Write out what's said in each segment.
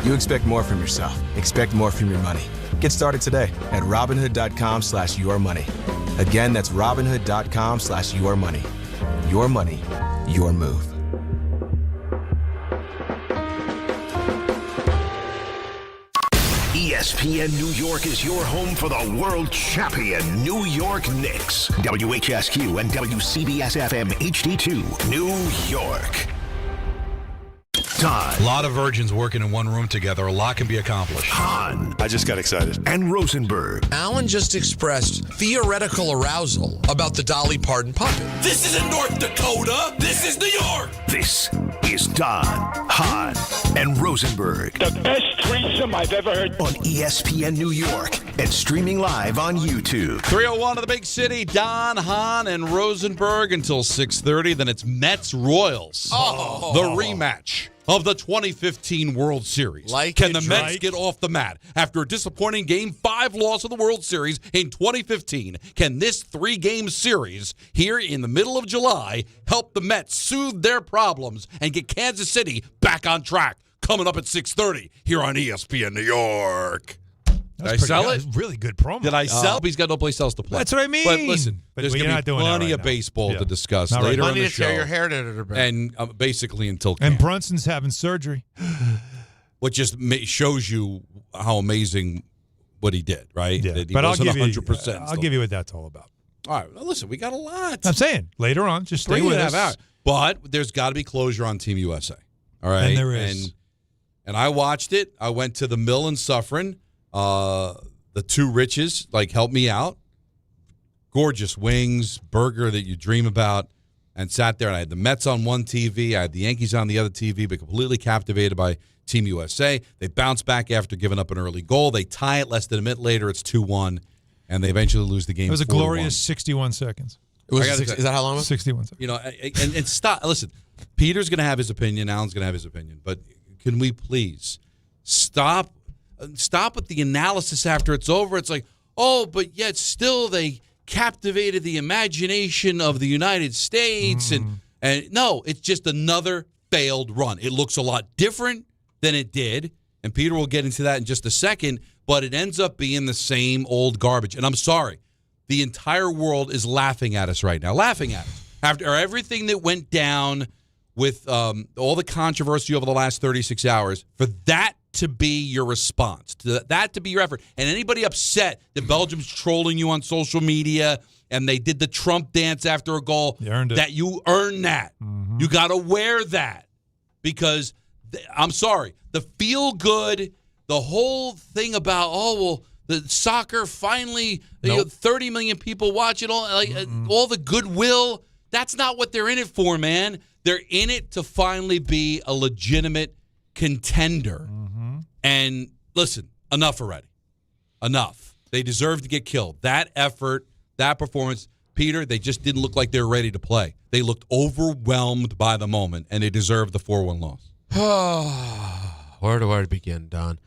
You expect more from yourself. Expect more from your money. Get started today at Robinhood.com/yourmoney. Again, that's Robinhood.com/yourmoney. Your money, your move. ESPN New York is your home for the world champion New York Knicks. WHSQ and WCBS-FM HD2, New York. Todd. A lot of virgins working in one room together. A lot can be accomplished. Hahn. I just got excited. And Rosenberg. Alan just expressed theoretical arousal about the Dolly Parton puppet. This isn't North Dakota. This is New York. This is Don, Hahn, and Rosenberg. The best threesome I've ever heard. On ESPN New York and streaming live on YouTube. 301 of the big city, Don, Hahn, and Rosenberg until 6:30. Then it's Mets-Royals. The rematch of the 2015 World Series. Can the Mets get off the mat? After a disappointing Game 5 loss of the World Series in 2015, can this 3-game series here in the middle of July help the Mets soothe their problems and get Kansas City back on track? Coming up at 6:30 here on ESPN New York. Did I sell it? Really good promo. Did I sell? He's got no place else to play. That's what I mean. But listen, there's going to be plenty of now. baseball to discuss Not later right in the to show. tear your hair to and basically until camp. And Brunson's having surgery. Which just shows you how amazing what he did, right? Yeah, That he but wasn't I'll give 100%. I'll give you what that's all about. All right, well, listen, we got a lot. I'm saying later on, just stay with us. Hours. But there's got to be closure on Team USA. All right, and there is. And I watched it. I went to the Mill in Suffern. The two Riches helped me out. Gorgeous wings, burger that you dream about, and sat there. And I had the Mets on one TV. I had the Yankees on the other TV, but completely captivated by Team USA. They bounce back after giving up an early goal. They tie it less than a minute later. It's 2-1, and they eventually lose the game. It was a 4-1. glorious 61 seconds. Is that how long it was? 61 seconds. You know, and stop. Listen, Peter's going to have his opinion. Alan's going to have his opinion. But can we please stop with the analysis after it's over? It's like, oh, but yet still they captivated the imagination of the United States. And no, it's just another failed run. It looks a lot different than it did. And Peter will get into that in just a second. But it ends up being the same old garbage. And I'm sorry. The entire world is laughing at us right now. Laughing at us. After everything that went down with all the controversy over the last 36 hours, for that to be your response, that to be your effort. And anybody upset that Belgium's trolling you on social media and they did the Trump dance after a goal, you earned it. That you earned that. You got to wear that because, I'm sorry, the feel-good, the whole thing about, the soccer finally, 30 million people watch it, all the goodwill, that's not what they're in it for, man. They're in it to finally be a legitimate contender. And listen, enough already. Enough. They deserve to get killed. That effort, that performance, Peter, they just didn't look like they were ready to play. They looked overwhelmed by the moment, and they deserved the 4-1 loss. Where do I begin, Don?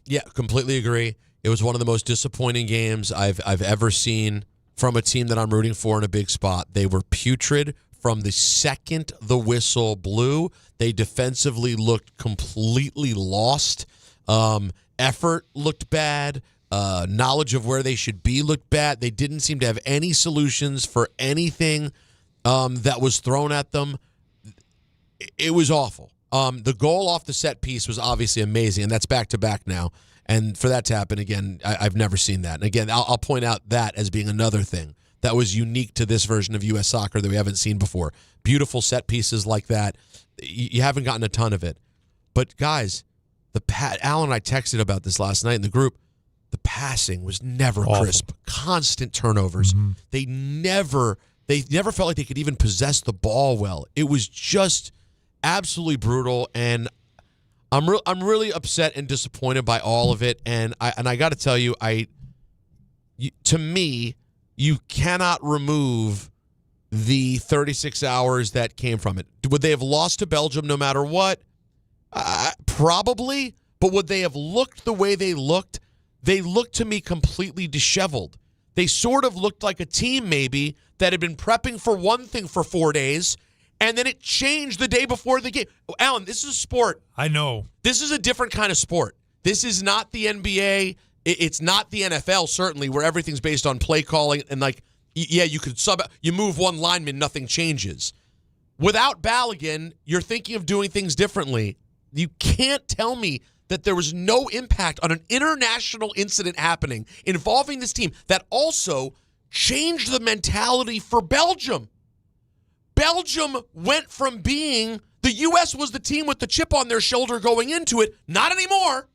Yeah, completely agree. It was one of the most disappointing games I've ever seen from a team that I'm rooting for in a big spot. They were putrid from the second the whistle blew. They defensively looked completely lost. Effort looked bad. Knowledge of where they should be looked bad. They didn't seem to have any solutions for anything that was thrown at them. It was awful. The goal off the set piece was obviously amazing, and that's back-to-back now. And for that to happen again, I've never seen that. And again, I'll point out that as being another thing that was unique to this version of U.S. soccer that we haven't seen before. Beautiful set pieces like that. You haven't gotten a ton of it. But, guys, Alan and I texted about this last night in the group. The passing was never crisp. Constant turnovers. They never felt like they could even possess the ball well. It was just absolutely brutal, and I'm really upset and disappointed by all of it. And I got to tell you, to me, you cannot remove the 36 hours that came from it. Would they have lost to Belgium no matter what? Probably. But would they have looked the way they looked? They looked to me completely disheveled. They sort of looked like a team maybe that had been prepping for one thing for 4 days, and then it changed the day before the game. Alan, this is a sport. I know. This is a different kind of sport. This is not the NBA. It's not the NFL, certainly, where everything's based on play calling. And, you could you move one lineman, nothing changes. Without Balogun, you're thinking of doing things differently. You can't tell me that there was no impact on an international incident happening involving this team that also changed the mentality for Belgium. Belgium went from being the U.S. was the team with the chip on their shoulder going into it. Not anymore.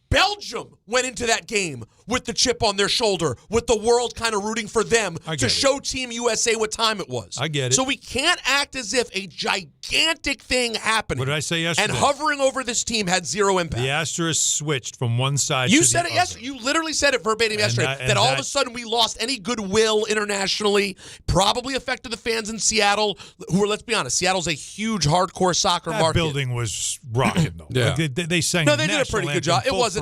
Belgium went into that game with the chip on their shoulder, with the world kind of rooting for them to show Team USA what time it was. I get it. So we can't act as if a gigantic thing happening. What did I say yesterday? And hovering over this team had zero impact. The asterisk switched from one side You to said the it other. yesterday. You literally said it verbatim yesterday. That all of a sudden we lost any goodwill internationally. Probably affected the fans in Seattle, who are, let's be honest, Seattle's a huge hardcore soccer That market. building was rocking though. Yeah. Like, they sang. No, the they did a national pretty good anthem job.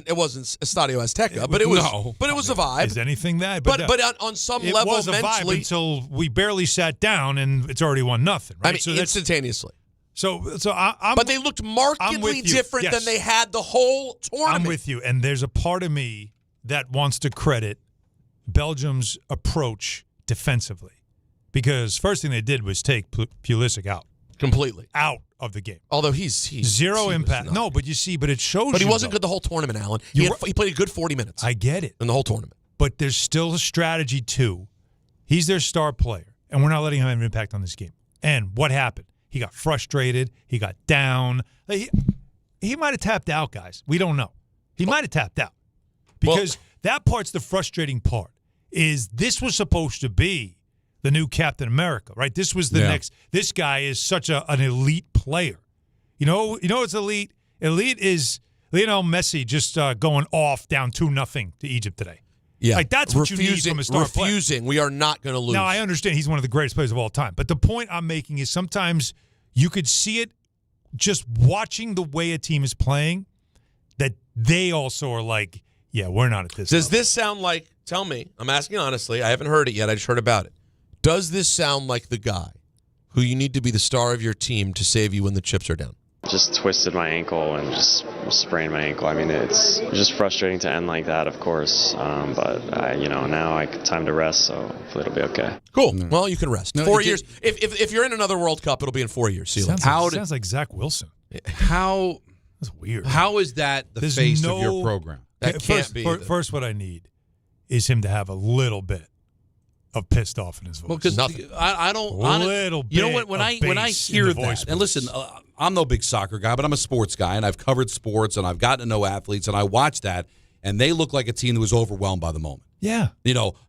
It wasn't Estadio Azteca, but it was a vibe. Is anything that? But on some it level, was a mentally, vibe until we barely sat down and it's already 1-0. Right? I mean, so that's, instantaneously. so I'm. But they looked I'm markedly with you. different Yes. than they had the whole tournament. I'm with you, and there's a part of me that wants to credit Belgium's approach defensively, because first thing they did was take Pulisic completely out of the game. Although he's Zero impact. No, but you see, but it shows. But he you, wasn't though. good the whole tournament, Alan. He played a good 40 minutes. I get it, in the whole tournament. but there's still a strategy too. He's their star player, and we're not letting him have an impact on this game. And what happened? He got frustrated. He got down. He might have tapped out, guys. We don't know. He might have tapped out because that part's the frustrating part. Is this was supposed to be the new Captain America, right? This was the next. This guy is such an elite player. You know it's elite. Elite is Lionel Messi just going off down 2-0 to Egypt today. Yeah, like that's what you need from a star player. Refusing. We are not going to lose. Now I understand he's one of the greatest players of all time, but the point I'm making is sometimes you could see it just watching the way a team is playing that they also are like, yeah, we're not at this. Does level. this sound like? Tell me. I'm asking honestly. I haven't heard it yet. I just heard about it. Does this sound like the guy who you need to be the star of your team to save you when the chips are down? Just twisted my ankle and just sprained my ankle. I mean, it's just frustrating to end like that, of course. But now I time to rest, so hopefully it'll be okay. Cool. Well, you can rest. No, 4 years. If you're in another World Cup, it'll be in 4 years. See you later. Sounds like Zach Wilson. How That's weird. How is that the There's face no- of your program? That can't be. First, what I need is him to have a little bit of pissed off in his voice. Well, because I don't. Little you know bit what? When of I bass hear in the voice, that, and listen, I'm no big soccer guy, but I'm a sports guy, and I've covered sports, and I've gotten to know athletes, and I watch that, and they look like a team that was overwhelmed by the moment. Yeah.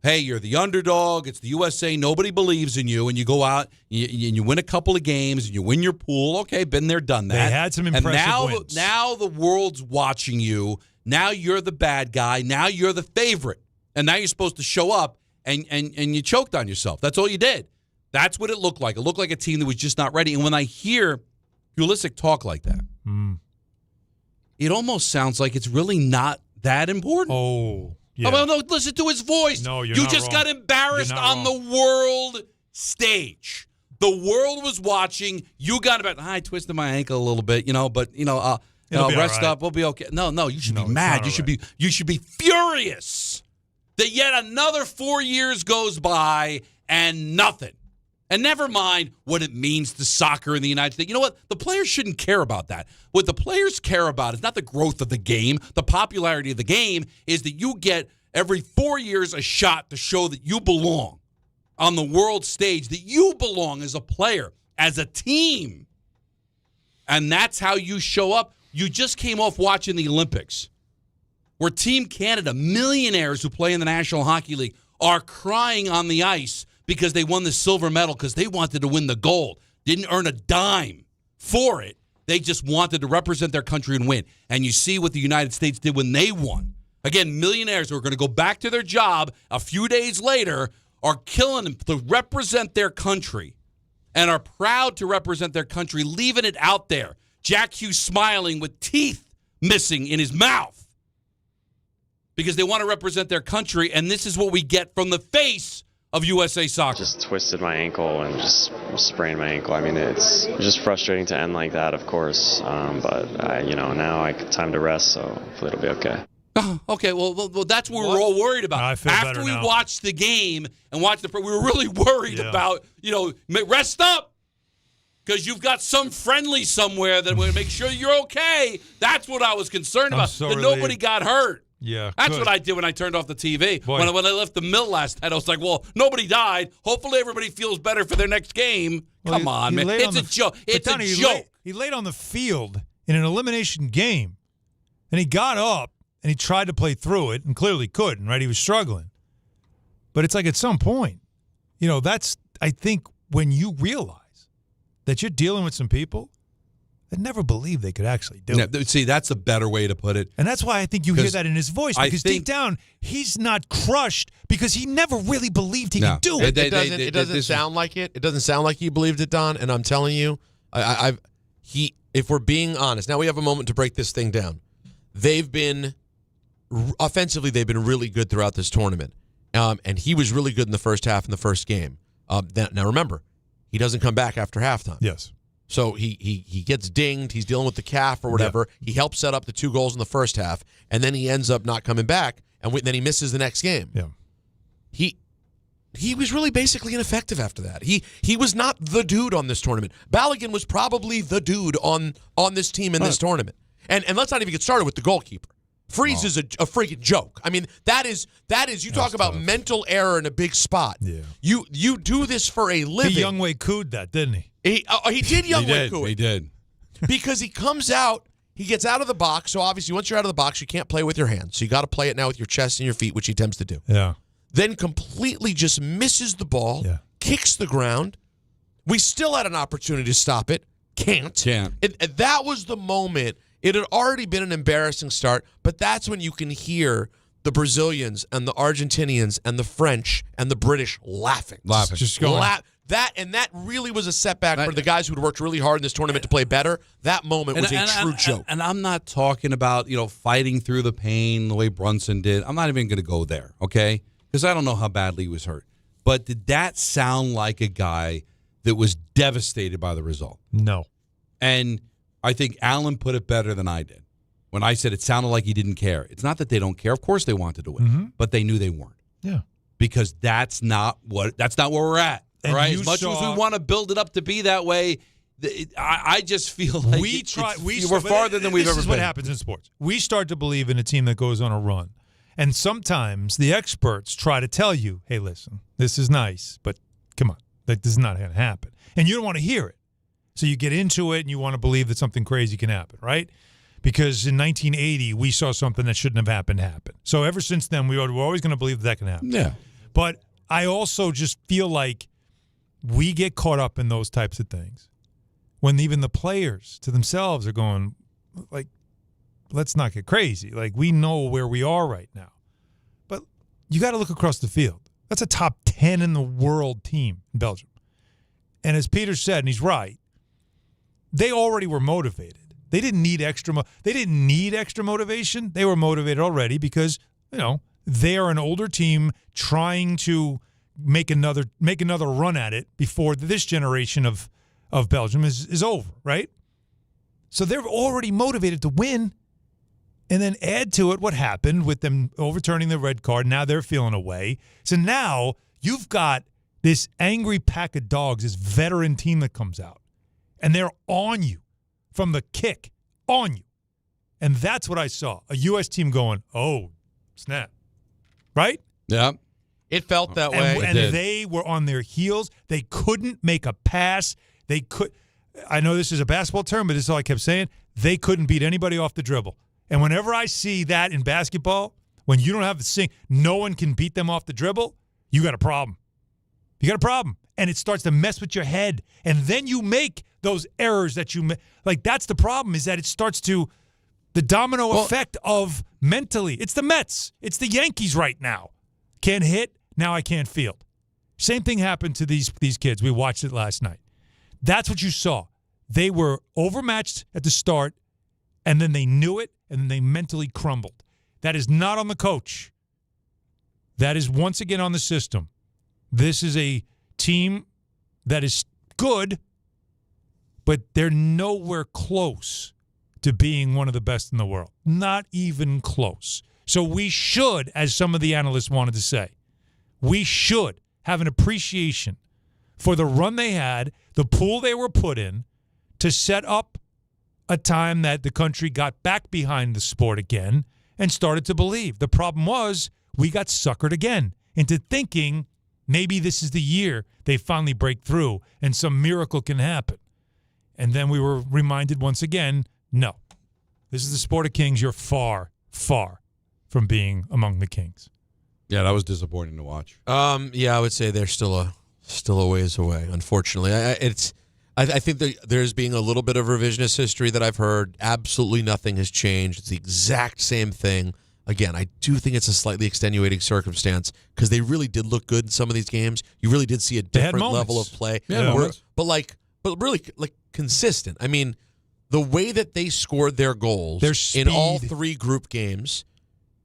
Hey, you're the underdog. It's the USA. Nobody believes in you, and you go out, you win a couple of games, and you win your pool. Okay, been there, done that. They had some impressive wins. Now the world's watching you. Now you're the bad guy. Now you're the favorite, and now you're supposed to show up, and you choked on yourself. That's all you did. That's what it looked like. It looked like a team that was just not ready. And when I hear Pulisic talk like that, it almost sounds like it's really not that important. Oh, yeah. Oh, well, no, listen to his voice. No, you're you not just wrong. got embarrassed You're not on the world stage. The world was watching. You got about. I twisted my ankle a little bit, but It'll be rest all right. up. We'll be okay. No, you should No, be it's mad. not You all should right. be. You should be furious that yet another 4 years goes by and nothing. And never mind what it means to soccer in the United States. You know what? The players shouldn't care about that. What the players care about is not the growth of the game. The popularity of the game is that you get every 4 years a shot to show that you belong on the world stage, that you belong as a player, as a team. And that's how you show up. You just came off watching the Olympics, where Team Canada, millionaires who play in the National Hockey League, are crying on the ice because they won the silver medal because they wanted to win the gold. Didn't earn a dime for it. They just wanted to represent their country and win. And you see what the United States did when they won. Again, millionaires who are going to go back to their job a few days later are killing them to represent their country and are proud to represent their country, leaving it out there. Jack Hughes smiling with teeth missing in his mouth because they want to represent their country, and this is what we get from the face of USA Soccer. Just twisted my ankle and just sprained my ankle. I mean, it's just frustrating to end like that, of course. But now I time to rest, so hopefully it'll be okay. Okay, well, that's what we're all worried about. I feel After we now. watched the game and watched we were really worried about, rest up because you've got some friendly somewhere that will make sure you're okay. That's what I was concerned about, that nobody got hurt. Yeah, that's what I did when I turned off the TV. Boy. When I left the mill last night, I was like, well, nobody died. Hopefully everybody feels better for their next game. Well, Come on, man. It's a joke. It's a joke. He laid on the field in an elimination game, and he got up, and he tried to play through it, and clearly couldn't, right? He was struggling. But it's like at some point, that's, I think, when you realize that you're dealing with some people that never believed they could actually do it. See, that's a better way to put it. And that's why I think you hear that in his voice, because deep down, he's not crushed because he never really believed he could do it. It doesn't sound like it. It doesn't sound like he believed it, Don. And I'm telling you, if we're being honest, now we have a moment to break this thing down. Offensively, they've been really good throughout this tournament. And he was really good in the first half in the first game. Now remember, he doesn't come back after halftime. Yes. So he gets dinged. He's dealing with the calf or whatever. Yeah. He helps set up the 2 goals in the first half, and then he ends up not coming back, and then he misses the next game. Yeah. He was really basically ineffective after that. He was not the dude on this tournament. Balogun was probably the dude on this team in this tournament. And let's not even get started with the goalkeeper. Freeze is a freaking joke. I mean, that is you talk about tough. Mental error in a big spot. Yeah. You do this for a living. He Young Wei Cooed that, didn't he? He did Young Wei Coo. He did. Because he comes out, he gets out of the box. So obviously, once you're out of the box, you can't play with your hands. So you got to play it now with your chest and your feet, which he attempts to do. Yeah. Then completely just misses the ball, kicks the ground. We still had an opportunity to stop it. Can't. That was the moment. It had already been an embarrassing start, but that's when you can hear the Brazilians and the Argentinians and the French and the British laughing. Just going. That really was a setback for the guys who'd worked really hard in this tournament to play better. That moment was a true joke. And I'm not talking about, fighting through the pain the way Brunson did. I'm not even going to go there, okay? Because I don't know how badly he was hurt. But did that sound like a guy that was devastated by the result? No. And I think Allen put it better than I did when I said it sounded like he didn't care. It's not that they don't care. Of course they wanted to win, but they knew they weren't. Yeah. Because that's not where we're at. And right? As much as we want to build it up to be that way, I just feel like we're farther than we've ever been. This is what happens in sports. We start to believe in a team that goes on a run. And sometimes the experts try to tell you, hey, listen, this is nice, but come on, this is not going to happen. And you don't want to hear it. So you get into it and you want to believe that something crazy can happen, right? Because in 1980, we saw something that shouldn't have happened happen. So ever since then, we're always going to believe that can happen. Yeah. But I also just feel like we get caught up in those types of things when even the players to themselves are going, like, let's not get crazy. Like, we know where we are right now. But you got to look across the field. That's a top 10 in the world team in Belgium. And as Peter said, and he's right, they already were motivated. They didn't need extra motivation. They were motivated already because, they are an older team trying to make another run at it before this generation of Belgium is over, right? So they're already motivated to win. And then add to it what happened with them overturning the red card. Now they're feeling away. So now you've got this angry pack of dogs, this veteran team that comes out. And they're on you from the kick, on you. And that's what I saw. A U.S. team going, oh, snap. Right? Yeah. It felt that way. And they were on their heels. They couldn't make a pass. I know this is a basketball term, but this is all I kept saying. They couldn't beat anybody off the dribble. And whenever I see that in basketball, when you don't have the sing, no one can beat them off the dribble, you got a problem. You got a problem. And it starts to mess with your head. And then you make those errors that you make. Like, that's the problem, is that it starts to, the domino effect of mentally. It's the Mets. It's the Yankees right now. Can't hit, now I can't field. Same thing happened to these kids. We watched it last night. That's what you saw. They were overmatched at the start, and then they knew it, and then they mentally crumbled. That is not on the coach. That is once again on the system. This is a team that is good, but they're nowhere close to being one of the best in the world. Not even close. So we should, as some of the analysts wanted to say, we should have an appreciation for the run they had, the pool they were put in, to set up a time that the country got back behind the sport again and started to believe. The problem was we got suckered again into thinking maybe this is the year they finally break through and some miracle can happen. And then we were reminded once again, no, this is the sport of kings. You're far, far from being among the kings. Yeah, that was disappointing to watch. Yeah, I would say they're still a ways away. Unfortunately, I think there's being a little bit of revisionist history that I've heard. Absolutely nothing has changed. It's the exact same thing. Again, I do think it's a slightly extenuating circumstance because they really did look good in some of these games. You really did see a different level of play. Yeah, but really consistent. I mean, the way that they scored their goals in all three group games,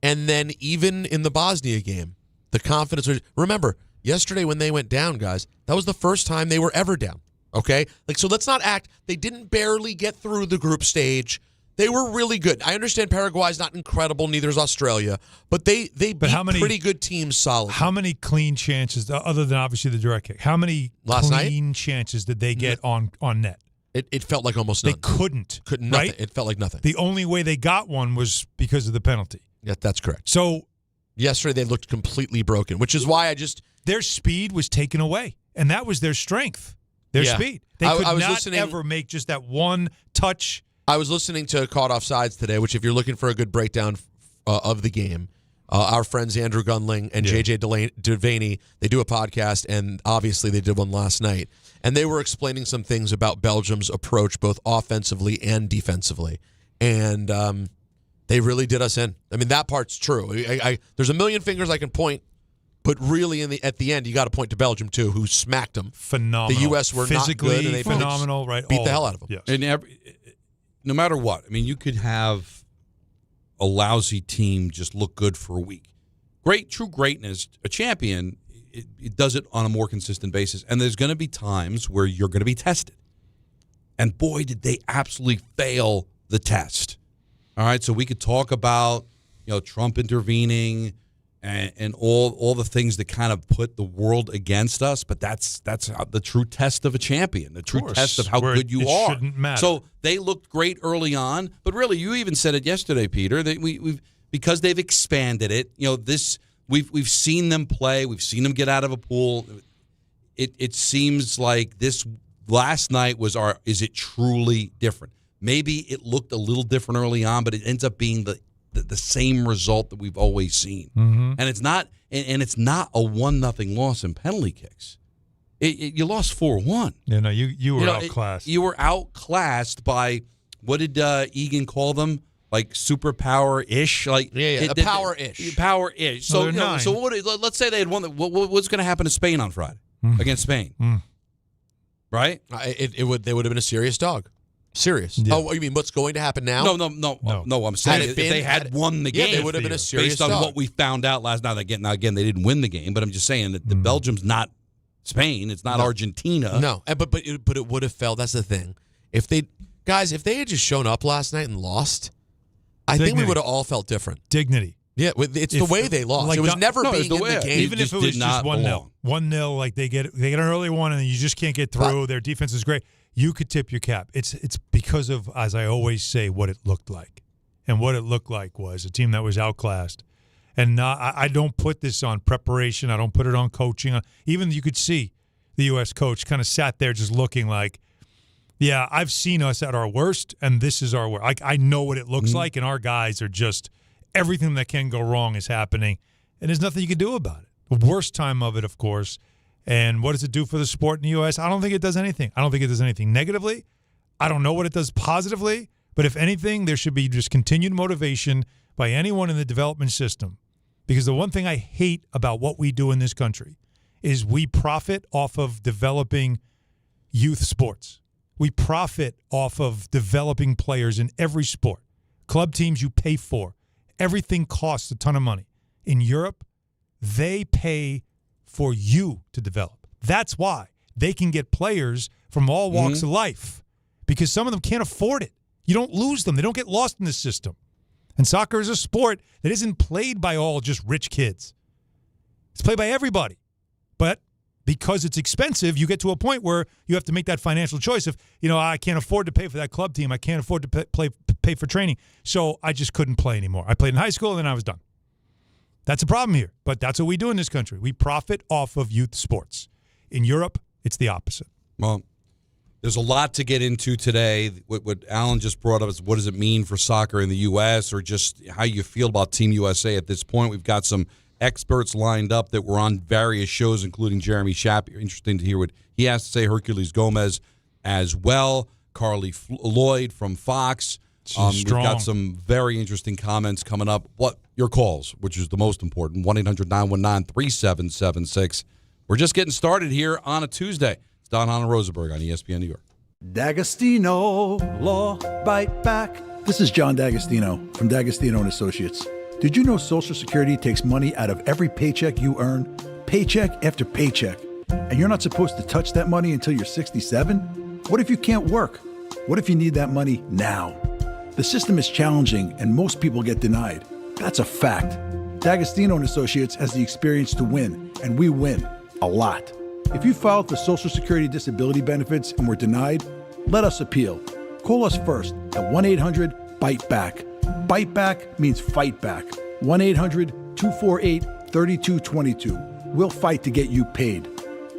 and then even in the Bosnia game, the confidence was. Remember, yesterday when they went down, guys, that was the first time they were ever down. Okay? So let's not act. They didn't barely get through the group stage. They were really good. I understand Paraguay's not incredible, neither is Australia, but they beat pretty good teams solidly. How many clean chances, other than obviously the direct kick, how many clean chances did they get on net? It felt like almost none. They couldn't. Nothing. Right? It felt like nothing. The only way they got one was because of the penalty. Yeah, that's correct. So yesterday they looked completely broken, which is why their speed was taken away, and that was their strength. Their speed. They could not ever make just that one touch. I was listening to Caught Offsides today, which if you're looking for a good breakdown of the game, our friends Andrew Gunling and JJ Devaney, they do a podcast, and obviously they did one last night. And they were explaining some things about Belgium's approach, both offensively and defensively. And they really did us in. I mean, that part's true. There's a million fingers I can point, but really at the end, you got to point to Belgium, too, who smacked them. Phenomenal. The U.S. were physically not good, and they phenomenal, right? beat the hell out of them. Yes. And no matter what, I mean, you could have a lousy team just look good for a week. True greatness, a champion, it does it on a more consistent basis. And there's going to be times where you're going to be tested. And boy, did they absolutely fail the test. All right, so we could talk about, Trump intervening and all the things that kind of put the world against us, but that's the true test of a champion, the true test of how good you are. Shouldn't matter. So they looked great early on, but really, you even said it yesterday, Peter, that we've because they've expanded it. We've seen them play, we've seen them get out of a pool. It seems like this last night is it truly different? Maybe it looked a little different early on, but it ends up being the same result that we've always seen. Mm-hmm. And it's not a 1-0 loss in penalty kicks. You lost 4-1. Yeah, no, you were outclassed. You were outclassed by, what did Egan call them? Like superpower-ish? Power-ish. Power-ish. So let's say they had won. What's going to happen to Spain on Friday against Spain? Right? They would have been a serious dog. Serious. Yeah. Oh, you mean what's going to happen now? No. I'm saying if they had won the game, they would have been a serious based on dog. what we found out last night. Now again, they didn't win the game, but I'm just saying that the Belgium's not Spain. It's not Argentina. No, but it would have felt. That's the thing. If they had just shown up last night and lost, I think we would have all felt different. Dignity. Yeah, it's the way they lost. It was never being in the game. Even if it was just 1-0. 1-0, like they get an early one and you just can't get through. Their defense is great. You could tip your cap. It's because of, as I always say, what it looked like. And what it looked like was a team that was outclassed. And I don't put this on preparation. I don't put it on coaching. Even you could see the U.S. coach kind of sat there just looking like, yeah, I've seen us at our worst, and this is our worst. I know what it looks like, and our guys are just, everything that can go wrong is happening, and there's nothing you can do about it. The worst time of it, of course. And what does it do for the sport in the U.S.? I don't think it does anything. I don't think it does anything negatively. I don't know what it does positively. But if anything, there should be just continued motivation by anyone in the development system. Because the one thing I hate about what we do in this country is we profit off of developing youth sports. We profit off of developing players in every sport. Club teams you pay for. Everything costs a ton of money. In Europe, they pay for you to develop. That's why they can get players from all walks of life, because some of them can't afford it. You don't lose them. They don't get lost in the system. And soccer is a sport that isn't played by all just rich kids. It's played by everybody. But because it's expensive, you get to a point where you have to make that financial choice of, I can't afford to pay for that club team. I can't afford to pay for training. So I just couldn't play anymore. I played in high school and then I was done. That's a problem here. But that's what we do in this country. We profit off of youth sports. In Europe, it's the opposite. Well, there's a lot to get into today. What Alan just brought up is what does it mean for soccer in the U.S. or just how you feel about Team USA at this point. We've got some experts lined up that were on various shows, including Jeremy Schaap. Interesting to hear what he has to say. Hercules Gomez as well. Carly Lloyd from Fox. We've got some very interesting comments coming up. What your calls, which is the most important, 1-800-919-3776. We're just getting started here on a Tuesday. It's Don Hahn and Rosenberg on ESPN New York. D'Agostino Law Bite Back. This is John D'Agostino from D'Agostino & Associates. Did you know Social Security takes money out of every paycheck you earn, paycheck after paycheck, and you're not supposed to touch that money until you're 67? What if you can't work? What if you need that money now? The system is challenging and most people get denied. That's a fact. D'Agostino & Associates has the experience to win, and we win a lot. If you filed for Social Security disability benefits and were denied, let us appeal. Call us first at 1-800-BITE-BACK. Bite back means fight back. 1-800-248-3222. We'll fight to get you paid.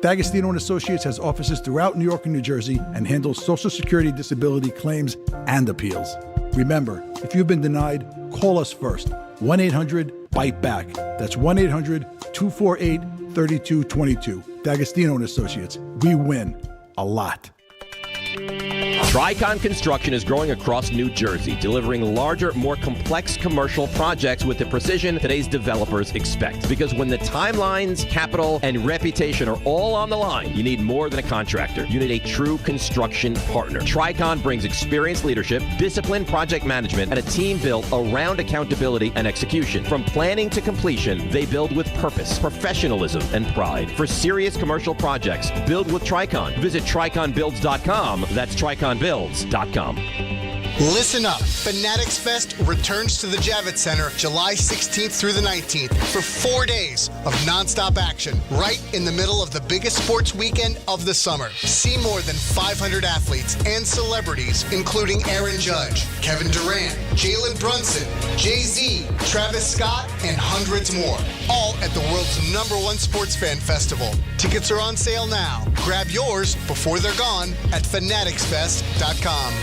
D'Agostino & Associates has offices throughout New York and New Jersey and handles Social Security disability claims and appeals. Remember, if you've been denied, call us first. 1-800-BITE-BACK. That's 1-800-248-3222. D'Agostino & Associates. We win a lot. Tricon Construction is growing across New Jersey, delivering larger, more complex commercial projects with the precision today's developers expect. Because when the timelines, capital, and reputation are all on the line, you need more than a contractor. You need a true construction partner. Tricon brings experienced leadership, disciplined project management, and a team built around accountability and execution. From planning to completion, they build with purpose, professionalism, and pride. For serious commercial projects, build with Tricon. Visit triconbuilds.com. That's triconbuilds.com. Listen up. Fanatics Fest returns to the Javits Center July 16th through the 19th for 4 days of nonstop action right in the middle of the biggest sports weekend of the summer. See more than 500 athletes and celebrities, including Aaron Judge, Kevin Durant, Jalen Brunson, Jay-Z, Travis Scott, and hundreds more. All at the world's #1 sports fan festival. Tickets are on sale now. Grab yours before they're gone at fanaticsfest.com.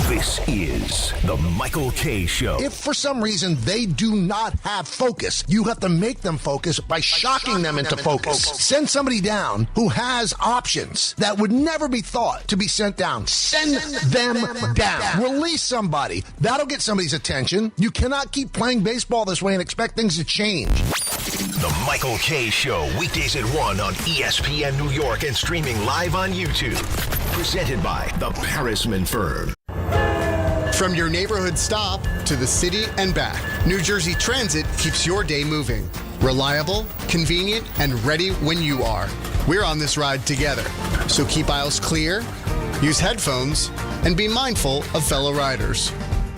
This is the Michael K. Show. If for some reason they do not have focus, you have to make them focus by shocking them into focus. Send somebody down who has options that would never be thought to be sent down. Send them down. Release somebody. That'll get somebody's attention. You cannot keep playing baseball this way and expect things to change. The Michael K. Show, weekdays at 1 on ESPN New York and streaming live on YouTube. Presented by the Parisman Firm. From your neighborhood stop to the city and back, New Jersey Transit keeps your day moving. Reliable, convenient, and ready when you are. We're on this ride together. So keep aisles clear, use headphones, and be mindful of fellow riders.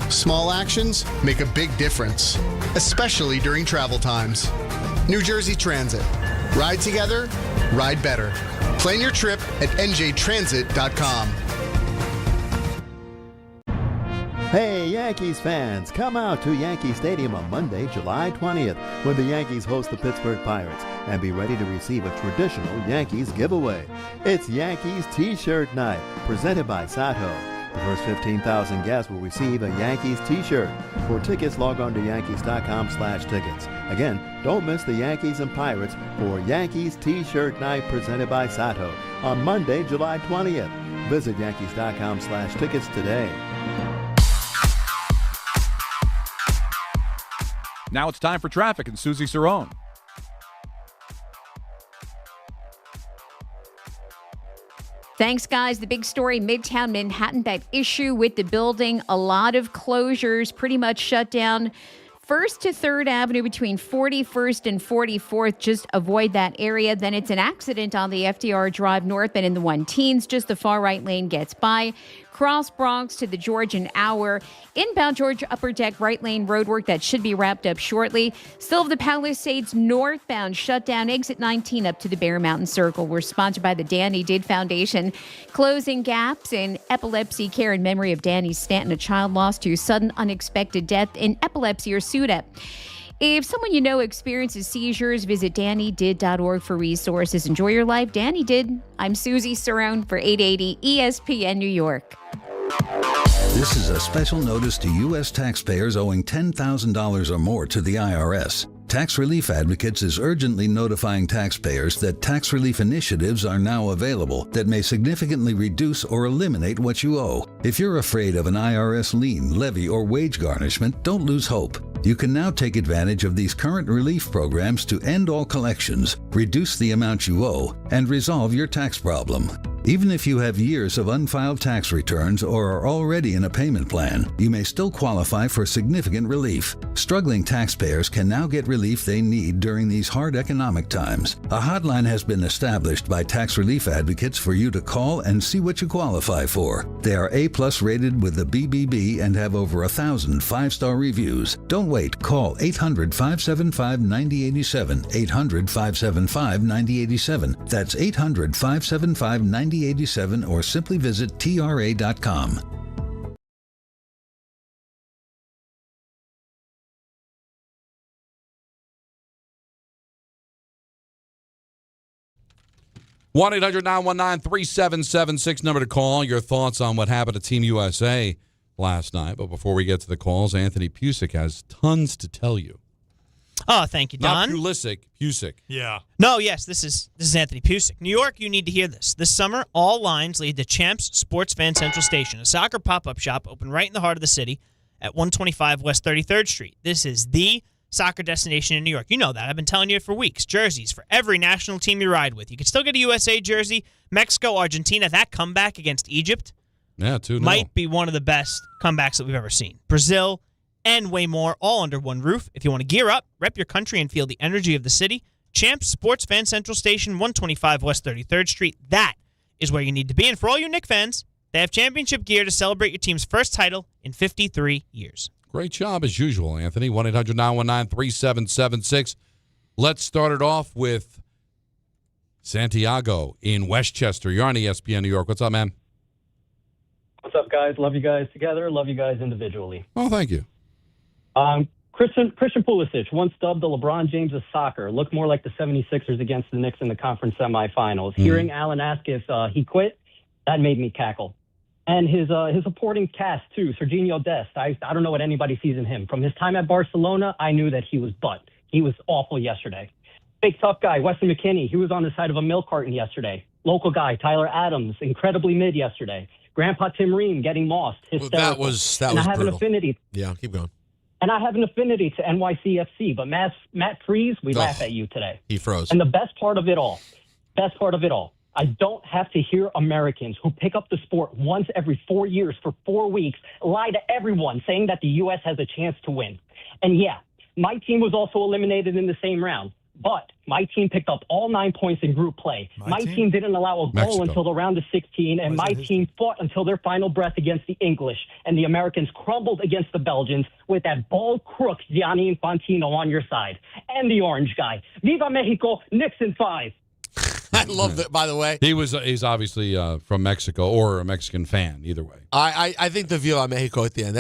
Small actions make a big difference, especially during travel times. New Jersey Transit. Ride together, ride better. Plan your trip at njtransit.com. Hey, Yankees fans, come out to Yankee Stadium on Monday, July 20th, when the Yankees host the Pittsburgh Pirates, and be ready to receive a traditional Yankees giveaway. It's Yankees T-shirt night, presented by Sato. The first 15,000 guests will receive a Yankees T-shirt. For tickets, log on to Yankees.com/tickets. Again, don't miss the Yankees and Pirates for Yankees T-shirt night presented by Sato on Monday, July 20th. Visit Yankees.com/tickets today. Now it's time for traffic and Susie Cerrone. Thanks, guys. The big story, Midtown Manhattan, that issue with the building, a lot of closures, pretty much shut down 1st to 3rd Avenue between 41st and 44th. Just avoid that area. Then it's an accident on the FDR Drive northbound in the 1-teens. Just the far right lane gets by. Cross Bronx to the Georgian Hour. Inbound Georgia Upper Deck right lane roadwork that should be wrapped up shortly. Still the Palisades northbound shut down. Exit 19 up to the Bear Mountain Circle. We're sponsored by the Danny Did Foundation. Closing gaps in epilepsy care in memory of Danny Stanton, a child lost to sudden unexpected death in epilepsy or SUDEP. If someone you know experiences seizures, visit DannyDid.org for resources. Enjoy your life. Danny Did. I'm Susie Cerrone for 880 ESPN New York. This is a special notice to U.S. taxpayers owing $10,000 or more to the IRS. Tax Relief Advocates is urgently notifying taxpayers that tax relief initiatives are now available that may significantly reduce or eliminate what you owe. If you're afraid of an IRS lien, levy, or wage garnishment, don't lose hope. You can now take advantage of these current relief programs to end all collections, reduce the amount you owe, and resolve your tax problem. Even if you have years of unfiled tax returns or are already in a payment plan, you may still qualify for significant relief. Struggling taxpayers can now get relief they need during these hard economic times. A hotline has been established by Tax Relief Advocates for you to call and see what you qualify for. They are A+ rated with the BBB and have over 1,000 5-star reviews. Don't wait. Call 800-575-9087. 800-575-9087. That's 800-575-9087 or simply visit TRA.com. One 1-800-919-3776 number to call. Your thoughts on what happened to Team USA last night. But before we get to the calls, Anthony Pusick has tons to tell you. Oh, thank you, Don. Not Pulisic, Pusick. Yeah. No, yes, this is Anthony Pusick. New York, you need to hear this. This summer, all lines lead to Champs Sports Fan Central Station, a soccer pop-up shop open right in the heart of the city at 125 West 33rd Street. This is the soccer destination in New York. You know that. I've been telling you it for weeks. Jerseys for every national team you ride with. You can still get a USA jersey. Mexico, Argentina, that comeback against Egypt might be one of the best comebacks that we've ever seen. Brazil, and way more, all under one roof. If you want to gear up, rep your country, and feel the energy of the city, Champs Sports Fan Central Station, 125 West 33rd Street. That is where you need to be. And for all you Knicks fans, they have championship gear to celebrate your team's first title in 53 years. Great job as usual, Anthony. 1-800-919-3776. Let's start it off with Santiago in Westchester. You're on ESPN New York. What's up, man? What's up, guys? Love you guys together. Love you guys individually. Oh, thank you. Christian Pulisic once dubbed the LeBron James of soccer. Looked more like the 76ers against the Knicks in the conference semifinals. Hearing Alan ask if he quit, that made me cackle. And his supporting cast, too, Serginho Dest. I don't know what anybody sees in him. From his time at Barcelona, I knew that he was butt. He was awful yesterday. Big tough guy, Weston McKennie. He was on the side of a milk carton yesterday. Local guy, Tyler Adams, incredibly mid yesterday. Grandpa Tim Ream getting lost. Hysterical. That was and I have brutal. an affinity. Yeah, keep going. And I have an affinity to NYCFC, but Matt Freese, we laugh at you today. He froze. And the best part of it all, I don't have to hear Americans who pick up the sport once every 4 years for 4 weeks lie to everyone saying that the U.S. has a chance to win. And yeah, my team was also eliminated in the same round, but my team picked up all 9 points in group play. My team didn't allow a goal until the round of 16, and my team fought until their final breath against the English. And the Americans crumbled against the Belgians with that bald crook Gianni Infantino on your side. And the orange guy. Viva Mexico, Knicks in 5. I love that, by the way. He's obviously from Mexico or a Mexican fan, either way. I think the Viva Mexico at the end.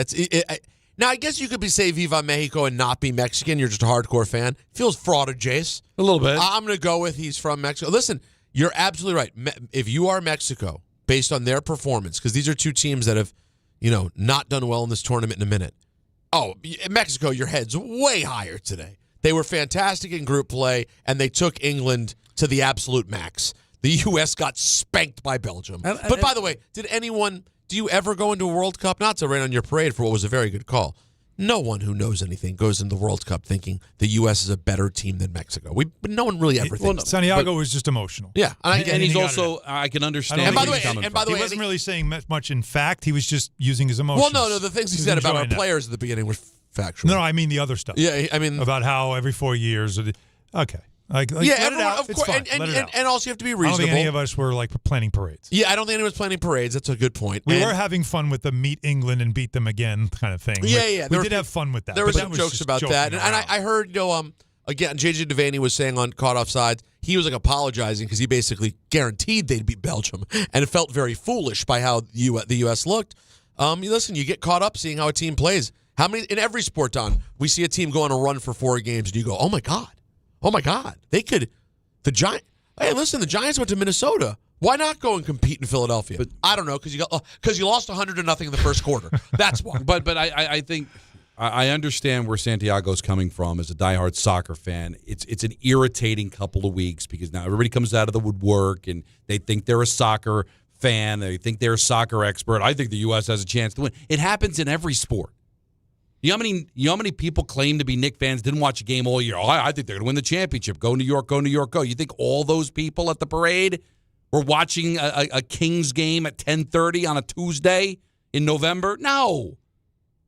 Now, I guess you could say Viva Mexico and not be Mexican. You're just a hardcore fan. Feels fraud, Jace. A little bit. I'm going to go with he's from Mexico. Listen, you're absolutely right. If you are Mexico, based on their performance, because these are two teams that have, not done well in this tournament in a minute. Oh, Mexico, your head's way higher today. They were fantastic in group play, and they took England to the absolute max. The U.S. got spanked by Belgium. But by the way, do you ever go into a World Cup, not to rain on your parade for what was a very good call? No one who knows anything goes into the World Cup thinking the U.S. is a better team than Mexico. No one really ever thinks. Santiago was just emotional. Yeah. And he's also, I can understand and where by he's coming from. He wasn't really saying much in fact. He was just using his emotions. Well, no, the things he said about our players at the beginning were factual. No, I mean the other stuff. Yeah, I mean about how every 4 years. Okay. Like yeah, let it out. Of It's course, fine. and also you have to be reasonable. I don't think any of us were like planning parades. Yeah, I don't think anyone was planning parades. That's a good point. We were having fun with the meet England and beat them again kind of thing. Yeah. We did have fun with that. There were but some that was jokes just about joking that, and I heard again, JJ Devaney was saying on Caught Offside, he was like apologizing because he basically guaranteed they'd beat Belgium, and it felt very foolish by how the U.S. looked. Listen, you get caught up seeing how a team plays. How many in every sport, Don? We see a team go on a run for 4 games, and you go, "Oh my God, they could." Hey, listen, the Giants went to Minnesota. Why not go and compete in Philadelphia? But I don't know because you lost 100-0 in the first quarter. That's why. But I think I understand where Santiago's coming from as a diehard soccer fan. It's an irritating couple of weeks because now everybody comes out of the woodwork and they think they're a soccer fan. They think they're a soccer expert. I think the U.S. has a chance to win. It happens in every sport. You know how many people claim to be Knicks fans, didn't watch a game all year? Oh, I think they're going to win the championship. Go New York, go New York, go. You think all those people at the parade were watching a Kings game at 10:30 on a Tuesday in November? No.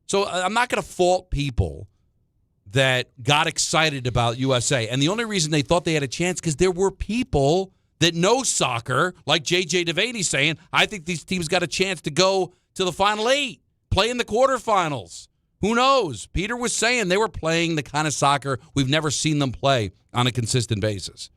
So I'm not going to fault people that got excited about USA. And the only reason they thought they had a chance because there were people that know soccer, like J.J. Devaney saying, I think these teams got a chance to go to the Final 8, play in the quarterfinals. Who knows? Peter was saying they were playing the kind of soccer we've never seen them play on a consistent basis.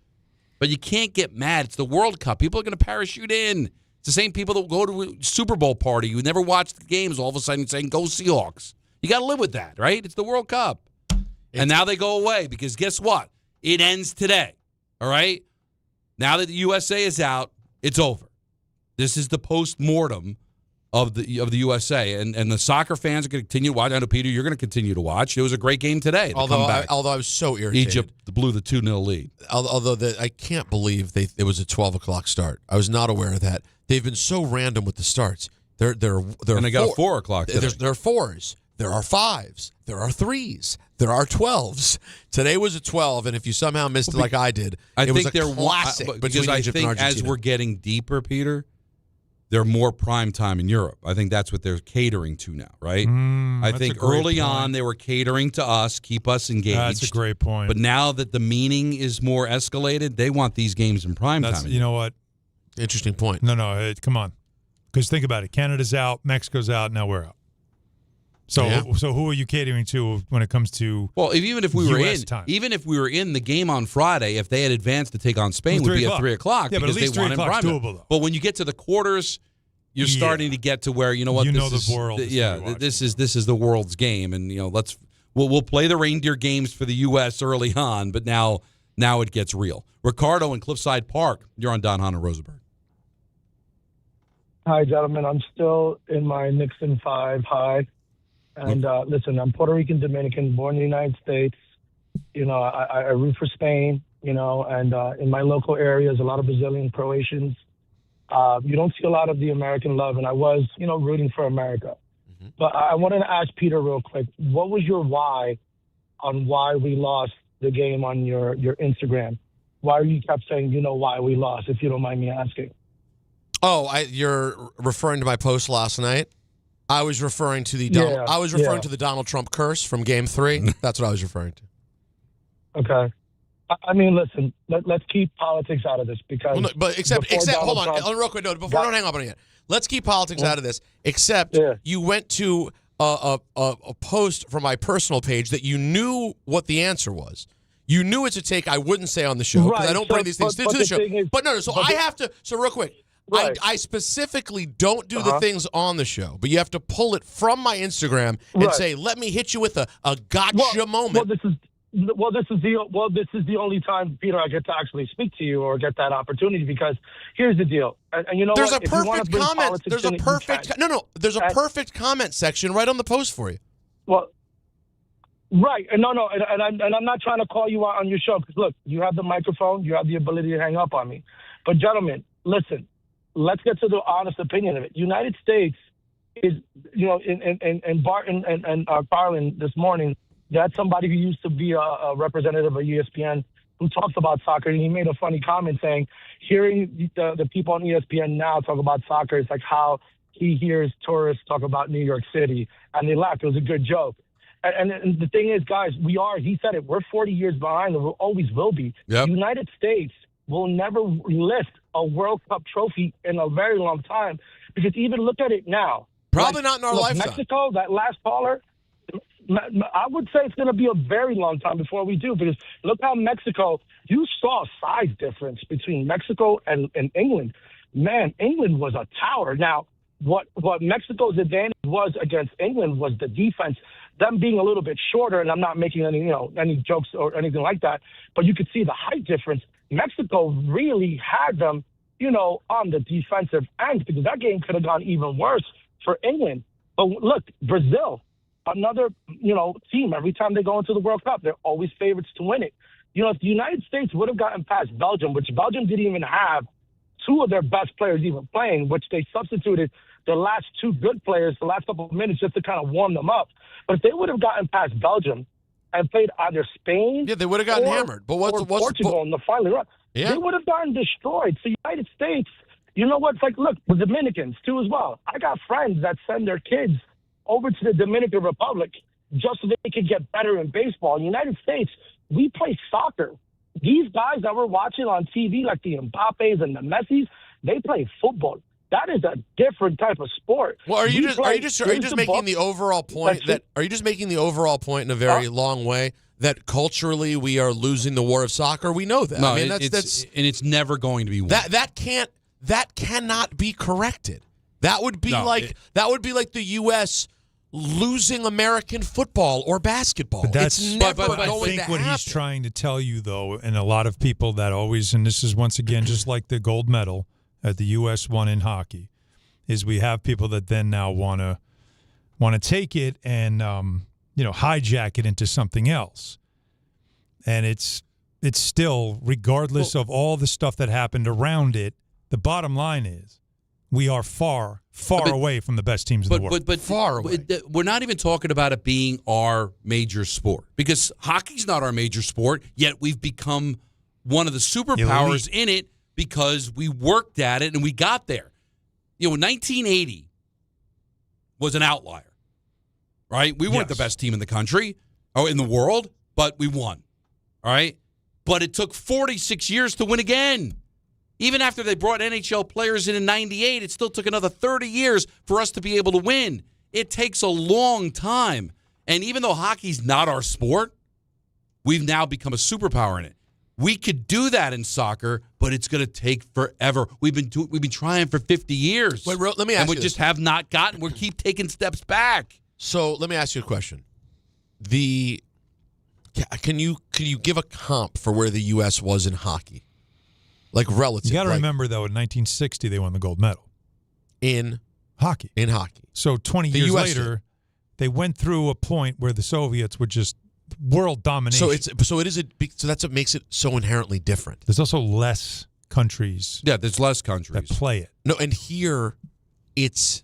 But you can't get mad. It's the World Cup. People are going to parachute in. It's the same people that go to a Super Bowl party who never watched the games all of a sudden saying, go Seahawks. You got to live with that, right? It's the World Cup. And now they go away because guess what? It ends today, all right? Now that the USA is out, it's over. This is the post-mortem of the USA, and the soccer fans are going to continue to watch. I know, Peter, you're going to continue to watch. It was a great game today. Although I was so irritated. Egypt blew the 2-0 lead. Although I can't believe it was a 12 o'clock start. I was not aware of that. They've been so random with the starts. They're and they got a 4 o'clock today. There are 4s. There are 5s. There are 3s. There are 12s. Today was a 12, and if you somehow missed it like I did, it was a classic. Because I think as we're getting deeper, Peter, they're more prime time in Europe. I think that's what they're catering to now, right? I think early on they were catering to us, keep us engaged. That's a great point. But now that the meaning is more escalated, they want these games in prime time. You know what? Interesting point. No, come on. Because think about it. Canada's out, Mexico's out, now we're out. So who are you catering to when it comes to even if we were US in time? Even if we were in the game on Friday, if they had advanced to take on Spain, would be at 3 o'clock. Yeah, but at least 3 o'clock doable though. But when you get to the quarters, you're starting to get to where you know what the world. This is the world's game, and we'll play the reindeer games for the U.S. early on, but now it gets real. Ricardo in Cliffside Park, you're on Don, Hahn, and Rosenberg. Hi, gentlemen. I'm still in my Nixon 5 high. And listen, I'm Puerto Rican Dominican, born in the United States. I root for Spain, and in my local area, there's a lot of Brazilian Croatians. You don't see a lot of the American love, and I was, rooting for America. Mm-hmm. But I wanted to ask Peter real quick, what was your why on why we lost the game on your Instagram? Why you kept saying, why we lost, if you don't mind me asking? Oh, you're referring to my post last night? I was referring to the to the Donald Trump curse from Game 3. That's what I was referring to. Okay. I mean, listen. Let's keep politics out of this because. Except hold on, real quick. No, before I don't hang up on it yet. Let's keep politics out of this. Except you went to a post from my personal page that you knew what the answer was. You knew it's a take I wouldn't say on the show because I don't bring these things to the show. So I have to. So real quick. Right. I specifically don't do the things on the show, but you have to pull it from my Instagram and say, "Let me hit you with a gotcha moment." This is the only time, Peter, I get to actually speak to you or get that opportunity because here's the deal. And you know there's what? a perfect comment. There's a perfect There's a perfect comment section right on the post for you. Well, right, and I'm not trying to call you out on your show because look, you have the microphone, you have the ability to hang up on me, but gentlemen, listen. Let's get to the honest opinion of it. United States is, and Bart and Carlin this morning, that's somebody who used to be a representative of ESPN who talks about soccer. And he made a funny comment saying, hearing the people on ESPN now talk about soccer, it's like how he hears tourists talk about New York City. And they laughed. It was a good joke. And the thing is, guys, he said it, we're 40 years behind and we always will be. Yep. The United States will never lift a World Cup trophy in a very long time because even look at it now. Probably not in our lifetime. Mexico, that last caller, I would say it's going to be a very long time before we do because look how Mexico, you saw a size difference between Mexico and England. Man, England was a tower. Now, what Mexico's advantage was against England was the defense, them being a little bit shorter, and I'm not making any jokes or anything like that, but you could see the height difference. Mexico really had them, on the defensive end because that game could have gone even worse for England. But look, Brazil, another, team, every time they go into the World Cup, they're always favorites to win it. If the United States would have gotten past Belgium, which Belgium didn't even have two of their best players even playing, which they substituted the last two good players the last couple of minutes just to kind of warm them up. But if they would have gotten past Belgium and played either Spain, they would have gotten hammered. But what's Portugal in the final run, they would have gotten destroyed. So United States, you know what? It's like, look, the Dominicans too as well. I got friends that send their kids over to the Dominican Republic just so they could get better in baseball. In the United States, we play soccer. These guys that we're watching on TV, like the Mbappes and the Messis, they play football. That is a different type of sport. Well, are you just making the overall point in a very long way that culturally we are losing the war of soccer? We know that. No, it's never going to be won. That cannot be corrected. That would be like the U.S. losing American football or basketball. But that's it's never I think what he's trying to tell you, though, and a lot of people that always, and this is once again just like the gold medal that the U.S. won in hockey, is we have people that then now want to take it and hijack it into something else, and it's still, regardless of all the stuff that happened around it, the bottom line is we are far away from the best teams in the world. But far away. We're not even talking about it being our major sport because hockey's not our major sport, yet we've become one of the superpowers in it because we worked at it and we got there. 1980 was an outlier, right? We weren't the best team in the country or in the world, but we won, all right? But it took 46 years to win again. Even after they brought NHL players in 98, it still took another 30 years for us to be able to win. It takes a long time. And even though hockey's not our sport, we've now become a superpower in it. We could do that in soccer, but it's going to take forever. We've been trying for 50 years. Wait, let me ask you and we this. just have not gotten. We keep taking steps back. So let me ask you a question. Can you give a comp for where the U.S. was in hockey? Like relative. You got to remember, though, in 1960, they won the gold medal. In hockey. So 20 years later, they went through a point where the Soviets were just world domination. So that's what makes it so inherently different. There's also less countries. Yeah, there's less countries that play it. No, and here it's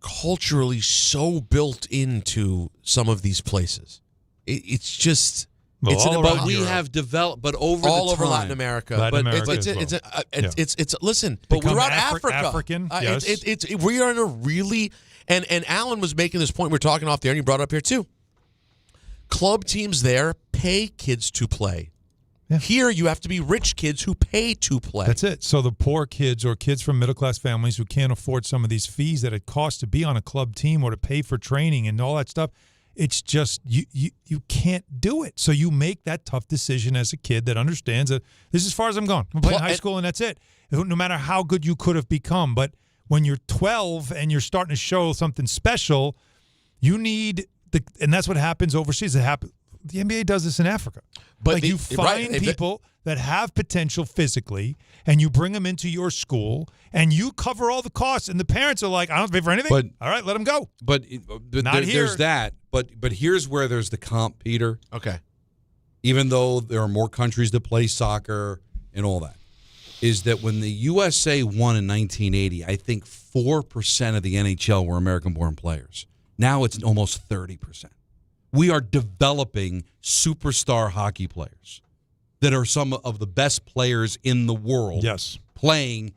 culturally so built into some of these places. It's just but we have developed, but over all the time, over Latin America. Listen, but we're Africa. African, yes. We are in a really and Alan was making this point. We were talking off there, and you brought it up here too. Club teams there pay kids to play. Yeah. Here, you have to be rich kids who pay to play. That's it. So the poor kids or kids from middle-class families who can't afford some of these fees that it costs to be on a club team or to pay for training and all that stuff, it's just you can't do it. So you make that tough decision as a kid that understands that this is as far as I'm going. I'm playing high school and that's it. No matter how good you could have become. But when you're 12 and you're starting to show something special, you need and that's what happens overseas. The NBA does this in Africa. But you find people that have potential physically, and you bring them into your school, and you cover all the costs, and the parents are like, I don't pay for anything. But, all right, let them go. But there's that. But here's where there's the comp, Peter. Okay. Even though there are more countries that play soccer and all that, is that when the USA won in 1980, I think 4% of the NHL were American-born players. Now it's almost 30%. We are developing superstar hockey players that are some of the best players in the world. Yes. Playing,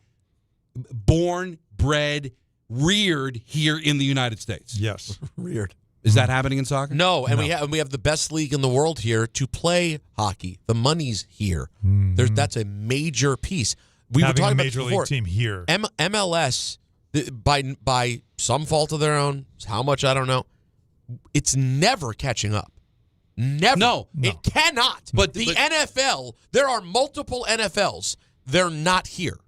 born, bred, reared here in the United States. Yes. Reared. Is that happening in soccer? No, and we have the best league in the world here to play hockey. The money's here. That's a major piece. We Having were talking a major about before. league team here. MLS, by some fault of their own, how much I don't know, it's never catching up. Never. No. It cannot. But the NFL, there are multiple NFLs. They're not here.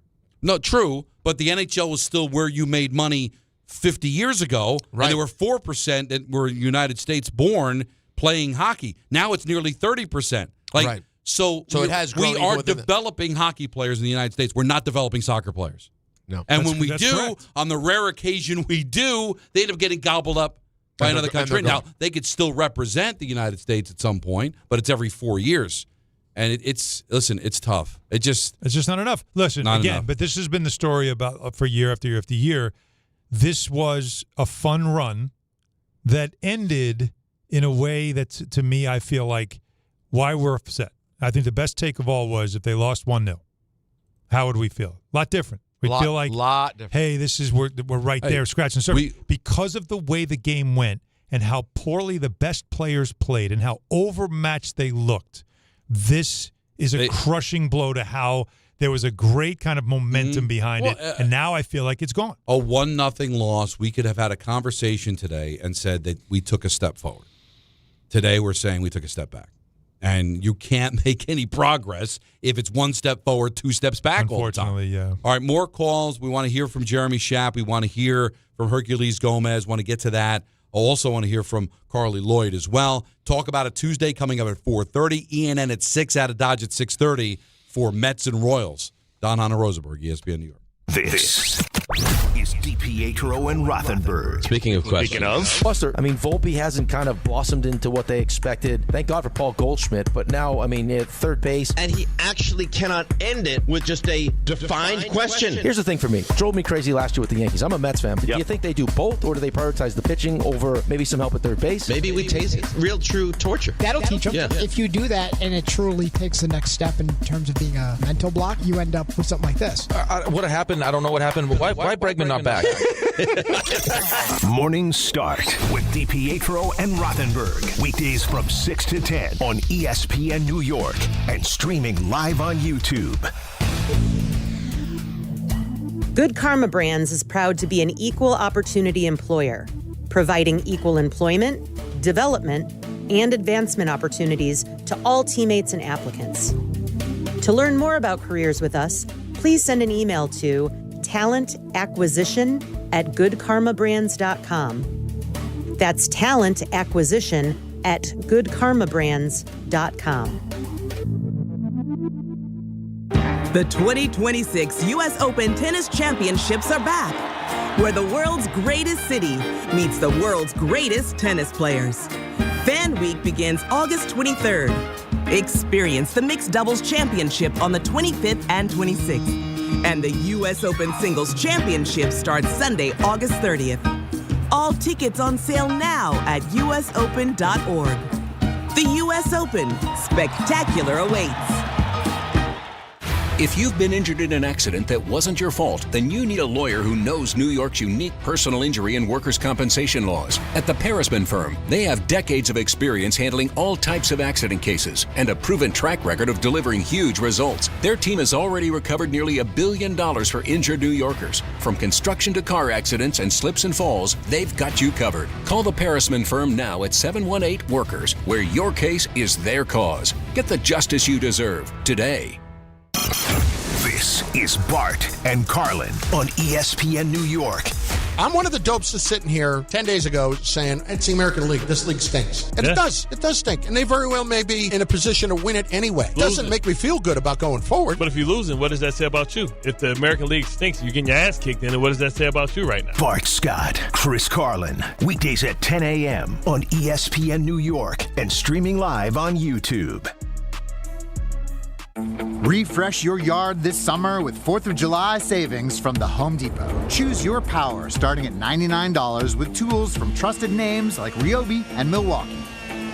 No, true. But the NHL was still where you made money 50 years ago. Right. And there were 4% that were United States born playing hockey. Now it's nearly 30%. Right. So it has grown we even are within developing hockey players in the United States. We're not developing soccer players. No. And That's- when we that's do, correct. on the rare occasion we do, they end up getting gobbled up by another country. Now, they could still represent the United States at some point, but it's every 4 years. And it's tough. It's just not enough. Listen, not again, enough. but this has been the story about for year after year after year. This was a fun run that ended in a way that, to me, I feel like why we're upset. I think the best take of all was if they lost 1-0. How would we feel? A lot different. We'd feel like, hey, this is we're right there, scratching surface. Because of the way the game went and how poorly the best players played and how overmatched they looked, this is a crushing blow to how there was a great kind of momentum behind it, and now I feel like it's gone. A 1-0 loss, we could have had a conversation today and said that we took a step forward. Today we're saying we took a step back. And you can't make any progress if it's 1 step forward, 2 steps back all the time. Unfortunately, yeah. All right, more calls. We want to hear from Jeremy Schaap. We want to hear from Hercules Gomez. Want to get to that. I also want to hear from Carly Lloyd as well. Talk about it Tuesday coming up at 4:30. ENN at 6, out of Dodge at 6:30 for Mets and Royals. Don Hahn and Rosenberg, ESPN New York. This is DiPietro and Rothenberg. Speaking of questions. Buster, I mean, Volpe hasn't kind of blossomed into what they expected. Thank God for Paul Goldschmidt, but now, I mean, at third base. And he actually cannot end it with just a defined question. Here's the thing for me. It drove me crazy last year with the Yankees. I'm a Mets fan, but do you think they do both, or do they prioritize the pitching over maybe some help at third base? Maybe we taste real true torture. That'll teach them. Yeah. If you do that and it truly takes the next step in terms of being a mental block, you end up with something like this. What happened? I don't know what happened, but why Bregman not back? Morning Start with DiPietro and Rothenberg. Weekdays from 6 to 10 on ESPN New York and streaming live on YouTube. Good Karma Brands is proud to be an equal opportunity employer, providing equal employment, development, and advancement opportunities to all teammates and applicants. To learn more about careers with us, please send an email to talentacquisition@goodkarmabrands.com. That's talentacquisition@goodkarmabrands.com. The 2026 U.S. Open Tennis Championships are back, where the world's greatest city meets the world's greatest tennis players. Fan Week begins August 23rd. Experience the Mixed Doubles Championship on the 25th and 26th. And the U.S. Open Singles Championship starts Sunday, August 30th. All tickets on sale now at usopen.org. The U.S. Open. Spectacular awaits. If you've been injured in an accident that wasn't your fault, then you need a lawyer who knows New York's unique personal injury and workers' compensation laws. At the Parisman Firm, they have decades of experience handling all types of accident cases and a proven track record of delivering huge results. Their team has already recovered nearly $1 billion for injured New Yorkers. From construction to car accidents and slips and falls, they've got you covered. Call the Parisman Firm now at 718-WORKERS, where your case is their cause. Get the justice you deserve today. This is Bart and Carlin on ESPN New York. I'm one of the dopes that's sitting here 10 days ago saying, it's the American League. This league stinks. And it does. It does stink. And they very well may be in a position to win it anyway. It doesn't make me feel good about going forward. But if you're losing, what does that say about you? If the American League stinks, you're getting your ass kicked in, and what does that say about you right now? Bart Scott, Chris Carlin. Weekdays at 10 a.m. on ESPN New York and streaming live on YouTube. Refresh your yard this summer with 4th of July savings from the Home Depot. Choose your power starting at $99 with tools from trusted names like Ryobi and Milwaukee.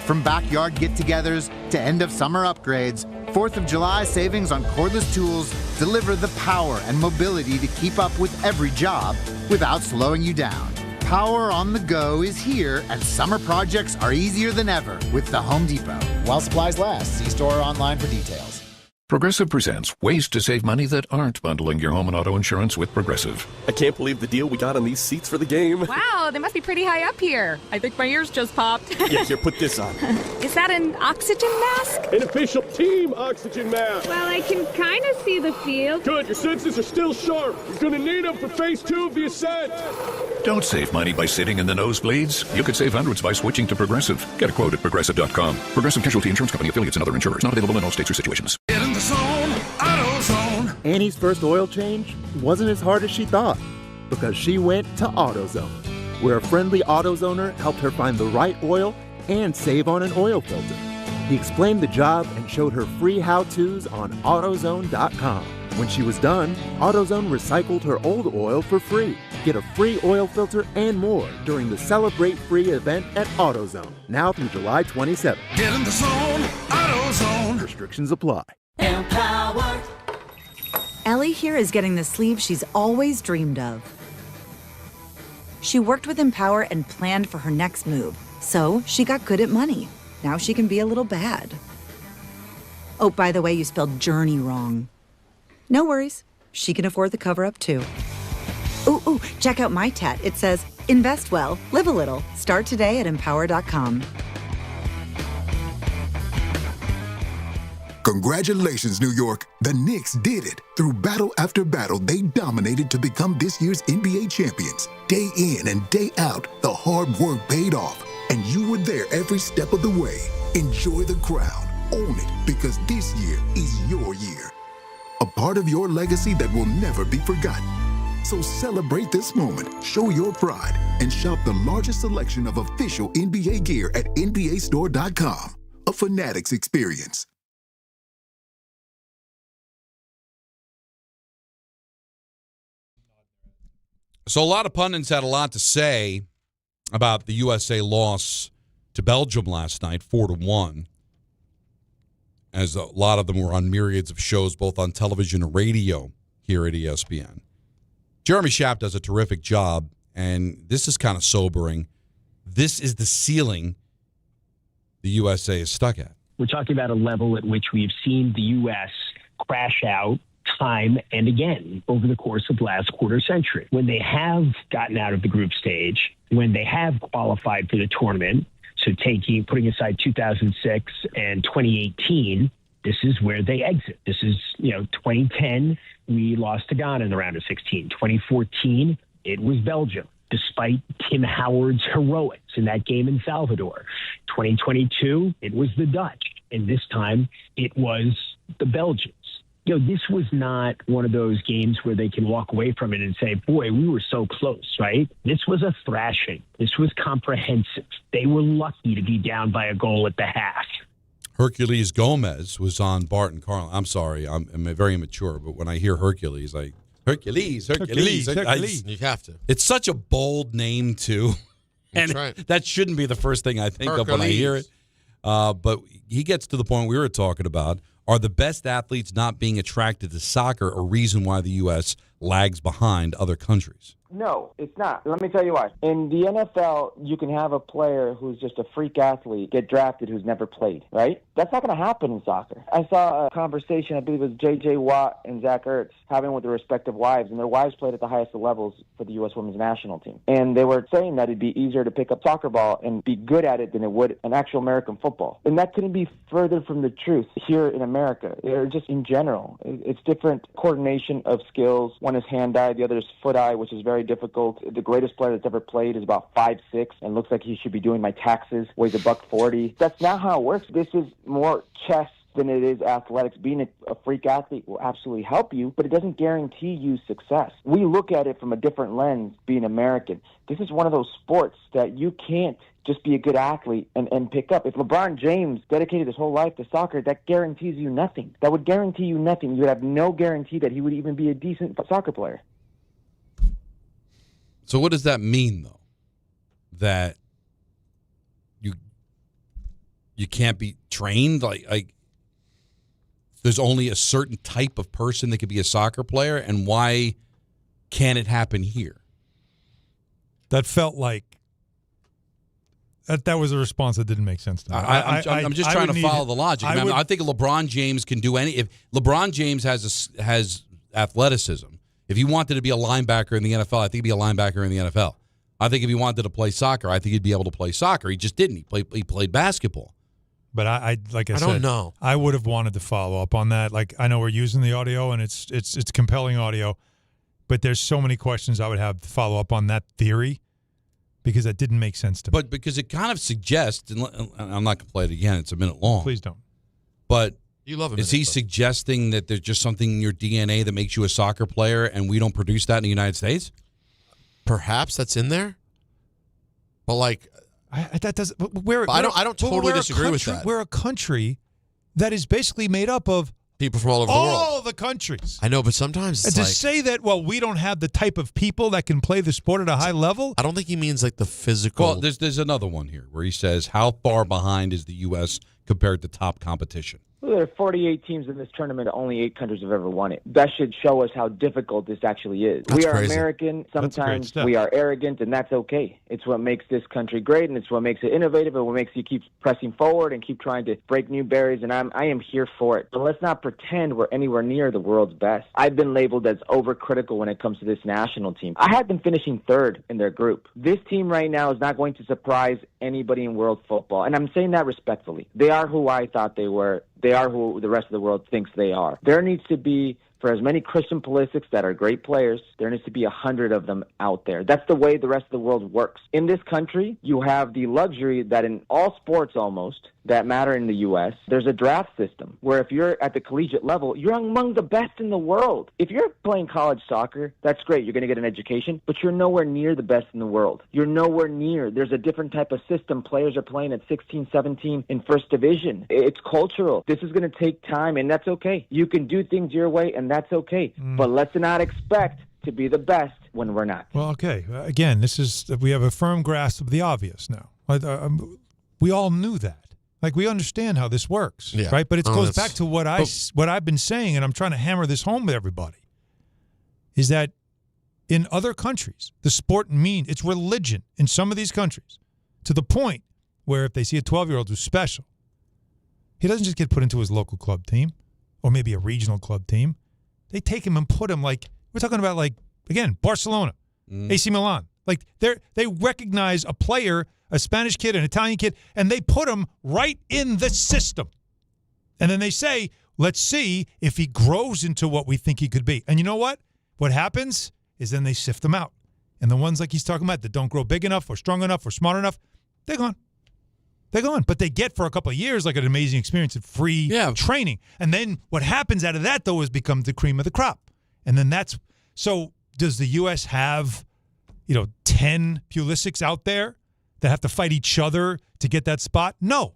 From backyard get-togethers to end-of-summer upgrades, 4th of July savings on cordless tools deliver the power and mobility to keep up with every job without slowing you down. Power on the go is here, and summer projects are easier than ever with the Home Depot. While supplies last, see store or online for details. Progressive presents ways to save money that aren't bundling your home and auto insurance with Progressive. I can't believe the deal we got on these seats for the game. Wow, they must be pretty high up here. I think my ears just popped. Yeah, here, put this on. Is that an oxygen mask? An official team oxygen mask. Well, I can kind of see the field. Good, your senses are still sharp. You're going to need them for phase 2 of the ascent. Don't save money by sitting in the nosebleeds. You could save hundreds by switching to Progressive. Get a quote at Progressive.com. Progressive Casualty Insurance Company, affiliates, and other insurers. Not available in all states or situations. Get in the zone, AutoZone. Annie's first oil change wasn't as hard as she thought because she went to AutoZone, where a friendly AutoZoner helped her find the right oil and save on an oil filter. He explained the job and showed her free how-tos on AutoZone.com. When she was done, AutoZone recycled her old oil for free. Get a free oil filter and more during the Celebrate Free event at AutoZone, now through July 27th. Get in the zone, AutoZone. Restrictions apply. Empowered. Ellie here is getting the sleeve she's always dreamed of. She worked with Empower and planned for her next move, so she got good at money. Now she can be a little bad. Oh, by the way, you spelled journey wrong. No worries. She can afford the cover-up, too. Ooh, check out my tat. It says, invest well, live a little. Start today at Empower.com. Congratulations, New York. The Knicks did it. Through battle after battle, they dominated to become this year's NBA champions. Day in and day out, the hard work paid off. And you were there every step of the way. Enjoy the crown. Own it, because this year is your year. A part of your legacy that will never be forgotten. So celebrate this moment, show your pride, and shop the largest selection of official NBA gear at NBAstore.com. A Fanatics experience. So a lot of pundits had a lot to say about the USA loss to Belgium last night, 4-1. As a lot of them were on myriads of shows, both on television and radio here at ESPN. Jeremy Schaap does a terrific job, and this is kind of sobering. This is the ceiling the USA is stuck at. We're talking about a level at which we've seen the U.S. crash out time and again over the course of last quarter century. When they have gotten out of the group stage, when they have qualified for the tournament, so putting aside 2006 and 2018, this is where they exit. This is, 2010, we lost to Ghana in the round of 16. 2014, it was Belgium, despite Tim Howard's heroics in that game in Salvador. 2022, it was the Dutch. And this time, it was the Belgians. This was not one of those games where they can walk away from it and say, boy, we were so close, right? This was a thrashing. This was comprehensive. They were lucky to be down by a goal at the half. Herculez Gomez was on Bart and Carlin. I'm sorry, I'm very immature, but when I hear Hercules, Hercules. You have to. It's such a bold name, too. That's And right. that shouldn't be the first thing I think of when I hear it. But he gets to the point we were talking about. Are the best athletes not being attracted to soccer a reason why the U.S. lags behind other countries? No, it's not. Let me tell you why. In the NFL, you can have a player who's just a freak athlete get drafted who's never played, right? That's not going to happen in soccer. I saw a conversation, I believe it was J.J. Watt and Zach Ertz, having with their respective wives, and their wives played at the highest of levels for the U.S. women's national team. And they were saying that it'd be easier to pick up soccer ball and be good at it than it would an actual American football. And that couldn't be further from the truth here in America, or just in general. It's different coordination of skills. One is hand-eye, the other is foot-eye, which is very difficult. The greatest player that's ever played is about 5'6", and looks like he should be doing my taxes, weighs $140. That's not how it works. This is more chess than it is athletics. Being a freak athlete will absolutely help you, but it doesn't guarantee you success. We look at it from a different lens, being American. This is one of those sports that you can't just be a good athlete and pick up. If LeBron James dedicated his whole life to soccer, that guarantees you nothing. That would guarantee you nothing. You would have no guarantee that he would even be a decent soccer player. So what does that mean, though? That you can't be trained? Like there's only a certain type of person that could be a soccer player, and why can't it happen here? that felt like that was a response that didn't make sense to me. I'm just trying to follow the logic. I think LeBron James can do any. If LeBron James has athleticism, if he wanted to be a linebacker in the NFL, I think he'd be a linebacker in the NFL. I think if he wanted to play soccer, I think he'd be able to play soccer. He just didn't. He played basketball. But I said, don't know. I would have wanted to follow up on that. Like, I know we're using the audio and it's compelling audio, but there's so many questions I would have to follow up on that theory because that didn't make sense to me. But because it kind of suggests, and I'm not going to play it again. It's a minute long. Please don't. But you love is he suggesting that there's just something in your DNA that makes you a soccer player, and we don't produce that in the United States? Perhaps that's in there, but like. I don't totally disagree with that. We're a country that is basically made up of people from all over the world. All the countries. I know, but sometimes it's to say that, well, we don't have the type of people that can play the sport at a high level. I don't think he means like the physical. Well, there's another one here where he says, how far behind is the U.S. compared to top competition? Well, there are 48 teams in this tournament. Only 8 countries have ever won it. That should show us how difficult this actually is. We are crazy. American. Sometimes we are arrogant, and that's okay. It's what makes this country great, and it's what makes it innovative, and what makes you keep pressing forward and keep trying to break new barriers, and I am here for it. But let's not pretend we're anywhere near the world's best. I've been labeled as overcritical when it comes to this national team. I had them finishing 3rd in their group. This team right now is not going to surprise anybody in world football, and I'm saying that respectfully. They are who I thought they were. They are who the rest of the world thinks they are. There needs to be, for as many Christian Pulisic's that are great players, there needs to be 100 of them out there. That's the way the rest of the world works. In this country, you have the luxury that in all sports almost that matter in the U.S., there's a draft system where if you're at the collegiate level, you're among the best in the world. If you're playing college soccer, that's great. You're going to get an education, but you're nowhere near the best in the world. You're nowhere near. There's a different type of system. Players are playing at 16, 17 in first division. It's cultural. This is going to take time, and that's okay. You can do things your way, and that's okay. But let's not expect to be the best when we're not. Well, okay. Again, we have a firm grasp of the obvious now. We all knew that. Like, we understand how this works, right? But it goes back to what I've been saying, and I'm trying to hammer this home with everybody, is that in other countries, the sport it's religion in some of these countries, to the point where if they see a 12-year-old who's special, he doesn't just get put into his local club team or maybe a regional club team. They take him and put him, like, we're talking about, like, again, Barcelona, AC Milan. Like, they recognize a player, a Spanish kid, an Italian kid, and they put him right in the system. And then they say, let's see if he grows into what we think he could be. And you know what? What happens is then they sift him out. And the ones like he's talking about that don't grow big enough or strong enough or smart enough, they're gone. They're gone. But they get for a couple of years like an amazing experience of free training. And then what happens out of that, though, is become the cream of the crop. And then so does the U.S. have 10 Pulisics out there that have to fight each other to get that spot? No.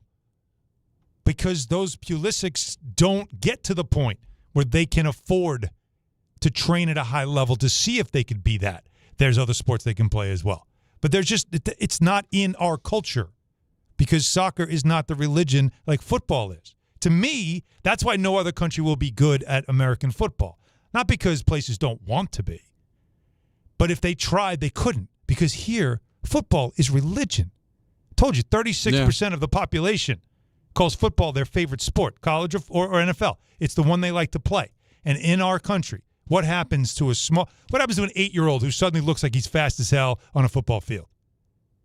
Because those Pulisics don't get to the point where they can afford to train at a high level to see if they could be that. There's other sports they can play as well. But it's not in our culture because soccer is not the religion like football is. To me, that's why no other country will be good at American football. Not because places don't want to be. But if they tried, they couldn't. Because here, football is religion. I told you, 36% of the population calls football their favorite sport, college or NFL. It's the one they like to play. And in our country, what happens to an 8-year-old who suddenly looks like he's fast as hell on a football field?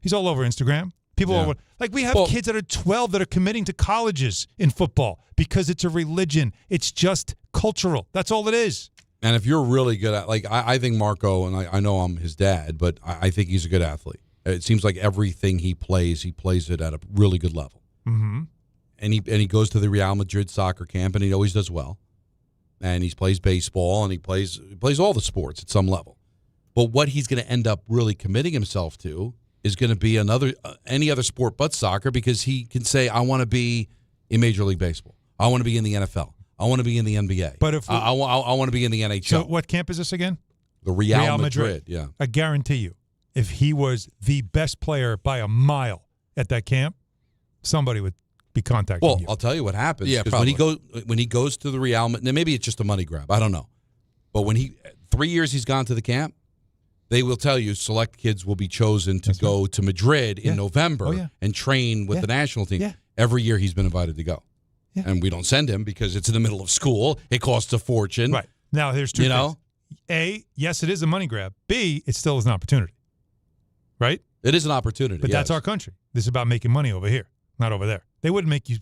He's all over Instagram. People we have kids that are 12 that are committing to colleges in football because it's a religion. It's just cultural. That's all it is. And if you're really good at, I think Marco, and I know I'm his dad, but I think he's a good athlete. It seems like everything he plays it at a really good level. Mm-hmm. And he goes to the Real Madrid soccer camp, and he always does well. And he plays baseball, and he plays all the sports at some level. But what he's going to end up really committing himself to is going to be any other sport but soccer, because he can say, I want to be in Major League Baseball. I want to be in the NFL. I want to be in the NBA. But if I want to be in the NHL. So what camp is this again? The Real Madrid. Yeah. I guarantee you, if he was the best player by a mile at that camp, somebody would be contacting you. Well, I'll tell you what happens. Yeah, probably. When he goes to the Real Madrid, maybe it's just a money grab. I don't know. But when 3 years he's gone to the camp, they will tell you select kids will be chosen to go to Madrid in November and train with the national team. Yeah. Every year he's been invited to go. Yeah. And we don't send him because it's in the middle of school. It costs a fortune. Right. Now, there's two things. A, yes, it is a money grab. B, it still is an opportunity. Right? It is an opportunity. But that's our country. This is about making money over here, not over there. They wouldn't make you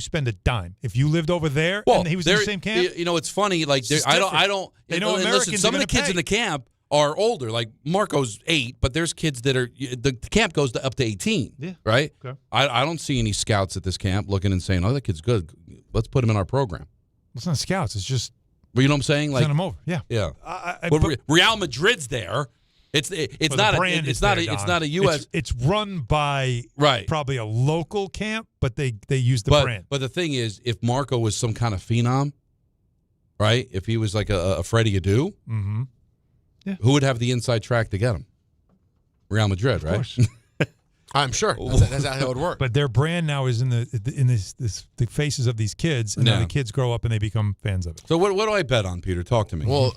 spend a dime if you lived over there and he was in the same camp. You know, it's funny. Like I don't. They know Americans. Listen, some of the kids in the camp are older. Like Marco's 8, but there's kids that are the camp goes to up to 18. Yeah. Right. Okay. I don't see any scouts at this camp looking and saying, "Oh, that kid's good. Let's put him in our program." It's not scouts. It's just. Well, you know what I'm saying? Like send him over. Yeah. Yeah. Real Madrid's there. It's not a U.S. It's run by probably a local camp, but they use the brand. But the thing is, if Marco was some kind of phenom, right? If he was like a Freddie Adu, who would have the inside track to get him? Real Madrid, right? Of course. I'm sure that's how it would work. But their brand now is in the faces of these kids, and now the kids grow up and they become fans of it. So what do I bet on, Peter? Talk to me. Well,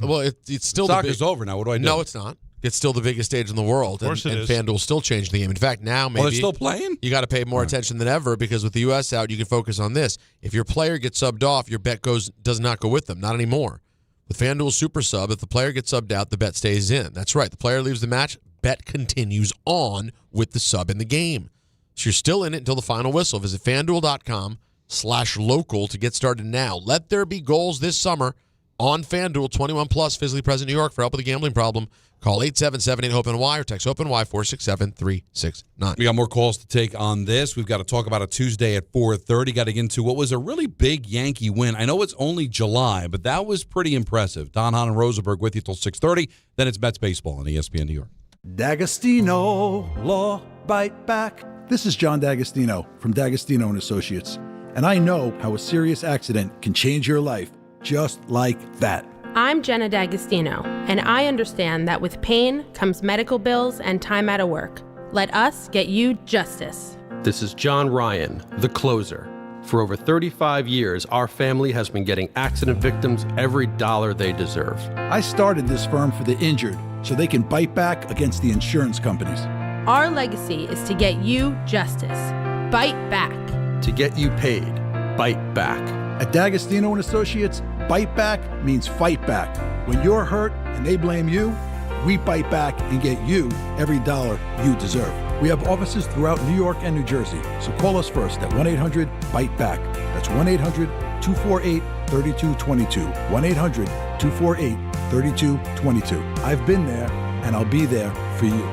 it's still soccer's over now. What do I do? No, it's not. It's still the biggest stage in the world. Of course it is. FanDuel still changed the game. In fact, now maybe they're still playing? You got to pay more attention than ever because with the U.S. out, you can focus on this. If your player gets subbed off, your bet does not go with them. Not anymore. With FanDuel Super Sub, if the player gets subbed out, the bet stays in. That's right. The player leaves the match, bet continues on with the sub in the game. So you're still in it until the final whistle. Visit FanDuel.com/local to get started now. Let there be goals this summer on FanDuel. 21 plus, physically present in New York. For help with a gambling problem, call 877-8-HOPE-NY or text HOPE-NY 467-369. We got more calls to take on this. We've got to talk about a Tuesday at 4:30. Got to get into what was a really big Yankee win. I know it's only July, but that was pretty impressive. Hahn and Rosenberg with you till 6:30. Then it's Mets baseball on ESPN New York. D'Agostino, Law, Bite Back. This is John D'Agostino from D'Agostino & Associates, and I know how a serious accident can change your life just like that. I'm Jenna D'Agostino, and I understand that with pain comes medical bills and time out of work. Let us get you justice. This is John Ryan, the closer. For over 35 years, our family has been getting accident victims every dollar they deserve. I started this firm for the injured so they can bite back against the insurance companies. Our legacy is to get you justice. Bite back. To get you paid. Bite back. At D'Agostino & Associates, bite back means fight back. When you're hurt and they blame you, we bite back and get you every dollar you deserve. We have offices throughout New York and New Jersey, so call us first at 1-800-BITE-BACK. That's 1-800-248-3222. 1-800-248-3222. I've been there, and I'll be there for you.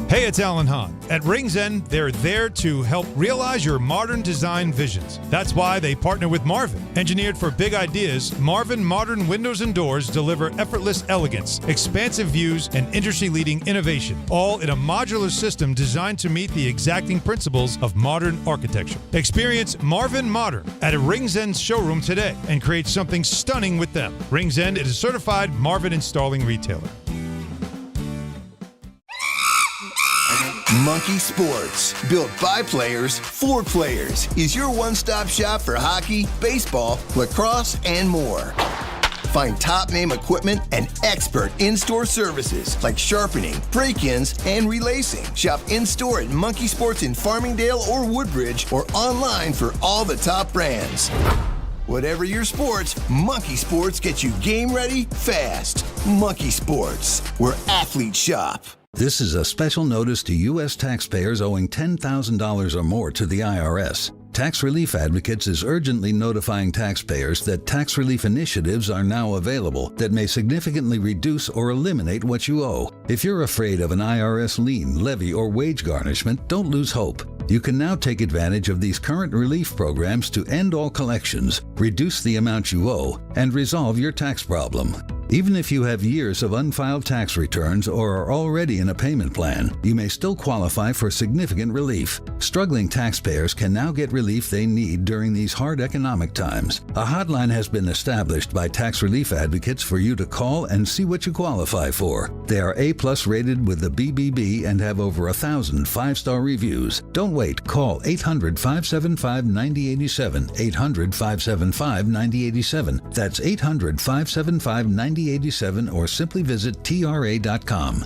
Hey, it's Alan Hahn. At Rings End, they're there to help realize your modern design visions. That's why they partner with Marvin. Engineered for big ideas, Marvin Modern Windows and Doors deliver effortless elegance, expansive views, and industry-leading innovation, all in a modular system designed to meet the exacting principles of modern architecture. Experience Marvin Modern at a Rings End showroom today and create something stunning with them. Rings End is a certified Marvin installing retailer. Monkey Sports, built by players for players, is your one-stop shop for hockey, baseball, lacrosse, and more. Find top-name equipment and expert in-store services like sharpening, break-ins, and relacing. Shop in-store at Monkey Sports in Farmingdale or Woodbridge or online for all the top brands. Whatever your sports, Monkey Sports gets you game ready fast. Monkey Sports, where athletes shop. This is a special notice to U.S. taxpayers owing $10,000 or more to the IRS. Tax Relief Advocates is urgently notifying taxpayers that tax relief initiatives are now available that may significantly reduce or eliminate what you owe. If you're afraid of an IRS lien, levy, or wage garnishment, don't lose hope. You can now take advantage of these current relief programs to end all collections, reduce the amount you owe, and resolve your tax problem. Even if you have years of unfiled tax returns or are already in a payment plan, you may still qualify for significant relief. Struggling taxpayers can now get relief they need during these hard economic times. A hotline has been established by Tax Relief Advocates for you to call and see what you qualify for. They are A+ rated with the BBB and have over 1,000 5-star reviews. Don't wait. Call 800-575-9087. 800-575-9087. That's 800-575-9087. 8087 or simply visit TRA.com.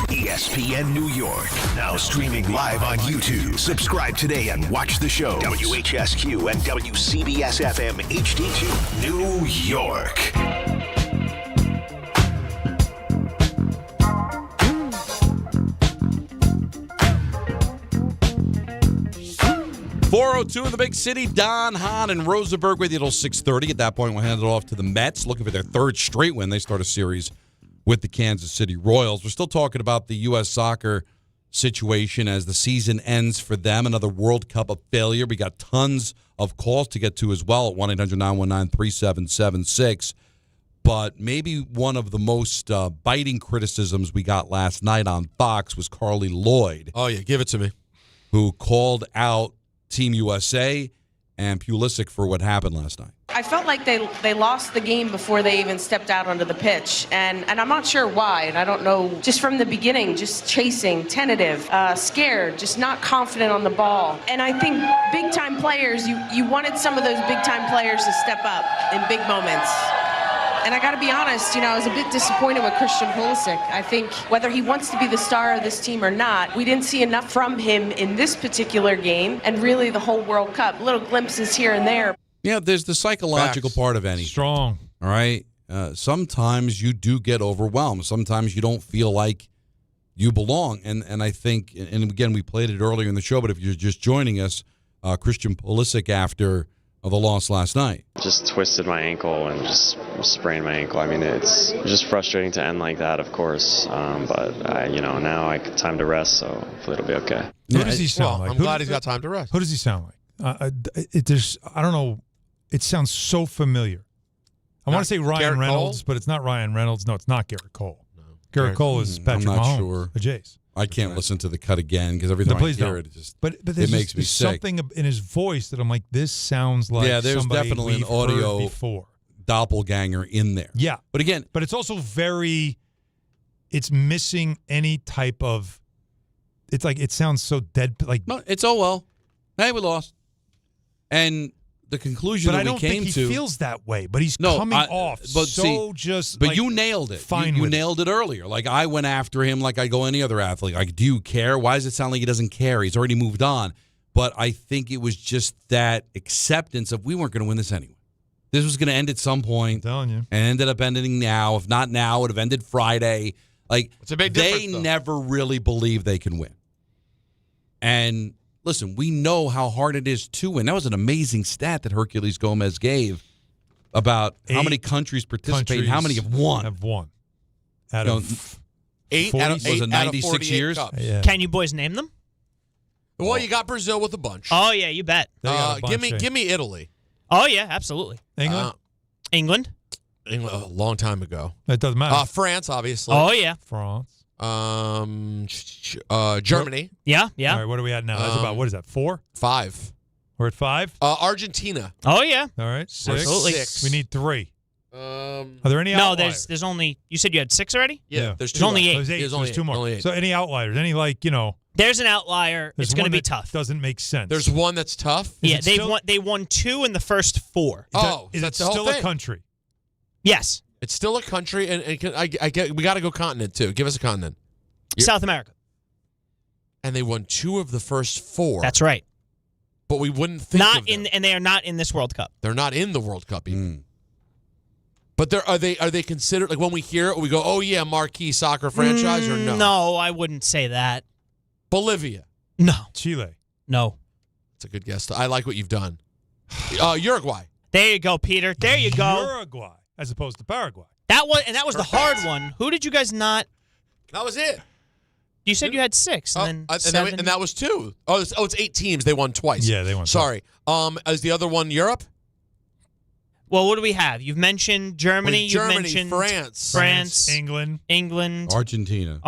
ESPN New York, now streaming live on YouTube. Subscribe today and watch the show. WHSQ and WCBS-FM HD2, New York. .402 in the big city. Don, Hahn, and Rosenberg with you till 6:30. At that point, we'll hand it off to the Mets, looking for their third straight win. They start a series with the Kansas City Royals. We're still talking about the U.S. soccer situation as the season ends for them. Another World Cup of failure. We got tons of calls to get to as well at 1-800-919-3776. But maybe one of the most biting criticisms we got last night on Fox was Carly Lloyd. Oh, yeah, give it to me. Who called out Team USA and Pulisic for what happened last night. I felt like they lost the game before they even stepped out onto the pitch, and I'm not sure why, and I don't know, just from the beginning, just chasing, tentative, scared, just not confident on the ball. And I think big-time players, you wanted some of those big-time players to step up in big moments. And I got to be honest, I was a bit disappointed with Christian Pulisic. I think whether he wants to be the star of this team or not, we didn't see enough from him in this particular game and really the whole World Cup. Little glimpses here and there. Yeah, there's the psychological part of anything. Strong. All right? Sometimes you do get overwhelmed. Sometimes you don't feel like you belong. And I think, and again, we played it earlier in the show, but if you're just joining us, Christian Pulisic after the loss last night. Just twisted my ankle and just sprained my ankle. I mean, it's just frustrating to end like that, of course. But now I got time to rest, so hopefully it'll be okay. Who does he sound like? I'm glad he's got time to rest. Who does he sound like? I don't know. It sounds so familiar. I want to say Ryan Garrett Reynolds, Cole? but it's not Ryan Reynolds. No, it's not Garrett Cole. No. Garrett Cole is Patrick I'm not Mahomes, sure. the Jays. I can't listen to the cut again because every time please I hear don't. it, but it makes me sick. Something in his voice that I'm like, this sounds like there's somebody definitely an we've audio heard before. Doppelganger in there. Yeah. But again, it's also it's missing any type of, it's like, it sounds so dead. Like, no, it's well. Hey, we lost. And the conclusion but that I don't we came think he to feels that way, but he's coming off But you nailed it. You nailed it earlier. Like, I went after him like I go any other athlete. Like, do you care? Why does it sound like he doesn't care? He's already moved on. But I think it was just that acceptance of we weren't going to win this anyway. This was going to end at some point. I'm telling you. And ended up ending now. If not now, it would have ended Friday. Like, it's a big they difference, though. never really believe they can win. And listen, we know how hard it is to win. That was an amazing stat that Hercules Gomez gave about how many countries participate and how many have won. Out of 8 40, out of was it 96 years? Yeah. Can you boys name them? Well, you got Brazil with a bunch. Oh, yeah, you bet. Give me Italy. Oh, yeah, absolutely. England? England a long time ago. It doesn't matter. France, obviously. Oh, yeah. France. Germany. Yeah. All right, what are we at now? That's about, what is that, 4? 5. We're at 5? Argentina. Oh, yeah. All right, 6. Absolutely. 6. We need 3. Are there any No, outliers? there's only, you said you had 6 already? Yeah, there's 2 There's only 8. There's 8. There's So only there's 2 8. more. Only 8. So any outliers? Any There's an outlier. there's It's going to one be that tough. Doesn't make sense. There's one that's tough. Yeah, it still- they won 2 in the first 4. Is it that's the whole still a thing. country? Yes. It's still a country, and I get we got to go continent too. Give us a continent. South America. And they won 2 of the first 4. That's right. But we wouldn't think of them. And they are not in this World Cup. They're not in the World Cup even. But are they considered, like, when we hear it, we go, oh yeah, marquee soccer franchise, or no? No, I wouldn't say that. Bolivia. No. Chile. No. That's a good guess. I like what you've done. Uruguay. There you go, Peter. There you go. Uruguay, as opposed to Paraguay. That was the hard one. Who did you guys not? That was it. You said you had 6, and then 7. And that was 2. It's 8 teams. They won twice. Yeah, they won. Sorry. Is the other one Europe? Well, what do we have? You've mentioned Germany. You've mentioned France, England, Argentina,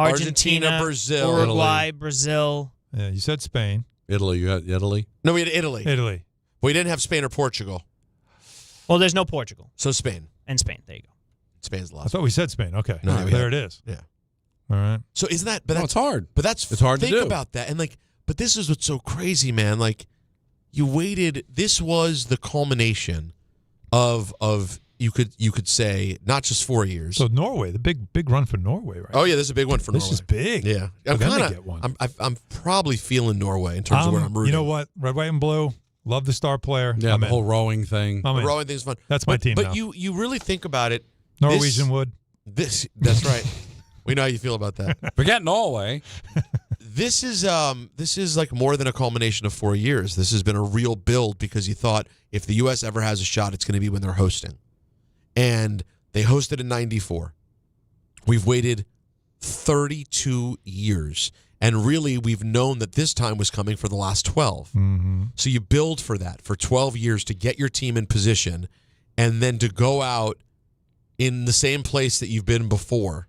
Brazil, Uruguay, Brazil. Yeah, you said Spain. Italy. You had Italy? No, we had Italy. Italy. We didn't have Spain or Portugal. Well, there's no Portugal. So Spain. And Spain. There you go. Spain's the last. I thought we said Spain. Okay. No, right, there it is. Yeah. All right. So isn't that? But it's hard. But it's hard to do. Think about that, and but this is what's so crazy, man. Like, you waited. This was the culmination of you could say not just 4 years. So Norway, the big run for Norway, right? Oh yeah, there's a big one for Norway. This is big. Yeah, I'm probably feeling Norway in terms of where I'm rooting. You know what? Red, white, and blue. Love the star player. Yeah, the whole rowing thing. The rowing thing's fun. That's my team. But now. you really think about it. Norwegian wood. That's right. We know how you feel about that. Forget Norway. This is like more than a culmination of 4 years. This has been a real build because you thought if the U.S. ever has a shot, it's going to be when they're hosting. And they hosted in 94. We've waited 32 years. And really, we've known that this time was coming for the last 12. Mm-hmm. So you build for that for 12 years to get your team in position and then to go out in the same place that you've been before,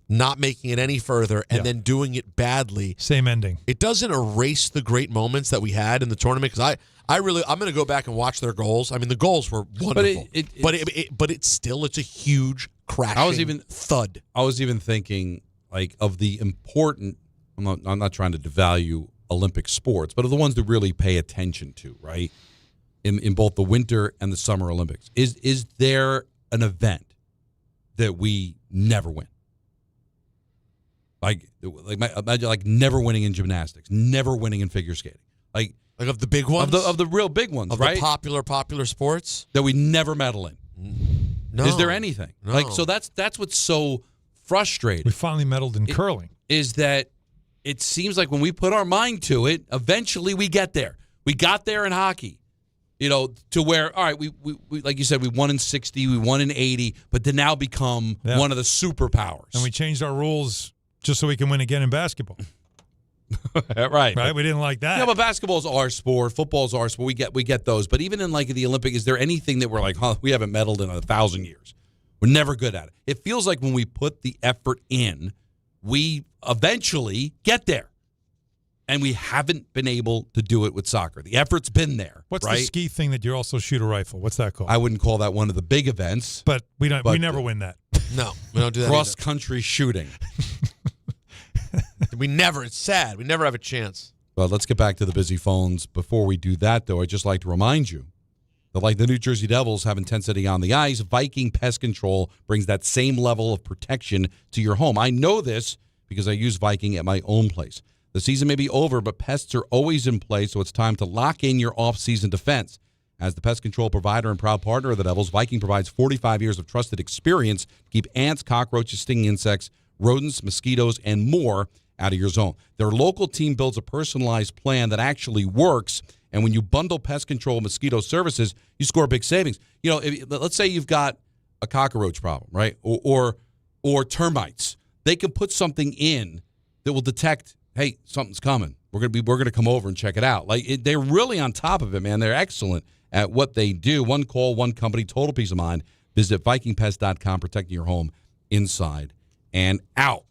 not making it any further, and then doing it badly. Same ending. It doesn't erase the great moments that we had in the tournament because I'm going to go back and watch their goals. I mean, the goals were wonderful, but it's a huge crashing thud. I was even thinking like of the important. I'm not trying to devalue Olympic sports, but of the ones to really pay attention to, right? In both the Winter and the Summer Olympics, is there an event that we never win? Like never winning in gymnastics, never winning in figure skating, like of the big ones, of the real big ones, of right? The popular sports that we never medal in. No. Is there anything? No. Like so that's what's so frustrating. We finally medaled in curling. Is that it seems like when we put our mind to it, eventually we get there. We got there in hockey, to where all right, we like you said, we won in 60, we won in 80, but to now become one of the superpowers. And we changed our rules just so we can win again in basketball. Right. We didn't like that. Yeah, but basketball's our sport, football's our sport. We get those. But even in like the Olympic, is there anything that we're like, we haven't medaled in 1,000 years? We're never good at it. It feels like when we put the effort in, we eventually get there. And we haven't been able to do it with soccer. The effort's been there. What's right? the ski thing that you also shoot a rifle? What's that called? I wouldn't call that one of the big events. But we never win that. No, we don't do that. Cross-country shooting. It's sad. We never have a chance. But let's get back to the busy phones. Before we do that, though, I'd just like to remind you that like the New Jersey Devils have intensity on the ice, Viking Pest Control brings that same level of protection to your home. I know this because I use Viking at my own place. The season may be over, but pests are always in play, so it's time to lock in your off-season defense. As the pest control provider and proud partner of the Devils, Viking provides 45 years of trusted experience to keep ants, cockroaches, stinging insects, rodents, mosquitoes, and more out of your zone. Their local team builds a personalized plan that actually works, and when you bundle pest control mosquito services, you score big savings. Let's say you've got a cockroach problem, right? Or termites. They can put something in that will detect, hey, something's coming. We're gonna come over and check it out. They're really on top of it, man. They're excellent at what they do. One call, one company, total peace of mind. Visit VikingPest.com, protecting your home inside and out.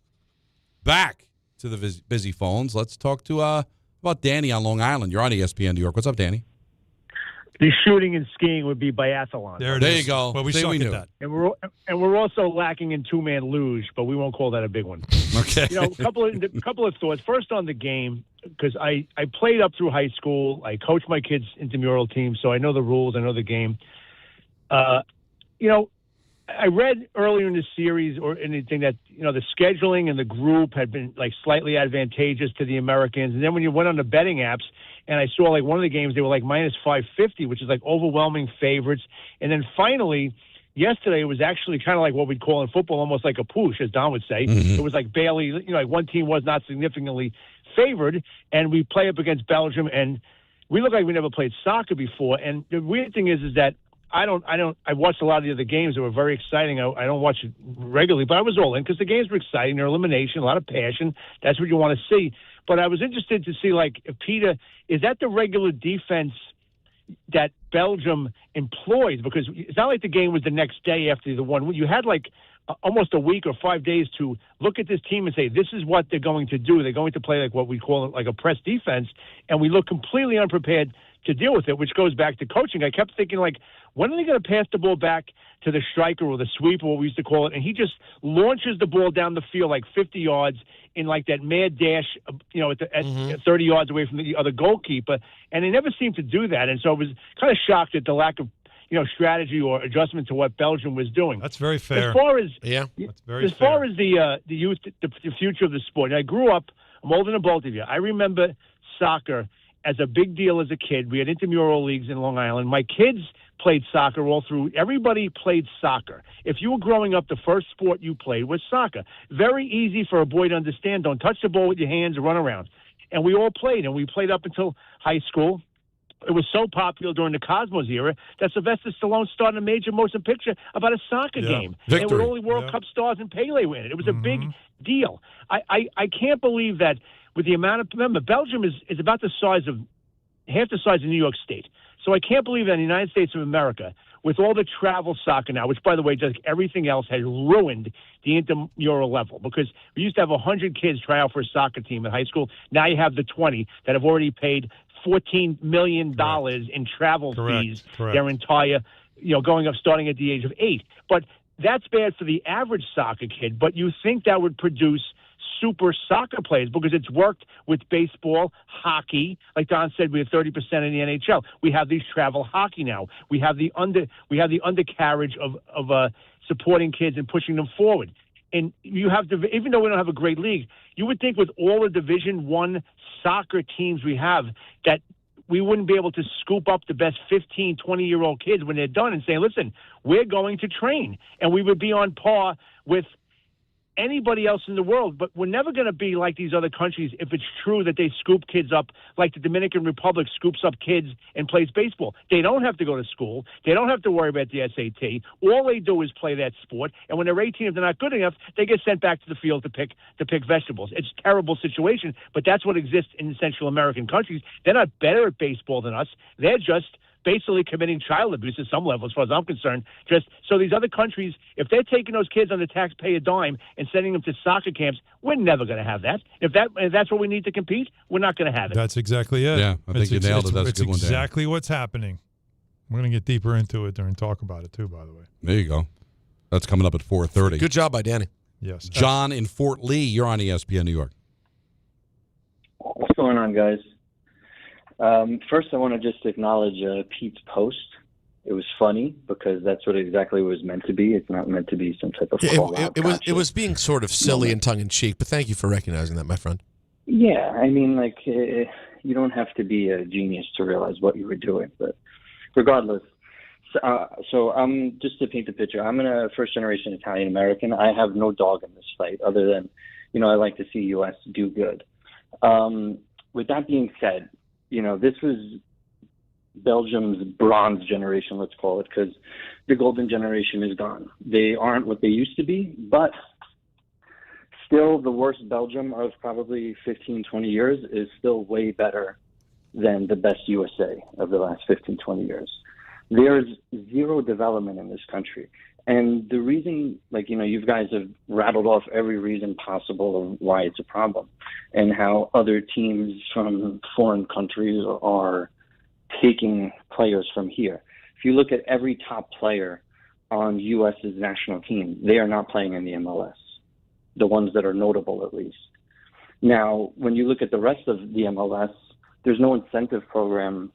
Back to the busy phones. Let's talk to about Danny on Long Island. You're on ESPN New York. What's up, Danny? The shooting and skiing would be biathlon. There you go. Well, we knew that. And we're also lacking in two-man luge, but we won't call that a big one. Okay. A couple of thoughts. First on the game, because I played up through high school. I coached my kids' intramural team, so I know the rules. I know the game. I read earlier in the series or anything that, the scheduling and the group had been like slightly advantageous to the Americans. And then when you went on the betting apps and I saw like one of the games, they were like minus 550, which is like overwhelming favorites. And then finally, yesterday it was actually kind of like what we'd call in football, almost like a push, as Don would say. Mm-hmm. It was like barely, like one team was not significantly favored. And we play up against Belgium and we look like we never played soccer before. And the weird thing is that I watched a lot of the other games that were very exciting. I don't watch it regularly, but I was all in because the games were exciting. They're elimination, a lot of passion. That's what you want to see. But I was interested to see, like, Peter, is that the regular defense that Belgium employs? Because it's not like the game was the next day after the one. You had, like, almost a week or 5 days to look at this team and say, this is what they're going to do. They're going to play like what we call like a press defense, and we look completely unprepared to deal with it, which goes back to coaching. I kept thinking, like, when are they going to pass the ball back to the striker or the sweep, or what we used to call it? And he just launches the ball down the field like 50 yards in like that mad dash, at 30 yards away from the other goalkeeper. And they never seemed to do that. And so I was kind of shocked at the lack of, strategy or adjustment to what Belgium was doing. That's very fair. As far as that's very as far as the youth, the future of the sport. And I grew up. I'm older than both of you. I remember soccer as a big deal as a kid. We had intramural leagues in Long Island. My kids played soccer all through. Everybody played soccer. If you were growing up, the first sport you played was soccer. Very easy for a boy to understand. Don't touch the ball with your hands and run around. And we all played, and we played up until high school. It was so popular during the Cosmos era that Sylvester Stallone started a major motion picture about a soccer game. Victory. And with all the World Cup stars and Pele in it. It was a big deal. I can't believe that with the amount of – remember, Belgium is about the size of – half the size of New York State. So I can't believe that in the United States of America, with all the travel soccer now, which, by the way, just like everything else, has ruined the intramural level, because we used to have 100 kids try out for a soccer team in high school. Now you have the 20 that have already paid $14 million in travel fees their entire, going up starting at the age of 8. But that's bad for the average soccer kid. But you think that would produce super soccer players, because it's worked with baseball, hockey. Like Don said, we have 30% in the NHL. We have these travel hockey now. We have the undercarriage of supporting kids and pushing them forward. And you have to, even though we don't have a great league, you would think with all the Division I soccer teams we have that we wouldn't be able to scoop up the best 15, 20-year-old kids when they're done and say, listen, we're going to train. And we would be on par with anybody else in the world. But we're never going to be like these other countries if it's true that they scoop kids up like the Dominican Republic scoops up kids and plays baseball. They don't have to go to school. They don't have to worry about the SAT. All they do is play that sport. And when they're 18, if they're not good enough, they get sent back to the field to pick vegetables. It's a terrible situation, but that's what exists in Central American countries. They're not better at baseball than us. They're just basically committing child abuse at some level, as far as I'm concerned. Just so these other countries, if they're taking those kids on the taxpayer dime and sending them to soccer camps, we're never going to have that. If that's what we need to compete, we're not going to have it. That's exactly it. Yeah, I think you nailed it. That's a good one, Dan. It's exactly what's happening. We're going to get deeper into it during talk about it too, by the way. There you go. That's coming up at 4:30. Good job by Danny. Yes. John in Fort Lee, you're on ESPN New York. What's going on, guys? First, I want to just acknowledge Pete's post. It was funny because that's what exactly it was meant to be. It's not meant to be some type of it was being sort of silly and tongue-in-cheek, but thank you for recognizing that, my friend. Yeah, I mean, you don't have to be a genius to realize what you were doing. But regardless, so just to paint the picture, I'm a first-generation Italian-American. I have no dog in this fight other than, I like to see U.S. do good. With that being said, this was Belgium's bronze generation, let's call it, because the golden generation is gone. They aren't what they used to be, but still the worst Belgium of probably 15, 20 years is still way better than the best U.S.A. of the last 15, 20 years. There's zero development in this country. And the reason, you guys have rattled off every reason possible of why it's a problem and how other teams from foreign countries are taking players from here. If you look at every top player on U.S.'s national team, they are not playing in the MLS, the ones that are notable at least. Now, when you look at the rest of the MLS, there's no incentive program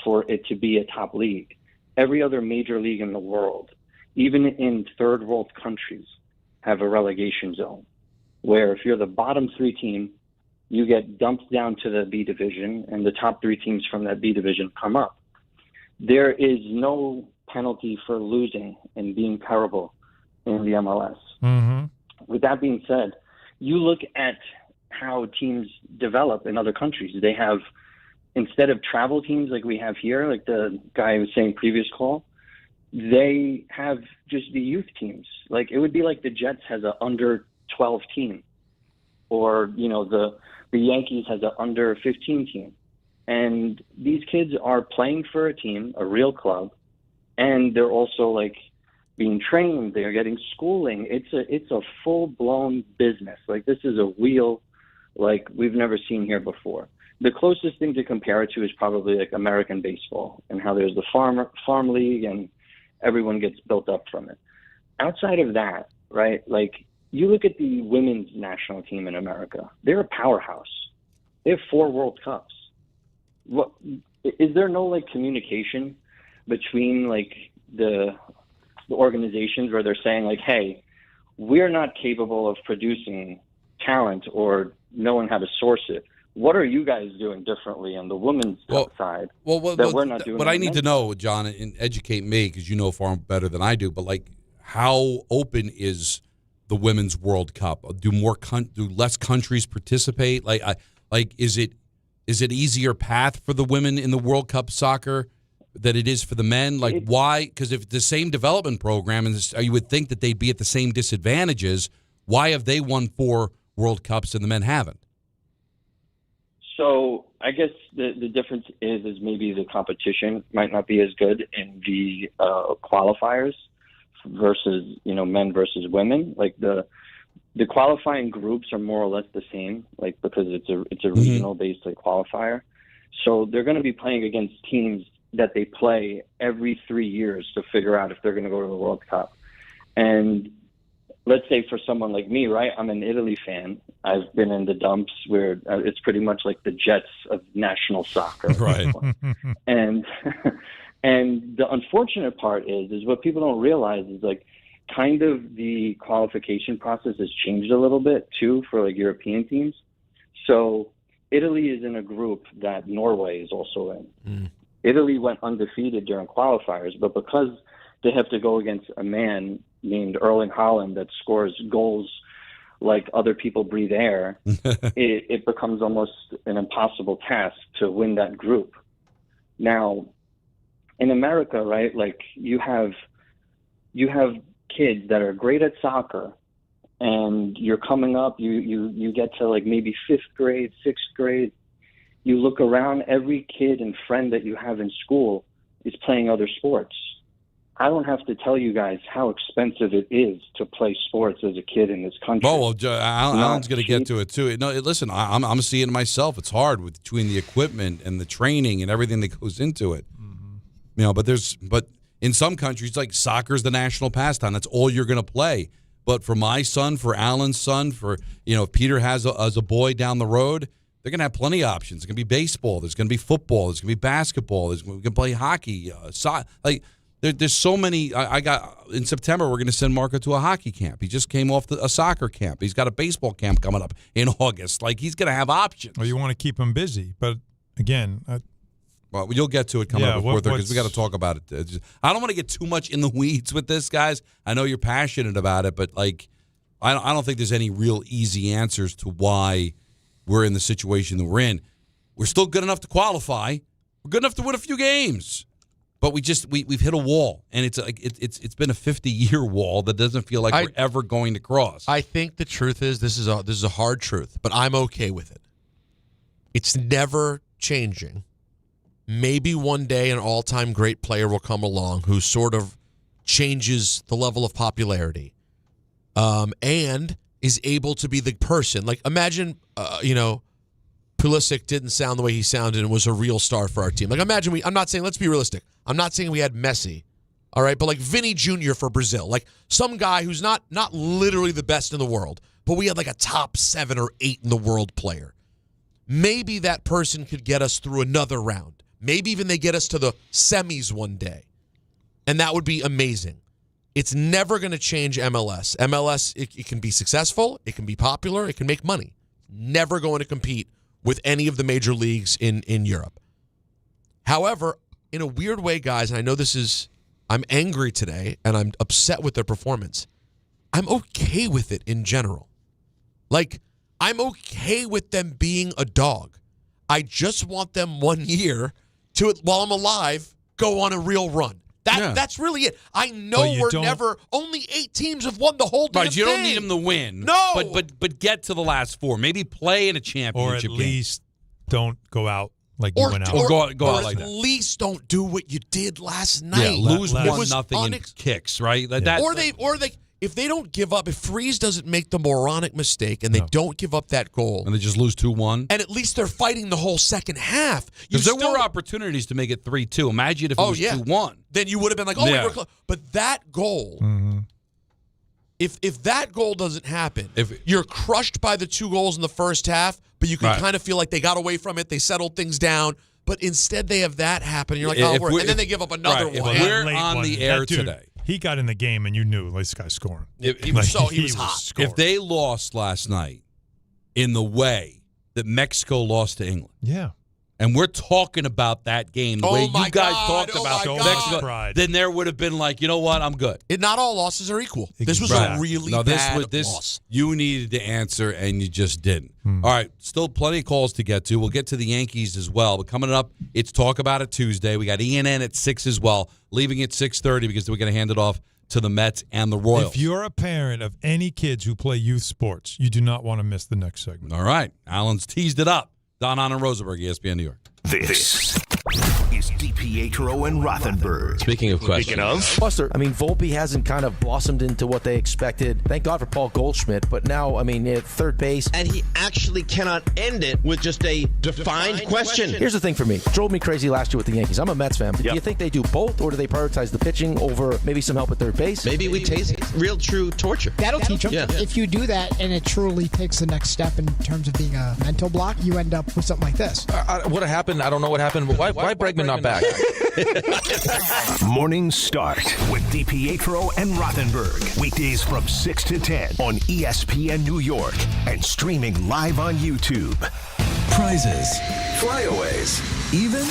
for it to be a top league. Every other major league in the world, even in third world countries, have a relegation zone where if you're the bottom 3 team, you get dumped down to the B division and the top 3 teams from that B division come up. There is no penalty for losing and being terrible in the MLS. Mm-hmm. With that being said, you look at how teams develop in other countries. They have, instead of travel teams like we have here, like the guy was saying previous call, they have just the youth teams. It would be like the Jets has an under 12 team, or the Yankees has an under 15 team, and these kids are playing for a team, a real club, and they're also being trained. They're getting schooling. It's a full blown business. This is a wheel we've never seen here before. The closest thing to compare it to is probably American baseball and how there's the farm league and everyone gets built up from it. Outside of that, right, you look at the women's national team in America, they're a powerhouse. They have 4 World Cups. What, is there no communication between like the organizations where they're saying like, hey, we're not capable of producing talent or knowing how to source it. What are you guys doing differently on the women's side that we're not doing? What I need to know, John, and educate me, because you know far better than I do, but like, how open is the Women's World Cup? Do less countries participate? Is it easier path for the women in the World Cup soccer than it is for the men? Like, why? Because if the same development program, and you would think that they'd be at the same disadvantages, why have they won 4 World Cups and the men haven't? So I guess the difference is maybe the competition might not be as good in the qualifiers versus, men versus women. Like the qualifying groups are more or less the same, like because it's a regional based like qualifier. So they're going to be playing against teams that they play every 3 years to figure out if they're going to go to the World Cup. And let's say for someone like me, right, I'm an Italy fan. I've been in the dumps where it's pretty much like the Jets of national soccer. Right. And the unfortunate part is what people don't realize is like kind of the qualification process has changed a little bit too for like European teams. So Italy is in a group that Norway is also in. Italy went undefeated during qualifiers, but because they have to go against a man named Erling Haaland that scores goals like other people breathe air, it becomes almost an impossible task to win that group. Now, in America, right, like you have kids that are great at soccer, and you're coming up, you get to like maybe 5th grade, 6th grade, you look around, every kid and friend that you have in school is playing other sports. I don't have to tell you guys how expensive it is to play sports as a kid in this country. Oh, well, Alan's going to get to it, too. No, listen, I'm seeing it myself. It's hard between the equipment and the training and everything that goes into it. But in some countries, like soccer's the national pastime. That's all you're going to play. But for my son, for Alan's son, for, if Peter has a boy down the road, they're going to have plenty of options. There's going to be baseball. There's going to be football. There's going to be basketball. We can play hockey, soccer. Like, there's so many. I got in September. We're going to send Marco to a hockey camp. He just came off a soccer camp. He's got a baseball camp coming up in August. Like, he's going to have options. Well, you want to keep him busy, but again, well, you'll get to it coming up before because we got to talk about it. I don't want to get too much in the weeds with this, guys. I know you're passionate about it, but like, I don't think there's any real easy answers to why we're in the situation that we're in. We're still good enough to qualify. We're good enough to win a few games. But we've hit a wall, and it's been a 50-year wall that doesn't feel like we're ever going to cross. I think the truth is this is a hard truth, but I'm okay with it. It's never changing. Maybe one day an all-time great player will come along who sort of changes the level of popularity, and is able to be the person. Like, imagine, Pulisic didn't sound the way he sounded and was a real star for our team. Like, imagine I'm not saying, let's be realistic. I'm not saying we had Messi, all right? But like Vinny Jr. for Brazil. Like some guy who's not literally the best in the world, but we had like a top 7 or 8 in the world player. Maybe that person could get us through another round. Maybe even they get us to the semis one day. And that would be amazing. It's never going to change MLS. MLS, it can be successful, it can be popular, it can make money. Never going to compete with any of the major leagues in Europe. However, in a weird way, guys, and I know I'm angry today and I'm upset with their performance. I'm okay with it in general. Like, I'm okay with them being a dog. I just want them 1 year to, while I'm alive, go on a real run. That's really it. I know only 8 teams have won the whole damn thing. You don't need them to win. No. But get to the last 4. Maybe play in a championship game. Or at least don't go out like you went out. Or go out like that. At least don't do what you did last night. Yeah, lose 1-0 in kicks, right? If they don't give up, if Freeze doesn't make the moronic mistake and they don't give up that goal. And they just lose 2-1. And at least they're fighting the whole second half. Because there were opportunities to make it 3-2. Imagine if it was 2-1. Then you would have been like, we were close. But that goal, if that goal doesn't happen, you're crushed by the 2 goals in the first half, but you can kind of feel like they got away from it, they settled things down, But instead, they have that happen. You're like, and then they give up another one. If we're on the air today. He got in the game, and you knew this guy's scoring. He was hot. Scoring. If they lost last night in the way that Mexico lost to England. Yeah. And we're talking about that game the way you guys talked about Mexico. Then there would have been like, you know what, I'm good. Not all losses are equal. This was a really bad loss. You needed to answer, and you just didn't. All right, still plenty of calls to get to. We'll get to the Yankees as well. But coming up, it's Talk About It Tuesday. We got ENN at 6 as well, leaving at 6:30 because we're going to hand it off to the Mets and the Royals. If you're a parent of any kids who play youth sports, you do not want to miss the next segment. All right, Alan's teased it up. Don Hahn and Rosenberg, ESPN New York. This is DiPietro and Rothenberg. Speaking of questions. Buster, Volpe hasn't kind of blossomed into what they expected. Thank God for Paul Goldschmidt, but now, at third base. And he actually cannot end it with just a defined question. Here's the thing for me. Drove me crazy last year with the Yankees. I'm a Mets fan. But do you think they do both, or do they prioritize the pitching over maybe some help at third base? Maybe we taste real, true torture. That'll teach them. Yeah. If you do that and it truly takes the next step in terms of being a mental block, you end up with something like this. What happened? I don't know what happened, but why Bregman not back? Morning Start with DiPietro and Rothenberg. Weekdays from 6 to 10 on ESPN New York and streaming live on YouTube. Prizes, flyaways, even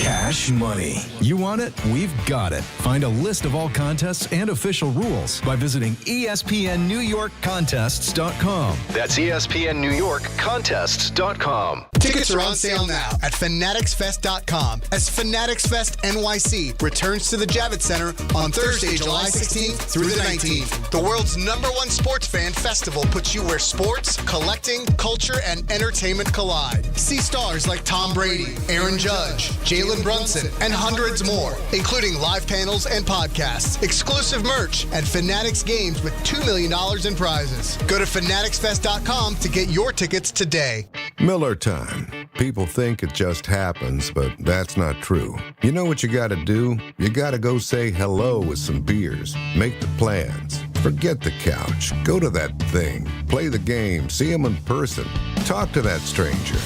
cash money. You want it? We've got it. Find a list of all contests and official rules by visiting ESPNNewYorkContests.com. That's ESPNNewYorkContests.com. Tickets are on sale now at FanaticsFest.com as Fanatics Fest NYC returns to the Javits Center on Thursday, July 16th through the 19th. The world's #1 sports fan festival puts you where sports, collecting, culture, and entertainment collide. See stars like Tom Brady, Aaron Judge, Jalen Brunson, and hundreds more, including live panels and podcasts, exclusive merch, and Fanatics games with $2 million in prizes. Go to FanaticsFest.com to get your tickets today. Miller time. People think it just happens, but that's not true. You know what you gotta do? You gotta go say hello with some beers. Make the plans. Forget the couch. Go to that thing. Play the game. See them in person. Talk to that stranger.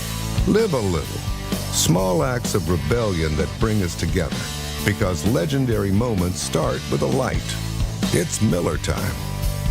Live a little. Small acts of rebellion that bring us together. Because legendary moments start with a light. It's Miller time.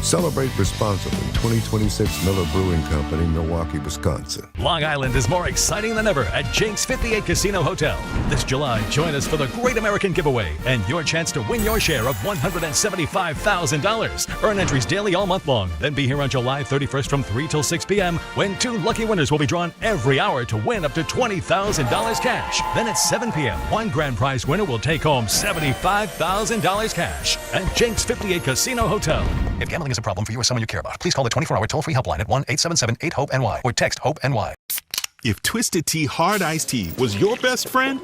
Celebrate responsibly. 2026 Miller Brewing Company, Milwaukee, Wisconsin. Long Island is more exciting than ever at Jake's 58 Casino Hotel. This July, join us for the Great American Giveaway and your chance to win your share of $175,000. Earn entries daily all month long. Then be here on July 31st from 3 till 6 p.m. when 2 lucky winners will be drawn every hour to win up to $20,000 cash. Then at 7 p.m., one grand prize winner will take home $75,000 cash at Jake's 58 Casino Hotel. If gambling is a problem for you or someone you care about, please call the 24-hour toll-free helpline at 1-877-8-HOPE-NY or text HOPE-NY. If Twisted Tea Hard Iced Tea was your best friend,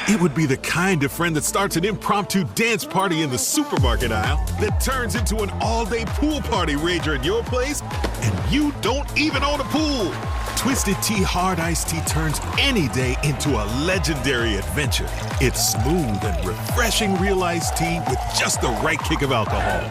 it would be the kind of friend that starts an impromptu dance party in the supermarket aisle that turns into an all-day pool party rager at your place, and you don't even own a pool. Twisted Tea Hard Iced Tea turns any day into a legendary adventure. It's smooth and refreshing real iced tea with just the right kick of alcohol.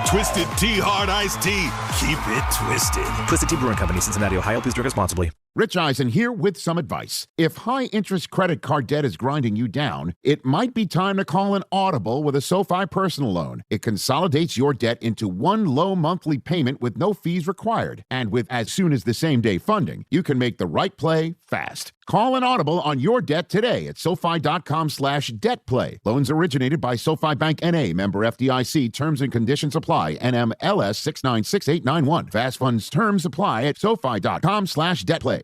Twisted Tea Hard Iced Tea. Keep it twisted. Twisted Tea Brewing Company, Cincinnati, Ohio. Please drink responsibly. Rich Eisen here with some advice. If high-interest credit card debt is grinding you down, it might be time to call an Audible with a SoFi personal loan. It consolidates your debt into one low monthly payment with no fees required. And with as soon as the same-day funding, you can make the right play fast. Call an Audible on your debt today at SoFi.com/debtplay. Loans originated by SoFi Bank N.A., member FDIC. Terms and conditions apply. NMLS 696891. Fast funds terms apply at SoFi.com/debtplay.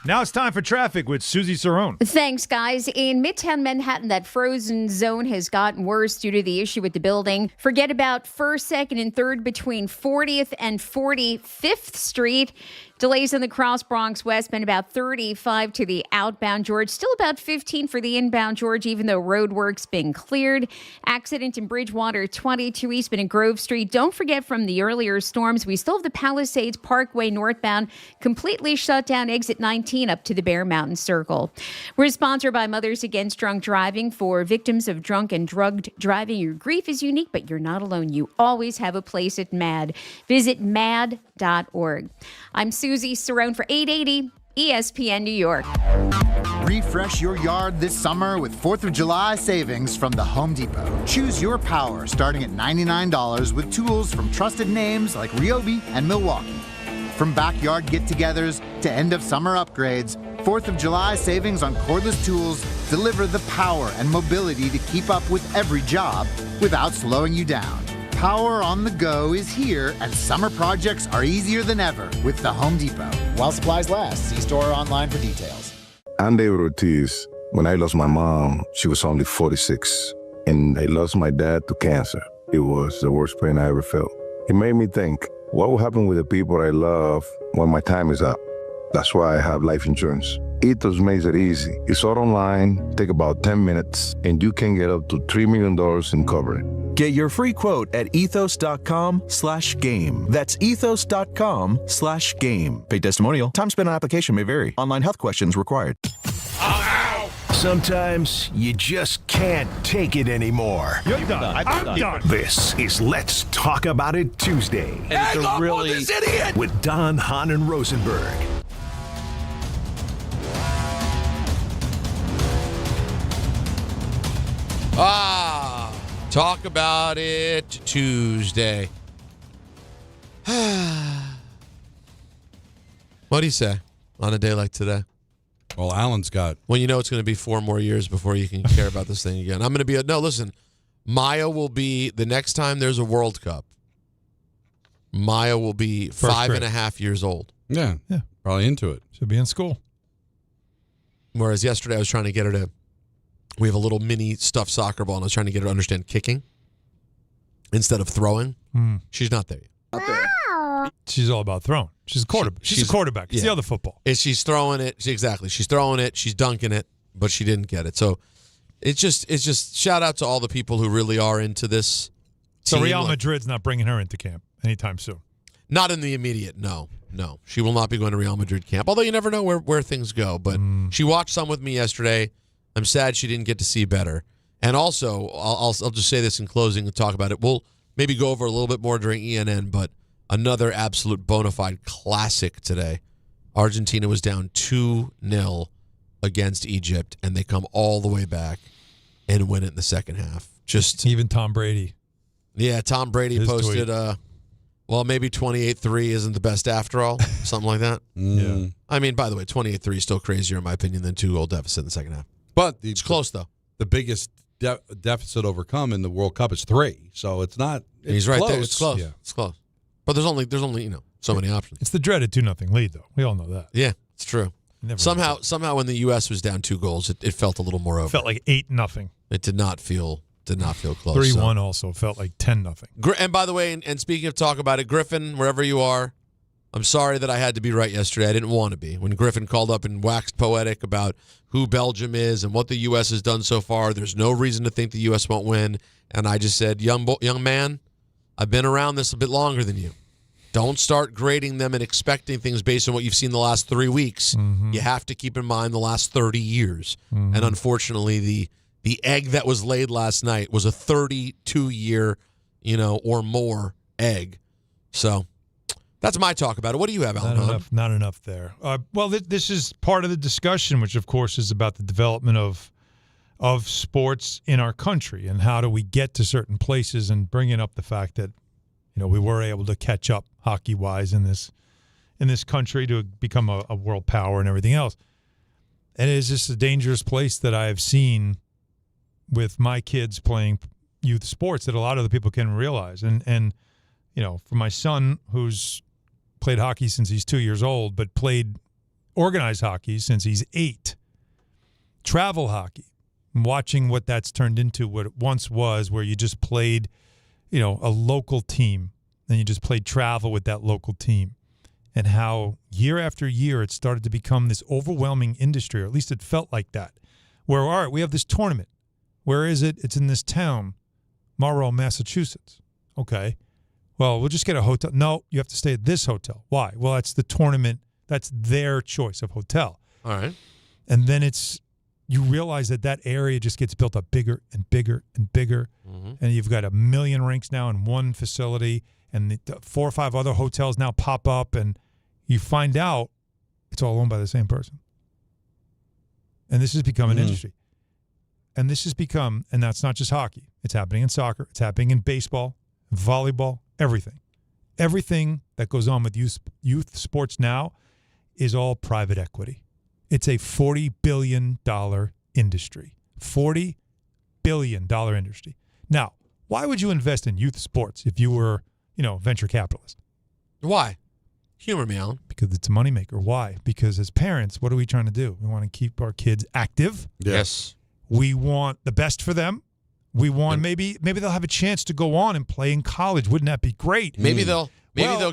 Now it's time for traffic with Susie Cerrone. Thanks, guys. In Midtown Manhattan, that frozen zone has gotten worse due to the issue with the building. Forget about 1st, 2nd, and 3rd between 40th and 45th Street. Delays in the Cross Bronx westbound, about 35 to the outbound George. Still about 15 for the inbound George, even though road work's been cleared. Accident in Bridgewater, 22 eastbound and Grove Street. Don't forget from the earlier storms, we still have the Palisades Parkway northbound completely shut down, exit 19 up to the Bear Mountain Circle. We're sponsored by Mothers Against Drunk Driving. For victims of drunk and drugged driving, your grief is unique, but you're not alone. You always have a place at MAD. Visit MAD.org. I'm Susie Cerrone for 880 ESPN New York. Refresh your yard this summer with 4th of July savings from the Home Depot. Choose your power starting at $99 with tools from trusted names like Ryobi and Milwaukee. From backyard get-togethers to end-of-summer upgrades, 4th of July savings on cordless tools deliver the power and mobility to keep up with every job without slowing you down. Power on the go is here, and summer projects are easier than ever with the Home Depot. While supplies last, see store or online for details. I'm David Ortiz. When I lost my mom, she was only 46, and I lost my dad to cancer. It was the worst pain I ever felt. It made me think, what will happen with the people I love when my time is up? That's why I have life insurance. Ethos makes it easy. It's all online, take about 10 minutes, and you can get up to $3 million in coverage. Get your free quote at ethos.com/game. That's ethos.com/game. Paid testimonial. Time spent on application may vary. Online health questions required. Sometimes you just can't take it anymore. You're done. I'm done. This is Let's Talk About It Tuesday. And it's a really this idiot with Don, Hahn, and Rosenberg. Talk About It Tuesday. What do you say on a day like today? Well, Alan's got... When you know it's going to be 4 more years before you can care about this thing again. I'm going to be... No, listen. Maya will be... The next time there's a World Cup, Maya will be 5.5 years old. Yeah. Probably into it. Should be in school. Whereas yesterday I was trying to get her to... We have a little mini stuffed soccer ball, and I was trying to get her to understand kicking instead of throwing. She's not there yet. She's all about throwing. She's a quarterback. She's a quarterback. It's the other football. She's throwing it. Exactly. She's throwing it. She's dunking it, but she didn't get it. So it's just shout out to all the people who really are into this. So Real Madrid's not bringing her into camp anytime soon. Not in the immediate. No. She will not be going to Real Madrid camp. Although you never know where things go. But she watched some with me yesterday. I'm sad she didn't get to see better. And also, I'll just say this in closing and talk about it. We'll maybe go over a little bit more during ENN, but another absolute bona fide classic today. Argentina was down 2-0 against Egypt, and they come all the way back and win it in the second half. Just even Tom Brady. Yeah, Tom Brady posted, maybe 28-3 isn't the best after all, something like that. Yeah. I mean, by the way, 28-3 is still crazier in my opinion than 2-goal deficit in the second half. But it's close, though. The biggest deficit overcome in the World Cup is 3, so it's not. He's right close. there. It's close. Yeah. It's close. But there's only so many options. It's the dreaded 2-0 lead, though. We all know that. Yeah, it's true. Somehow, when the U.S. was down 2 goals, it felt a little more over. It felt like 8-0. It did not feel close. 3-1 also felt like 10-0. And by the way, and speaking of talk about it, Griffin, wherever you are, I'm sorry that I had to be right yesterday. I didn't want to be. When Griffin called up and waxed poetic about who Belgium is and what the U.S. has done so far, there's no reason to think the U.S. won't win. And I just said, young man, I've been around this a bit longer than you. Don't start grading them and expecting things based on what you've seen the last 3 weeks. Mm-hmm. You have to keep in mind the last 30 years. Mm-hmm. And unfortunately, the egg that was laid last night was a 32-year, or more egg. So that's my talk about it. What do you have, Alan? Not enough there. This is part of the discussion, which, of course, is about the development of sports in our country and how do we get to certain places, and bringing up the fact that we were able to catch up hockey-wise in this country to become a world power and everything else. And it is just a dangerous place that I have seen with my kids playing youth sports that a lot of the people can realize. And for my son, who's played hockey since he's 2 years old, but played organized hockey since he's 8, travel hockey, watching what that's turned into, what it once was, where you just played a local team, and you just played travel with that local team, and how year after year it started to become this overwhelming industry, or at least it felt like that, where, all right, we have this tournament. Where is it? It's in this town, Marlborough, Massachusetts. Okay. Well, we'll just get a hotel. No, you have to stay at this hotel. Why? Well, that's the tournament. That's their choice of hotel. All right. And then you realize that area just gets built up bigger and bigger and bigger. Mm-hmm. And you've got 1 million rinks now in one facility, and the 4 or 5 other hotels now pop up, and you find out It's all owned by the same person. And this has become an industry. And this has become, and that's not just hockey. It's happening in soccer. It's happening in baseball, volleyball, everything. Everything that goes on with youth sports now is all private equity. It's a $40 billion industry. $40 billion industry. Now, why would you invest in youth sports if you were, venture capitalist? Why? Humor me, Alan. Because it's a moneymaker. Why? Because as parents, what are we trying to do? We want to keep our kids active. Yes. We want the best for them. We want maybe they'll have a chance to go on and play in college. Wouldn't that be great? Maybe they'll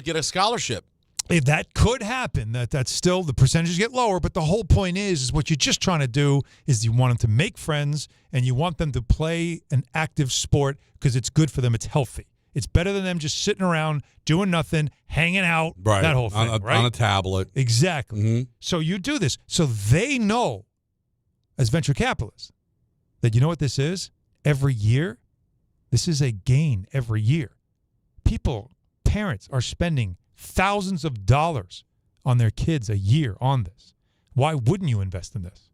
get a scholarship. That could happen. That's still, the percentages get lower, but the whole point is what you're just trying to do is you want them to make friends and you want them to play an active sport because it's good for them. It's healthy. It's better than them just sitting around doing nothing, hanging out, that whole thing, right? On a tablet. Exactly. Mm-hmm. So you do this. So they know, as venture capitalists, that you know what this is? Every year, this is a gain every year. Parents are spending thousands of dollars on their kids a year on this. Why wouldn't you invest in this?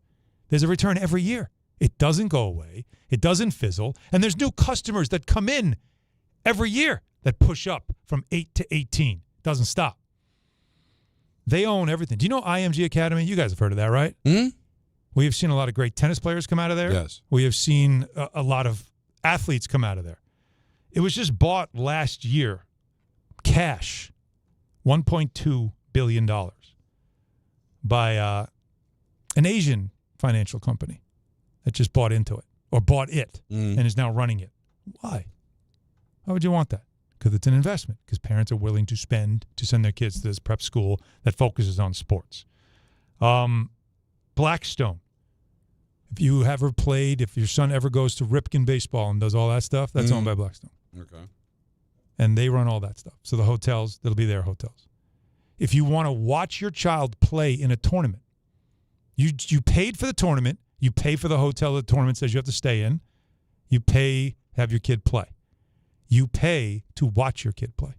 There's a return every year. It doesn't go away. It doesn't fizzle. And there's new customers that come in every year that push up from 8 to 18. Doesn't stop. They own everything. Do you know IMG Academy? You guys have heard of that, right? Mm-hmm. We have seen a lot of great tennis players come out of there. Yes. We have seen a lot of athletes come out of there. It was just bought last year, cash, $1.2 billion by an Asian financial company that just bought into it or bought it and is now running it. Why? Why would you want that? Because it's an investment. Because parents are willing to spend to send their kids to this prep school that focuses on sports. Blackstone. If your son ever goes to Ripken baseball and does all that stuff, that's owned by Blackstone. Okay. And they run all that stuff. So the hotels, that'll be their hotels. If you want to watch your child play in a tournament, you paid for the tournament, you pay for the hotel the tournament says you have to stay in, you pay to have your kid play. You pay to watch your kid play.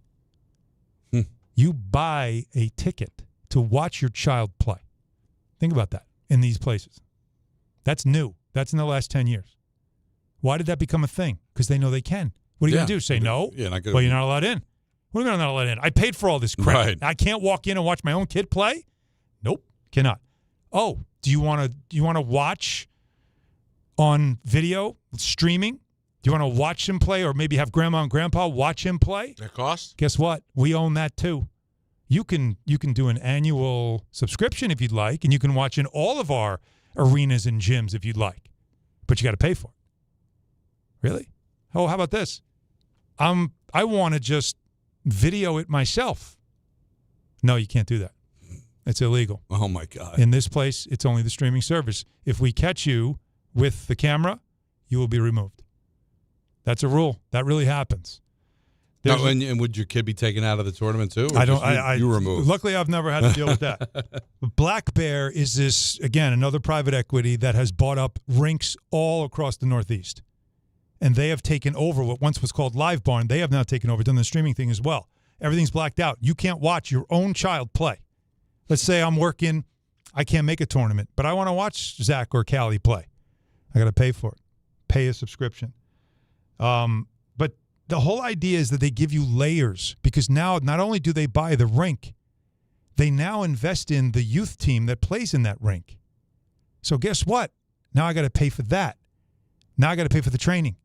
You buy a ticket to watch your child play. Think about that in these places. That's new. That's in the last 10 years. Why did that become a thing? Because they know they can. What are you going to do? Say no? Yeah, well, you're not allowed in. What do you mean I'm not allowed in? I paid for all this crap. Right. I can't walk in and watch my own kid play? Nope, cannot. Oh, do you want to watch on video, streaming? Do you want to watch him play or maybe have grandma and grandpa watch him play? That costs? Guess what? We own that too. You can do an annual subscription if you'd like, and you can watch in all of our arenas and gyms if you'd like. But you got to pay for it. Really? Oh, how about this? I want to just video it myself. No, you can't do that. It's illegal. Oh, my God. In this place, it's only the streaming service. If we catch you with the camera, you will be removed. That's a rule. That really happens. No, and would your kid be taken out of the tournament too? I don't. You removed. Luckily, I've never had to deal with that. Black Bear is this, again, another private equity that has bought up rinks all across the Northeast. And they have taken over what once was called Live Barn. They have now taken over, done the streaming thing as well. Everything's blacked out. You can't watch your own child play. Let's say I'm working, I can't make a tournament, but I want to watch Zach or Callie play. I got to pay for it. Pay a subscription. But the whole idea is that they give you layers because now not only do they buy the rink, they now invest in the youth team that plays in that rink. So guess what? Now I got to pay for that. Now I got to pay for the training.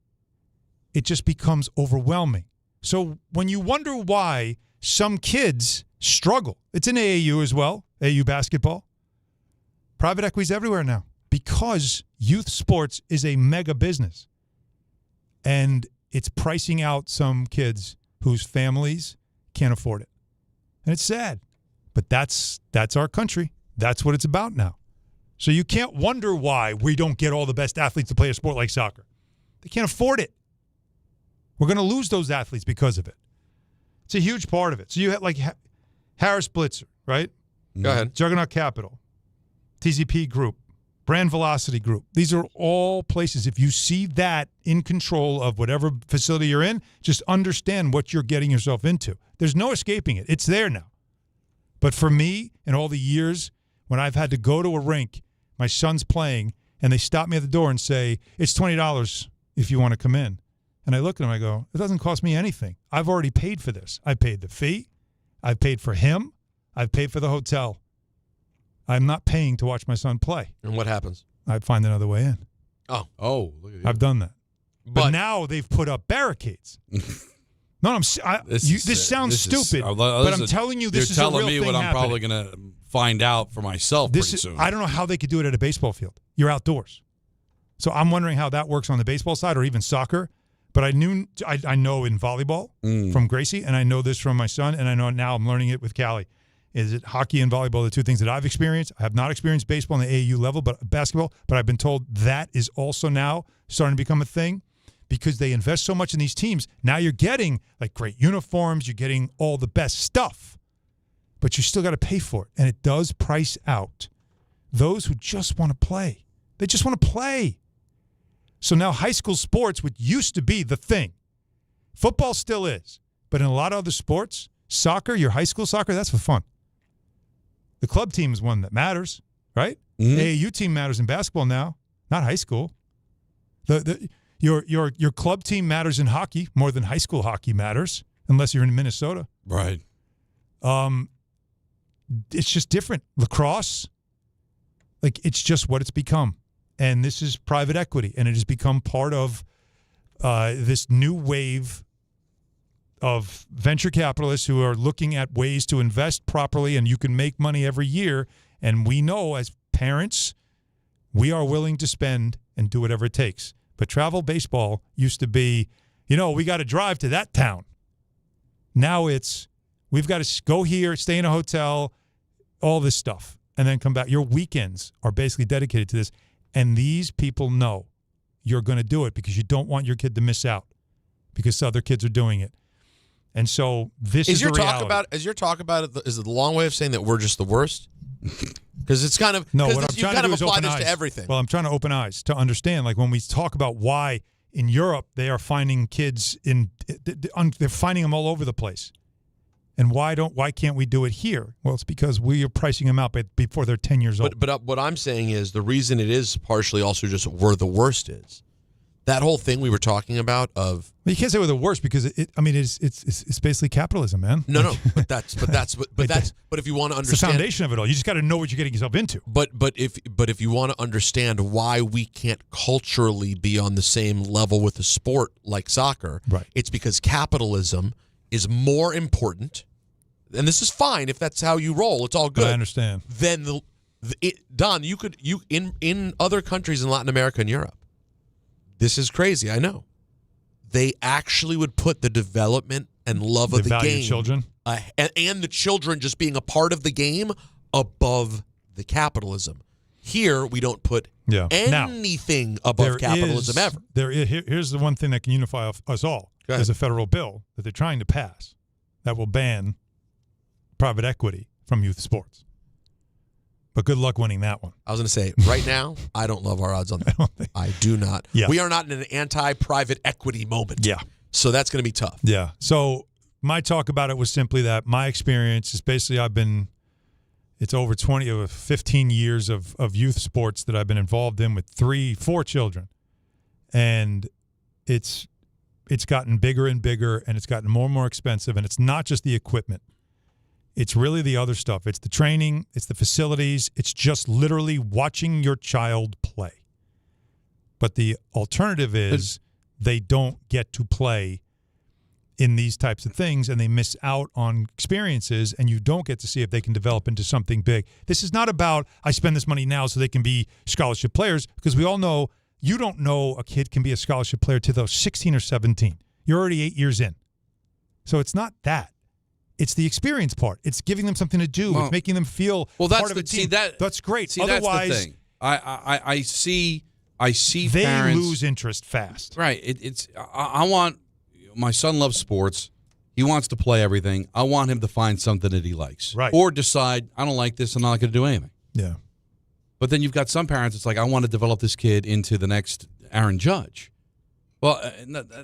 It just becomes overwhelming. So when you wonder why some kids struggle, it's in AAU as well, AAU basketball. Private equity's everywhere now because youth sports is a mega business. And it's pricing out some kids whose families can't afford it. And it's sad. But that's our country. That's what it's about now. So you can't wonder why we don't get all the best athletes to play a sport like soccer. They can't afford it. We're going to lose those athletes because of it. It's a huge part of it. So you have like Harris Blitzer, right? Go ahead. Juggernaut Capital, TZP Group, Brand Velocity Group. These are all places. If you see that in control of whatever facility you're in, just understand what you're getting yourself into. There's no escaping it. It's there now. But for me, in all the years when I've had to go to a rink, my son's playing, and they stop me at the door and say, it's $20 if you want to come in. And I look at them, I go, it doesn't cost me anything. I've already paid for this. I paid the fee. I've paid for him. I've paid for the hotel. I'm not paying to watch my son play. And what happens? I find another way in. Oh, look at you. I've done that. But now they've put up barricades. This sounds stupid, but I'm telling you, this is a real thing. You're telling me what I'm probably going to find out for myself pretty soon. I don't know how they could do it at a baseball field. You're outdoors. So I'm wondering how that works on the baseball side or even soccer. But I know in volleyball from Gracie, and I know this from my son, and I know now I'm learning it with Callie. Is it hockey and volleyball, the two things that I've experienced? I have not experienced baseball on the AAU level, but basketball. But I've been told that is also now starting to become a thing because they invest so much in these teams. Now you're getting like great uniforms, you're getting all the best stuff, but you still got to pay for it, and it does price out those who just want to play. They just want to play. So now high school sports, which used to be the thing, football still is, but in a lot of other sports, soccer, your high school soccer, that's for fun. The club team is one that matters, right? Mm-hmm. AAU team matters in basketball now, not high school. Your club team matters in hockey more than high school hockey matters, unless you're in Minnesota. Right. It's just different. Lacrosse, like it's just what it's become. And this is private equity, and it has become part of this new wave of venture capitalists who are looking at ways to invest properly, and you can make money every year. And we know as parents, we are willing to spend and do whatever it takes. But travel baseball used to be, we got to drive to that town. Now it's, we've got to go here, stay in a hotel, all this stuff, and then come back. Your weekends are basically dedicated to this. And these people know you're going to do it because you don't want your kid to miss out because other kids are doing it. And so this is the reality. Is your talk about it, is it the long way of saying that we're just the worst? Because it's kind of, no, what I'm you trying kind to do of is apply open this eyes. to everything. Well, I'm trying to open eyes to understand, like when we talk about why in Europe they are finding kids they're finding them all over the place. And why can't we do it here? Well, it's because we are pricing them out before they're 10 years old. But what I'm saying is the reason it is partially also just we're the worst is that whole thing we were talking about of. Well, you can't say we're the worst because it's basically capitalism, man. No, but if you want to understand, it's the foundation of it all. You just got to know what you're getting yourself into. But if you want to understand why we can't culturally be on the same level with a sport like soccer, right? It's because capitalism is more important, and this is fine if that's how you roll. It's all good. I understand. Then Don, you in other countries in Latin America and Europe, this is crazy. I know they actually would put the development and love of the game, children, and the children just being a part of the game above the capitalism. Here we don't put anything above capitalism ever. Here's the one thing that can unify us all. There's a federal bill that they're trying to pass that will ban private equity from youth sports. But good luck winning that one. I was going to say, right now, I don't love our odds on that. I do not. Yeah. We are not in an anti-private equity moment. Yeah. So that's going to be tough. Yeah. So my talk about it was simply that my experience is basically it's over 20 or 15 years of youth sports that I've been involved in with 4 children. And it's gotten bigger and bigger, and it's gotten more and more expensive, and it's not just the equipment. It's really the other stuff. It's the training. It's the facilities. It's just literally watching your child play. But the alternative is they don't get to play in these types of things, and they miss out on experiences, and you don't get to see if they can develop into something big. This is not about I spend this money now so they can be scholarship players, because we all know you don't know a kid can be a scholarship player till they're 16 or 17. You're already 8 years in. So it's not that. It's the experience part. It's giving them something to do. It's making them feel part of a team. That's great. See, otherwise, that's the thing. I see they parents lose interest fast. Right. I want my son loves sports. He wants to play everything. I want him to find something that he likes. Right. Or decide I don't like this. I'm not going to do anything. Yeah. But then you've got some parents. It's like I want to develop this kid into the next Aaron Judge. Well,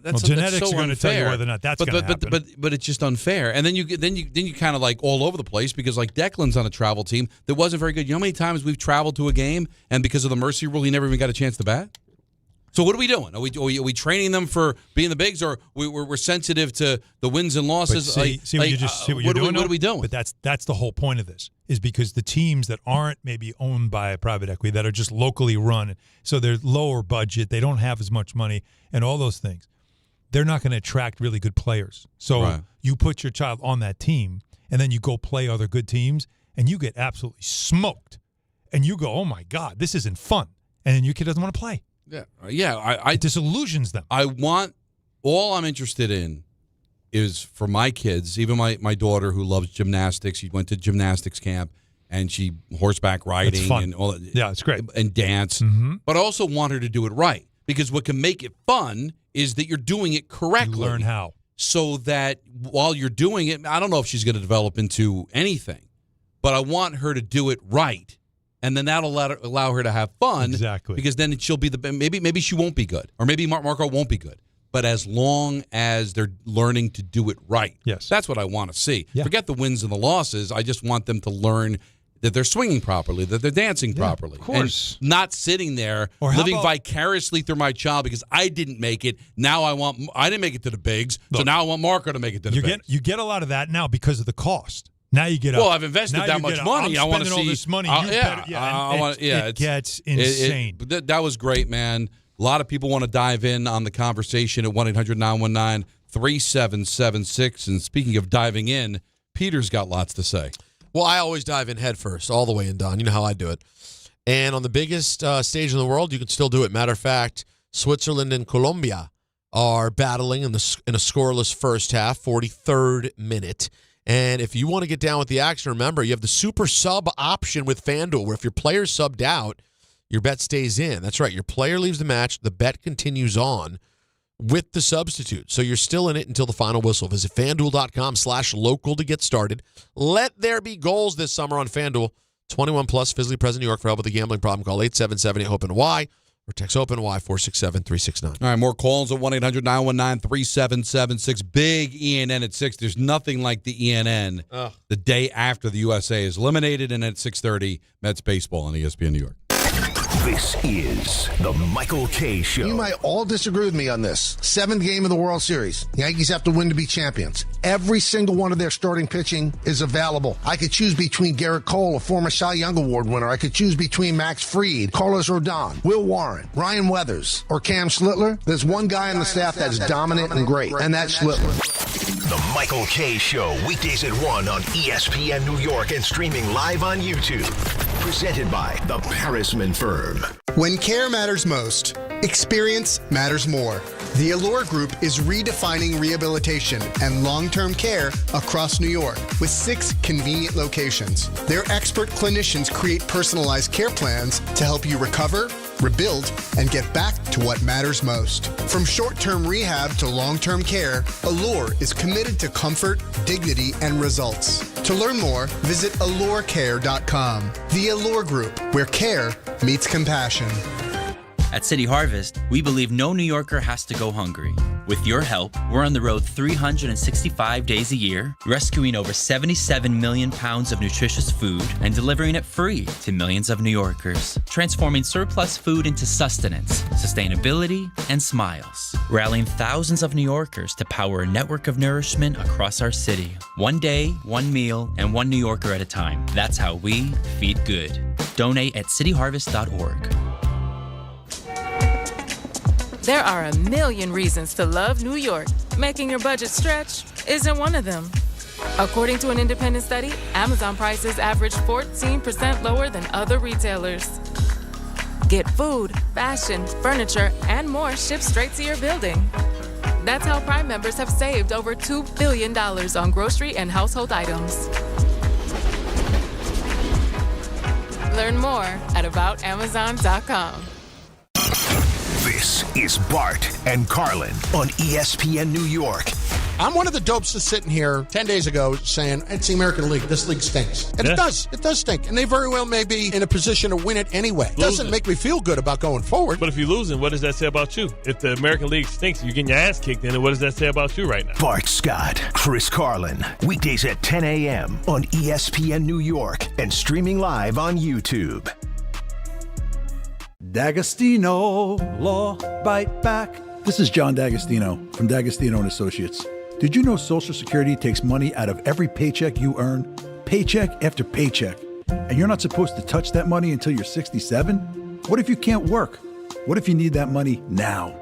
that's genetics so are going to tell you whether or not that's going to happen. But it's just unfair. And then you kind of like all over the place because like Declan's on a travel team that wasn't very good. You know how many times we've traveled to a game and because of the mercy rule, he never even got a chance to bat? So what are we doing? Are we training them for being the bigs, or we're sensitive to the wins and losses? See what you're doing? What are we doing? But that's the whole point of this, is because the teams that aren't maybe owned by a private equity, that are just locally run, so they're lower budget, they don't have as much money, and all those things, they're not going to attract really good players. So you put your child on that team, and then you go play other good teams, and you get absolutely smoked, and you go, oh my God, this isn't fun, and then your kid doesn't want to play. Yeah. It disillusions them. All I'm interested in is for my kids, even my daughter who loves gymnastics. She went to gymnastics camp and she horseback riding and all that. Yeah, it's great. And dance. Mm-hmm. But I also want her to do it right, because what can make it fun is that you're doing it correctly. You learn how. So that while you're doing it, I don't know if she's going to develop into anything, but I want her to do it right. And then that'll allow her to have fun. Exactly. Because then she'll be maybe she won't be good. Or maybe Marco won't be good. But as long as they're learning to do it right. Yes. That's what I want to see. Yeah. Forget the wins and the losses. I just want them to learn that they're swinging properly, that they're dancing properly. Of course. And not sitting there living vicariously through my child because I didn't make it. Now I didn't make it to the bigs. So now I want Marco to make it to the bigs. You get a lot of that now because of the cost. Now you get I've invested that much money. I want to see all this money. It gets insane. That was great, man. A lot of people want to dive in on the conversation at 1-800-919-3776. And speaking of diving in, Peter's got lots to say. Well, I always dive in head first, all the way in, Don. You know how I do it. And on the biggest stage in the world, you can still do it. Matter of fact, Switzerland and Colombia are battling in a scoreless first half, 43rd minute. And if you want to get down with the action, remember, you have the super sub option with FanDuel, where if your player's subbed out, your bet stays in. That's right. Your player leaves the match. The bet continues on with the substitute. So you're still in it until the final whistle. Visit FanDuel.com/local to get started. Let there be goals this summer on FanDuel. 21 plus, physically present in New York. For help with a gambling problem, call 877-8-HOPE-NY or text HOPE-NY 467-369. All right, more calls at 1-800-919-3776. Big ENN at 6. There's nothing like the ENN the day after the USA is eliminated, and at 6:30, Mets baseball on ESPN New York. This is the Michael K. Show. You might all disagree with me on this. 7th game of the World Series. The Yankees have to win to be champions. Every single one of their starting pitching is available. I could choose between Garrett Cole, a former Cy Young Award winner. I could choose between Max Fried, Carlos Rodon, Will Warren, Ryan Weathers, or Cam Schlittler. There's one guy on the staff that's dominant and great, and that's Schlittler. The Michael K. Show, weekdays at 1 on ESPN New York and streaming live on YouTube. Presented by the Parisman Firm. When care matters most, experience matters more. The Allure Group is redefining rehabilitation and long-term care across New York with 6 convenient locations. Their expert clinicians create personalized care plans to help you recover, rebuild, and get back to what matters most. From short-term rehab to long-term care, Allure is committed to comfort, dignity, and results. To learn more, visit allurecare.com. The Allure Group, where care meets compassion. At City Harvest, we believe no New Yorker has to go hungry. With your help, we're on the road 365 days a year, rescuing over 77 million pounds of nutritious food and delivering it free to millions of New Yorkers, transforming surplus food into sustenance, sustainability, and smiles, rallying thousands of New Yorkers to power a network of nourishment across our city. One day, one meal, and one New Yorker at a time. That's how we feed good. Donate at cityharvest.org. There are a million reasons to love New York. Making your budget stretch isn't one of them. According to an independent study, Amazon prices average 14% lower than other retailers. Get food, fashion, furniture, and more shipped straight to your building. That's how Prime members have saved over $2 billion on grocery and household items. Learn more at aboutamazon.com. This is Bart and Carlin on ESPN New York. I'm one of the dopes that's sitting here 10 days ago saying, it's the American League. This league stinks. And it does. It does stink. And they very well may be in a position to win it anyway. It doesn't make me feel good about going forward. But if you're losing, what does that say about you? If the American League stinks, you're getting your ass kicked in it, what does that say about you right now? Bart Scott, Chris Carlin, weekdays at 10 a.m. on ESPN New York and streaming live on YouTube. D'Agostino Law Bite Back. This is John D'Agostino from D'Agostino & Associates. Did you know Social Security takes money out of every paycheck you earn, paycheck after paycheck, and you're not supposed to touch that money until you're 67? What if you can't work? What if you need that money now?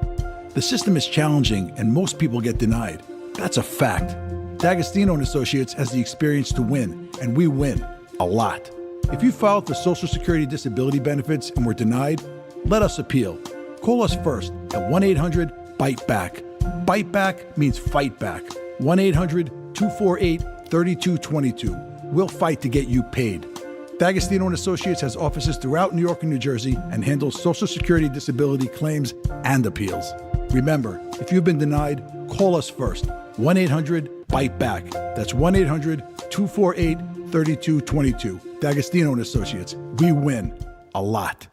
The system is challenging and most people get denied. That's a fact. D'Agostino & Associates has the experience to win, and we win a lot. If you filed for Social Security disability benefits and were denied, let us appeal. Call us first at 1-800-BITE-BACK. Bite back means fight back. 1-800-248-3222. We'll fight to get you paid. D'Agostino & Associates has offices throughout New York and New Jersey and handles Social Security disability claims and appeals. Remember, if you've been denied, call us first. 1-800-BITE-BACK. That's 1-800-248-3222. D'Agostino & Associates. We win a lot.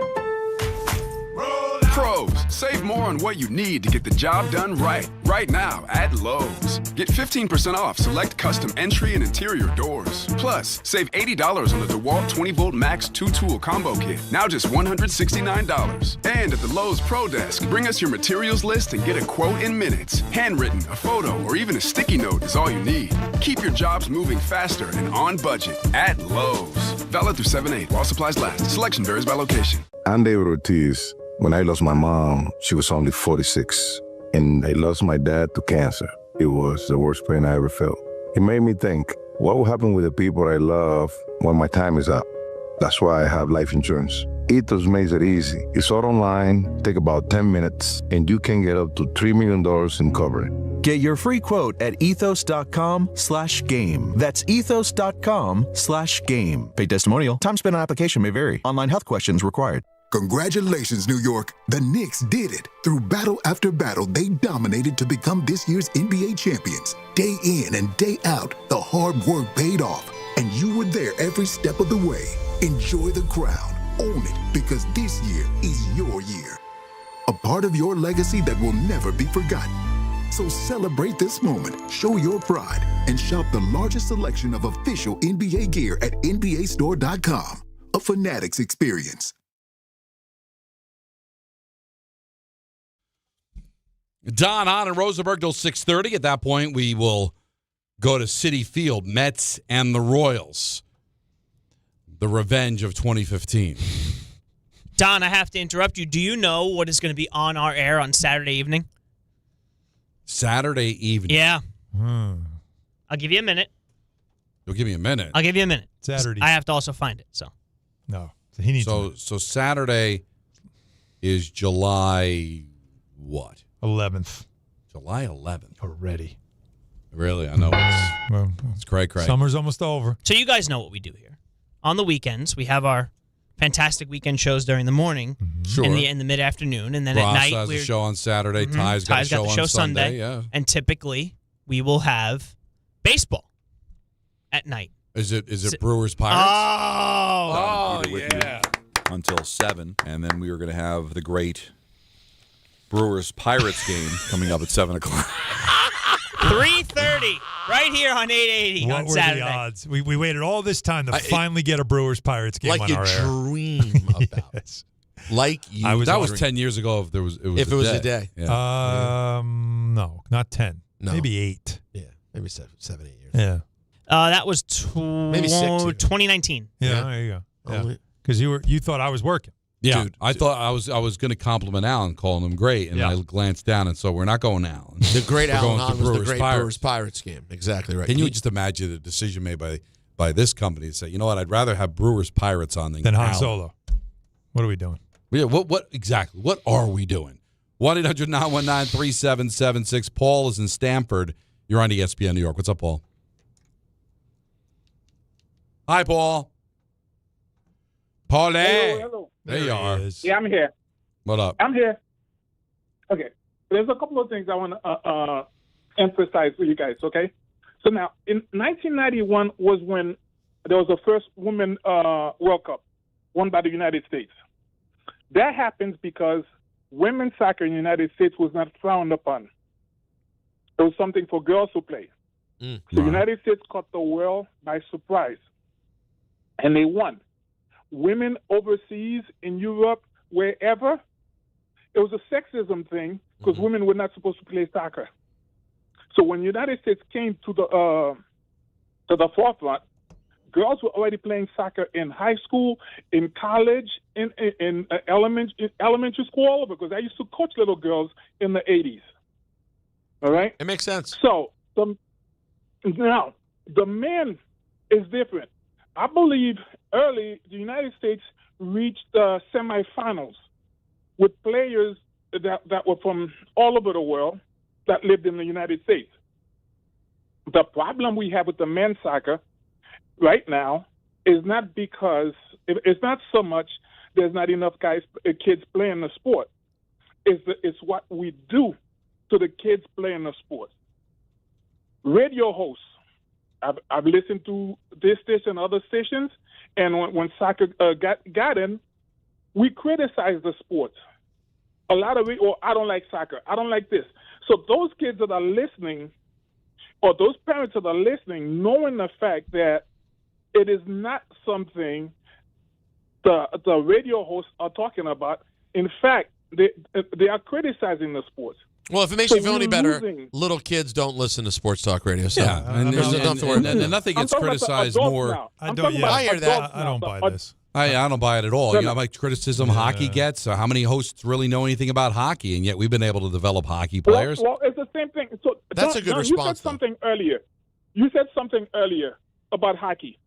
Pros, save more on what you need to get the job done right now at Lowe's. Get 15% off select custom entry and interior doors. Plus, save $80 on the DeWalt 20-volt Max 2-tool combo kit, now just $169. And at the Lowe's Pro Desk, bring us your materials list and get a quote in minutes. Handwritten, a photo, or even a sticky note is all you need. Keep your jobs moving faster and on budget at Lowe's. Valid through 7/8 while supplies last. Selection varies by location. I'm David Ortiz. When I lost my mom, she was only 46, and I lost my dad to cancer. It was the worst pain I ever felt. It made me think, what will happen with the people I love when my time is up? That's why I have life insurance. Ethos makes it easy. It's all online, take about 10 minutes, and you can get up to $3 million in coverage. Get your free quote at ethos.com/game. That's ethos.com/game. Paid testimonial. Time spent on application may vary. Online health questions required. Congratulations, New York. The Knicks did it. Through battle after battle, they dominated to become this year's NBA champions. Day in and day out, the hard work paid off, and you were there every step of the way. Enjoy the crown. Own it, because this year is your year. A part of your legacy that will never be forgotten. So celebrate this moment, show your pride, and shop the largest selection of official NBA gear at NBAstore.com. A Fanatics experience. Don, Hahn, and Rosenberg till 6:30. At that point, we will go to Citi Field, Mets and the Royals. The revenge of 2015. Don, I have to interrupt you. Do you know what is going to be on our air on Saturday evening? Saturday evening? Yeah. I'll give you a minute. You'll give me a minute? I'll give you a minute. Saturday. I have to also find it. So No. So he needs So Saturday is July what? 11th. July 11th. Already. Really? I know it's cray. Summer's almost over. So you guys know what we do here. On the weekends, we have our fantastic weekend shows during the morning, Sure. in the mid-afternoon, and then Ross at night has we're a show on Saturday. Ty's got a show on Sunday. Yeah. And typically we will have baseball at night. Is it Brewers Pirates? Oh, yeah. Until 7, and then we were going to have the great Brewers Pirates game coming up at 7 o'clock. 3:30, right here on 880 What on were Saturday. the odds? We waited all this time to finally get a Brewers-Pirates game like on you our air. dream about. Yes. Like you. That was 10 years ago. If it was a day. Yeah. No, not 10. No. Maybe 8. Yeah, maybe 7, 8 years. Yeah. That was Maybe 6 even. 2019. Yeah, there you go. Because you thought I was working. Yeah, Dude. I thought I was going to compliment Alan, calling him great, and I glanced down, and so we're not going to Alan. The great We're Alan going to Hahn was the great Pirates. Brewers Pirates game. Exactly right. Can you just imagine the decision made by this company to say, you know what, I'd rather have Brewers Pirates on than Han Alan. Solo. What are we doing? Yeah, what exactly? What are we doing? 1-800-919-3776. Paul is in Stamford. You're on ESPN New York. What's up, Paul? Hi, Paul. Paulie. Hello. There you are. Yeah, I'm here. What up? I'm here. Okay. There's a couple of things I want to emphasize for you guys, okay? So now, in 1991 was when there was the first Women World Cup won by the United States. That happens because women's soccer in the United States was not frowned upon. It was something for girls to play. So the United States caught the world by surprise, and they won. Women overseas, in Europe, wherever, it was a sexism thing because women were not supposed to play soccer. So when the United States came to the forefront, girls were already playing soccer in high school, in college, in elementary school, all over, because I used to coach little girls in the 80s. All right? It makes sense. So now, the men is different. I believe early the United States reached the semifinals with players that were from all over the world that lived in the United States. The problem we have with the men's soccer right now is not because it's not so much there's not enough kids playing the sport. It's what we do to the kids playing the sport. Radio hosts, I've listened to this station and other stations, and when soccer got in, we criticized the sport. A lot of it, I don't like soccer, I don't like this. So those kids that are listening, or those parents that are listening, knowing the fact that it is not something the radio hosts are talking about. In fact, they are criticizing the sports. Well, if it makes you feel any better, little kids don't listen to sports talk radio. So and nothing gets criticized more. I hear that. I don't buy this. I don't buy it at all. You know how much criticism hockey gets? How many hosts really know anything about hockey? And yet we've been able to develop hockey players. Well, it's the same thing. So that's a good response. You said something earlier. You said something earlier about hockey,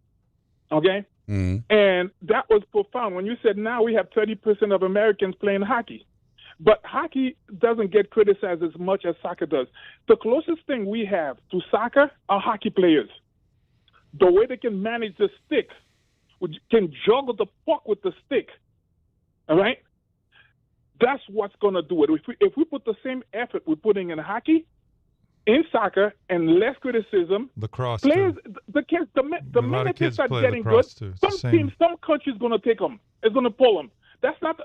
okay? Mm-hmm. And that was profound when you said now we have 30% of Americans playing hockey. But hockey doesn't get criticized as much as soccer does. The closest thing we have to soccer are hockey players. The way they can manage the stick, can juggle the puck with the stick, all right? That's what's going to do it. If we put the same effort we're putting in hockey, in soccer, and less criticism, lacrosse, players, the minute they start getting good, some country's going to take them. It's going to pull them. That's not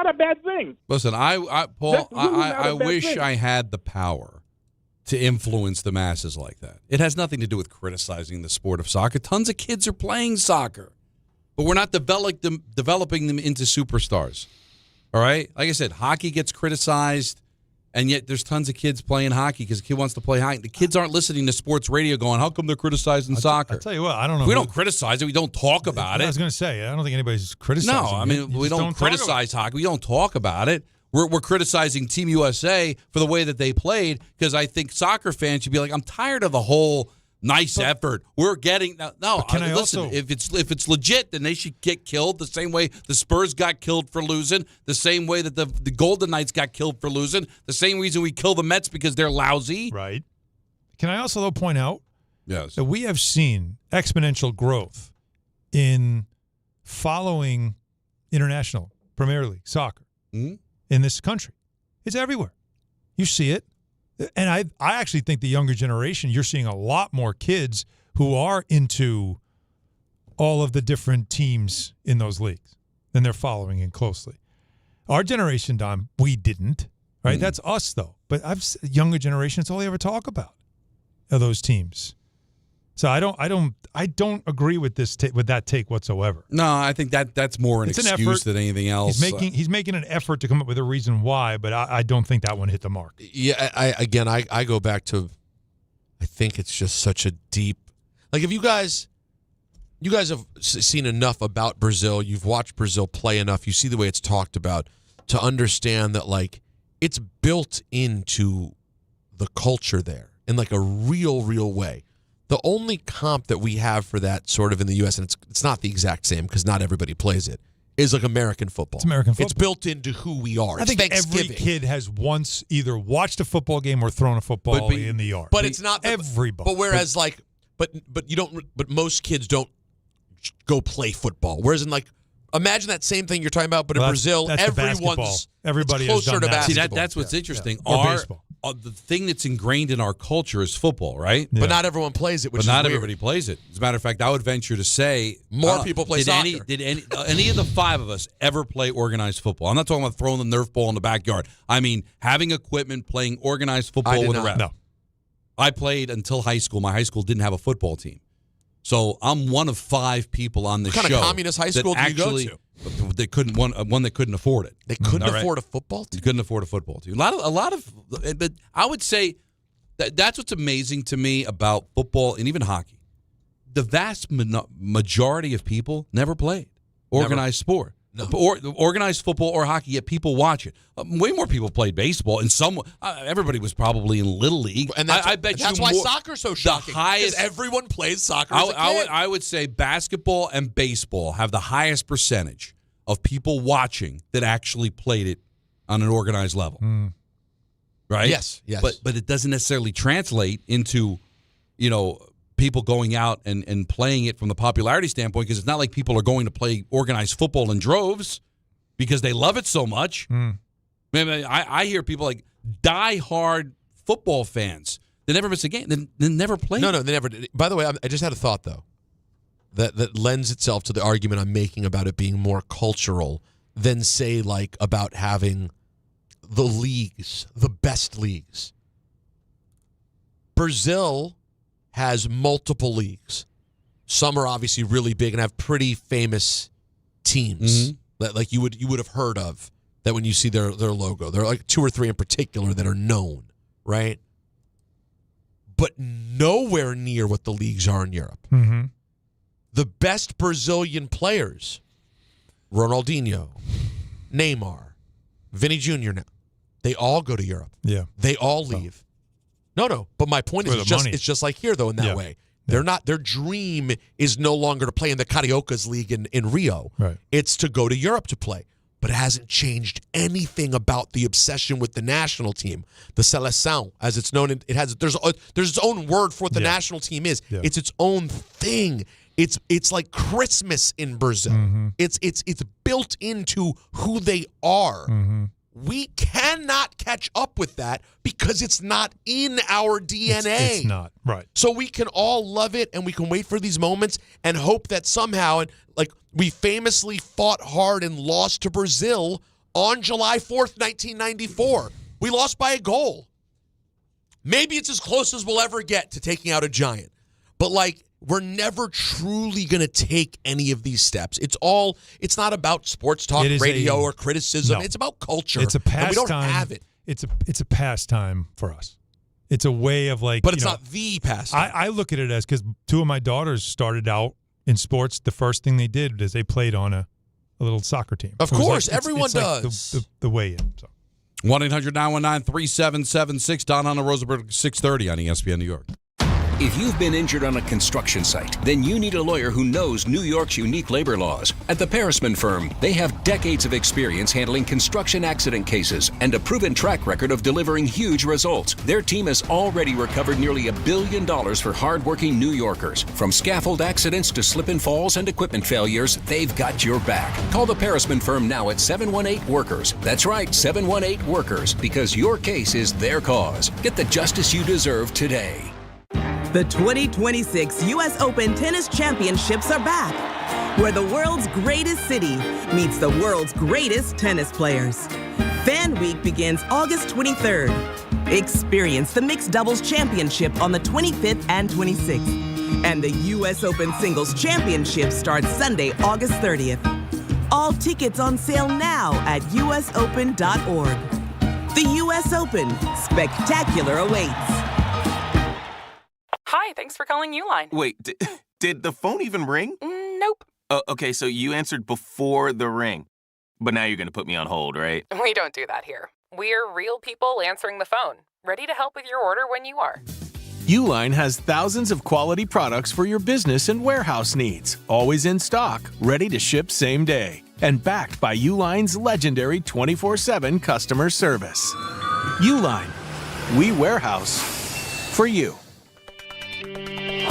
a bad thing. Listen, Paul, I wish I had the power to influence the masses like that. It has nothing to do with criticizing the sport of soccer. Tons of kids are playing soccer, but we're not developing them into superstars. All right? Like I said, hockey gets criticized, and yet there's tons of kids playing hockey because a kid wants to play hockey. The kids aren't listening to sports radio going, how come they're criticizing soccer? I'll tell you what, I don't know. We don't criticize it. We don't talk about it. I was going to say, I don't think anybody's criticizing it. No, I mean, we don't criticize hockey. We don't talk about it. We're criticizing Team USA for the way that they played because I think soccer fans should be like, I'm tired of the whole nice effort. We're getting listen. If it's legit, then they should get killed the same way the Spurs got killed for losing, the same way that the Golden Knights got killed for losing, the same reason we kill the Mets because they're lousy. Right. Can I also though point out that we have seen exponential growth in following international Premier League soccer. Mm-hmm. In this country. It's everywhere. You see it. And I actually think the younger generation, you're seeing a lot more kids who are into all of the different teams in those leagues, and they're following it closely. Our generation, Don, we didn't, right? Mm-hmm. That's us, though. But younger generation, it's all they ever talk about are those teams. So I don't agree with this with that take whatsoever. No, I think that's more an excuse than anything else. He's making an effort to come up with a reason why, but I don't think that one hit the mark. Yeah, I go back to, I think it's just such a deep, like if you guys have seen enough about Brazil, you've watched Brazil play enough, you see the way it's talked about to understand that like it's built into the culture there in like a real way. The only comp that we have for that sort of in the U.S., and it's not the exact same because not everybody plays it, is like American football. It's American football. It's built into who we are. I think every kid has once either watched a football game or thrown a football in the yard. But it's not everybody. But whereas but you don't. But most kids don't go play football. Whereas in like, imagine that same thing you're talking about, but in Brazil, everybody has done closer to basketball. See, that's what's interesting. Or baseball. the thing that's ingrained in our culture is football, right? But not everyone plays it, which but is not weird. everybody plays it. As a matter of fact, I would venture to say More people play soccer. Did any of the five of us ever play organized football? I'm not talking about throwing the Nerf ball in the backyard. I mean having equipment, playing organized football with a rep. No. I played until high school. My high school didn't have a football team. So I'm one of 5 people on the show. What kind of communist high school do you go to? They couldn't one that couldn't afford it. They couldn't afford a football team? They couldn't afford a football team. A lot of but I would say that's what's amazing to me about football and even hockey. The vast majority of people never played organized sport. No. Or organized football or hockey, yet people watch it. Way more people played baseball. And everybody was probably in Little League. And I bet that's you why more, soccer's so shocking. Because everyone plays soccer as a kid. I would say basketball and baseball have the highest percentage of people watching that actually played it on an organized level. Right? Yes. But it doesn't necessarily translate into, people going out and playing it from the popularity standpoint, because it's not like people are going to play organized football in droves because they love it so much. I hear people like die-hard football fans. They never miss a game. They never play. No, they never did. By the way, I just had a thought, though, that lends itself to the argument I'm making about it being more cultural than, say, like about having the leagues, the best leagues. Brazil has multiple leagues. Some are obviously really big and have pretty famous teams that like you would have heard of, that when you see their logo. There are like 2 or 3 in particular that are known, right? But nowhere near what the leagues are in Europe. The best Brazilian players, Ronaldinho, Neymar, Vinny Jr. now, they all go to Europe. Yeah. They all leave. No. But my point is, it's just like here, though, in that way. They're not. Their dream is no longer to play in the Cariocas League in Rio. Right. It's to go to Europe to play. But it hasn't changed anything about the obsession with the national team, the seleção, as it's known. There's its own word for what the national team is. Yeah. It's its own thing. It's like Christmas in Brazil. It's built into who they are. We cannot catch up with that because it's not in our DNA. It's not, right. So we can all love it, and we can wait for these moments and hope that somehow, like we famously fought hard and lost to Brazil on July 4th, 1994. We lost by a goal. Maybe it's as close as we'll ever get to taking out a giant. But like, we're never truly going to take any of these steps. It's not about sports talk radio or criticism. No. It's about culture. It's a pastime. We don't have it. It's a pastime for us. It's a way of like. But it's not the pastime. I look at it as, because 2 of my daughters started out in sports. The first thing they did is they played on a little soccer team. Of course, everyone does. Like the way in. So. 1-800-919-3776. Don on the Rosenberg 630 on ESPN New York. If you've been injured on a construction site, then you need a lawyer who knows New York's unique labor laws. At the Parisman Firm, they have decades of experience handling construction accident cases and a proven track record of delivering huge results. Their team has already recovered nearly $1 billion for hardworking New Yorkers. From scaffold accidents to slip and falls and equipment failures, they've got your back. Call the Parisman Firm now at 718-WORKERS. That's right, 718-WORKERS, because your case is their cause. Get the justice you deserve today. The 2026 U.S. Open Tennis Championships are back, where the world's greatest city meets the world's greatest tennis players. Fan Week begins August 23rd. Experience the Mixed Doubles Championship on the 25th and 26th. And the U.S. Open Singles Championship starts Sunday, August 30th. All tickets on sale now at usopen.org. The U.S. Open. Spectacular awaits. Hi, thanks for calling Uline. Wait, did the phone even ring? Nope. Okay, so you answered before the ring. But now you're going to put me on hold, right? We don't do that here. We're real people answering the phone, ready to help with your order when you are. Uline has thousands of quality products for your business and warehouse needs, always in stock, ready to ship same day, and backed by Uline's legendary 24/7 customer service. Uline, we warehouse for you.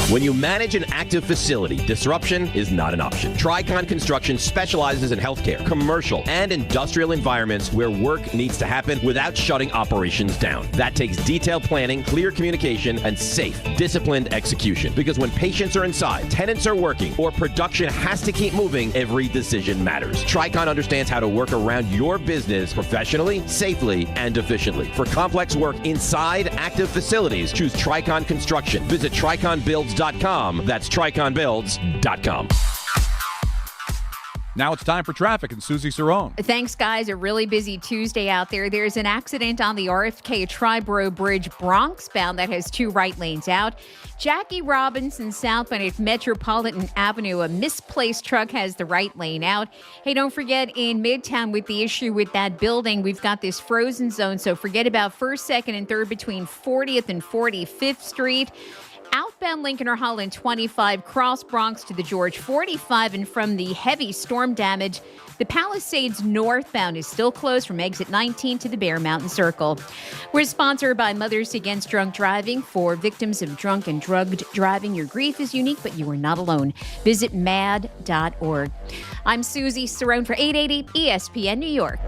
When you manage an active facility, disruption is not an option. Tricon Construction specializes in healthcare, commercial, and industrial environments where work needs to happen without shutting operations down. That takes detailed planning, clear communication, and safe, disciplined execution. Because when patients are inside, tenants are working, or production has to keep moving, every decision matters. Tricon understands how to work around your business professionally, safely, and efficiently. For complex work inside active facilities, choose Tricon Construction. Visit triconbuilds.com. That's triconbuilds.com. Now it's time for traffic and Susie Cerrone. Thanks, guys. A really busy Tuesday out there. There's an accident on the RFK Triborough Bridge Bronx bound that has 2 right lanes out. Jackie Robinson southbound at Metropolitan Avenue, a misplaced truck has the right lane out. Hey, don't forget in Midtown with the issue with that building, we've got this frozen zone, so forget about 1st, 2nd, and 3rd between 40th and 45th Street. Outbound Lincoln or Holland 25, cross Bronx to the George 45, and from the heavy storm damage, the Palisades northbound is still closed from exit 19 to the Bear Mountain Circle. We're sponsored by Mothers Against Drunk Driving. For victims of drunk and drugged driving, your grief is unique, but you are not alone. Visit mad.org. I'm Susie Cerrone for 880 ESPN New York.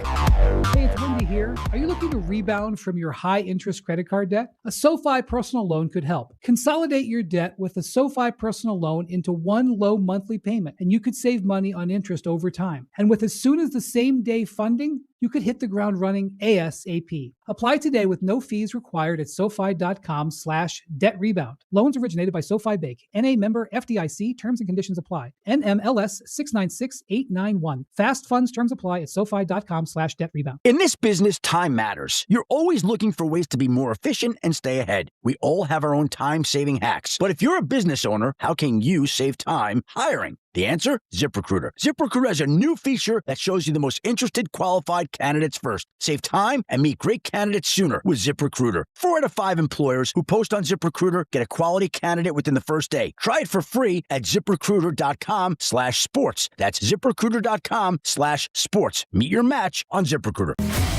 Hey, it's Wendy here. Are you looking to rebound from your high-interest credit card debt? A SoFi personal loan could help. Consolidate your debt with a SoFi personal loan into one low monthly payment, and you could save money on interest over time. And with as soon as the same day funding, you could hit the ground running ASAP. Apply today with no fees required at SoFi.com/debt rebound. Loans originated by SoFi Bank. NA member FDIC. Terms and conditions apply. NMLS 696891. Fast funds terms apply at SoFi.com/debt rebound. In this business, time matters. You're always looking for ways to be more efficient and stay ahead. We all have our own time-saving hacks. But if you're a business owner, how can you save time hiring? The answer? ZipRecruiter. ZipRecruiter has a new feature that shows you the most interested qualified candidates first. Save time and meet great candidates sooner with ZipRecruiter. 4 out of 5 employers who post on ZipRecruiter get a quality candidate within the first day. Try it for free at ZipRecruiter.com/sports. That's ZipRecruiter.com/sports. Meet your match on ZipRecruiter.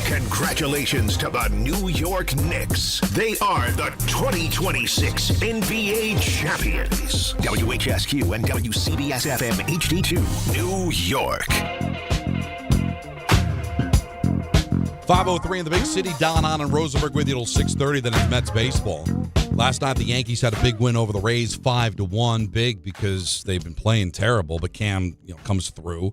Congratulations to the New York Knicks. They are the 2026 NBA champions. WHSQ and WCBS-FM HD2, New York. 5:03 in the big city. Hahn and Rosenberg with you till 6:30. Then it's Mets baseball. Last night the Yankees had a big win over the Rays, 5-1. Big because they've been playing terrible, but Cam comes through.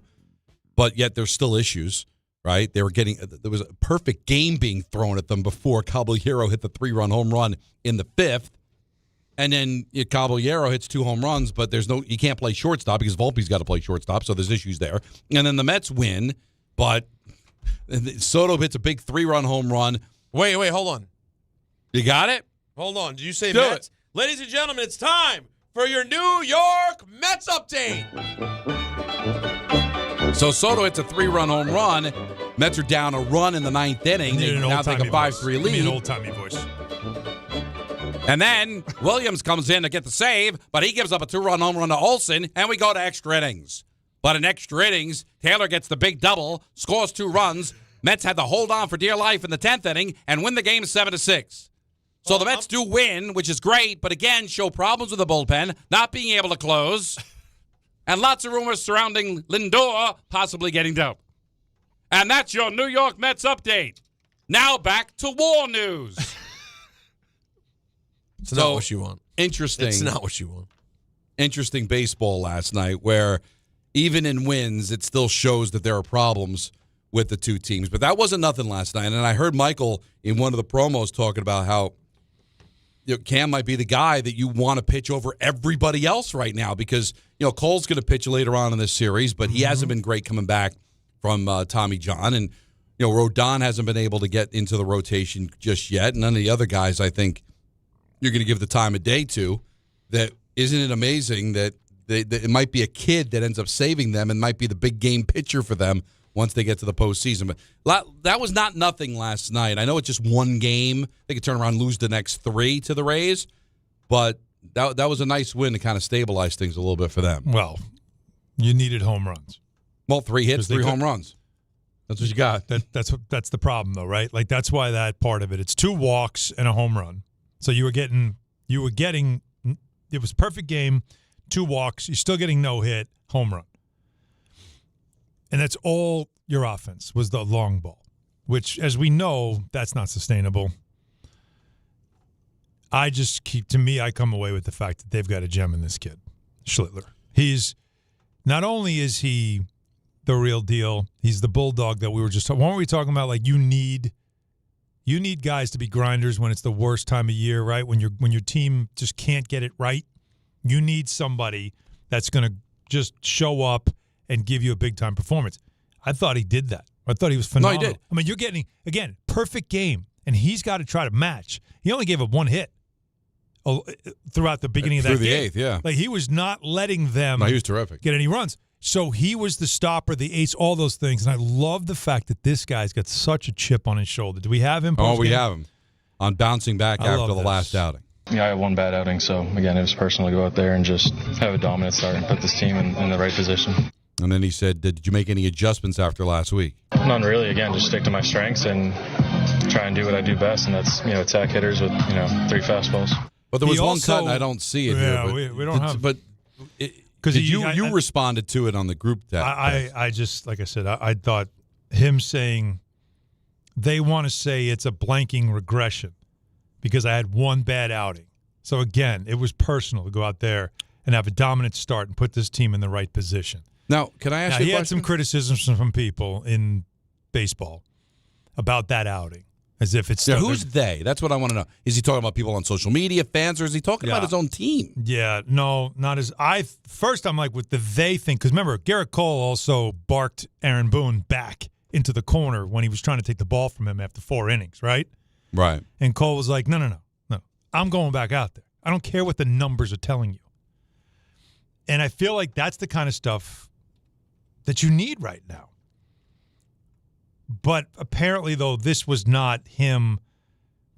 But yet there's still issues. Right, there was a perfect game being thrown at them before Caballero hit the 3-run home run in the 5th, and then Caballero hits 2 home runs, but you can't play shortstop because Volpe's got to play shortstop, so there's issues there. And then the Mets win, but Soto hits a big 3-run home run. Wait, hold on. You got it? Hold on. Did you say Mets? Ladies and gentlemen, it's time for your New York Mets update. So Soto hits a 3-run home run. Mets are down a run in the 9th inning. They now take a 5-3 lead. Give me an old-timey voice. And then Williams comes in to get the save, but he gives up a 2-run home run to Olsen, and we go to extra innings. But in extra innings, Taylor gets the big double, scores 2 runs. Mets had to hold on for dear life in the 10th inning and win the game 7-6. So the Mets do win, which is great, but again, show problems with the bullpen, not being able to close. And lots of rumors surrounding Lindor possibly getting dope. And that's your New York Mets update. Now back to war news. It's not what you want. Interesting. It's not what you want. Interesting baseball last night where even in wins, it still shows that there are problems with the two teams. But that wasn't nothing last night. And I heard Michael in one of the promos talking about how Cam might be the guy that you want to pitch over everybody else right now because, Cole's going to pitch later on in this series, but he hasn't been great coming back from Tommy John. And, Rodon hasn't been able to get into the rotation just yet. And none of the other guys I think you're going to give the time of day to. That isn't it amazing that it might be a kid that ends up saving them and might be the big game pitcher for them once they get to the postseason. But that was not nothing last night. I know it's just one game. They could turn around and lose the next 3 to the Rays, but that was a nice win to kind of stabilize things a little bit for them. Well, you needed home runs. Well, 3 hits, 3 home runs. That's what you got. That's the problem, though, right? Like that's why that part of it. It's 2 walks and a home run. So you were getting It was a perfect game, 2 walks. You're still getting no hit, home run. And that's all your offense was the long ball, which, as we know, that's not sustainable. I come away with the fact that they've got a gem in this kid, Schlittler. He's not only is he the real deal, he's the bulldog that we were just talking. Weren't we talking about, like, you need guys to be grinders when it's the worst time of year, right? When your team just can't get it right, you need somebody that's going to just show up and give you a big time performance. I thought he did that. I thought he was phenomenal. No, he did. I mean, you're getting, again, perfect game, and he's got to try to match. He only gave up 1 hit throughout the beginning of that game. Through the 8th, yeah. Like, he was not letting them he was terrific. Get any runs. So he was the stopper, the ace, all those things. And I love the fact that this guy's got such a chip on his shoulder. Do we have him? Oh, we have him on bouncing back after the last outing. Yeah, I had 1 bad outing, so, again, it was personal to go out there and just have a dominant start and put this team in the right position. And then he said, did you make any adjustments after last week? None really. Again, just stick to my strengths and try and do what I do best, and that's, attack hitters with, 3 fastballs. But there was one cut, and I don't see it here. But we don't have. But because you responded to it on the group text. I just, like I said, I thought him saying they want to say it's a blanking regression because I had 1 bad outing. So, again, it was personal to go out there and have a dominant start and put this team in the right position. Now, can I ask you a question? He had some criticisms from people in baseball about that outing, as if it's who's they? That's what I want to know. Is he talking about people on social media, fans, or is he talking about his own team? Yeah, no, not as first I'm like with the they thing, because remember, Garrett Cole also barked Aaron Boone back into the corner when he was trying to take the ball from him after 4 innings, right? Right. And Cole was like, no, I'm going back out there. I don't care what the numbers are telling you. And I feel like that's the kind of stuff that you need right now. But apparently, though, this was not him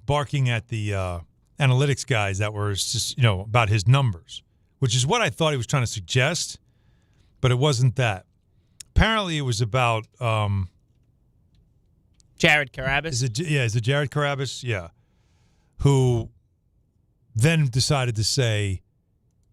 barking at the analytics guys that were just, about his numbers, which is what I thought he was trying to suggest, but it wasn't that. Apparently, it was about Jared Carabas. Is it Jared Carabas? Yeah. Who then decided to say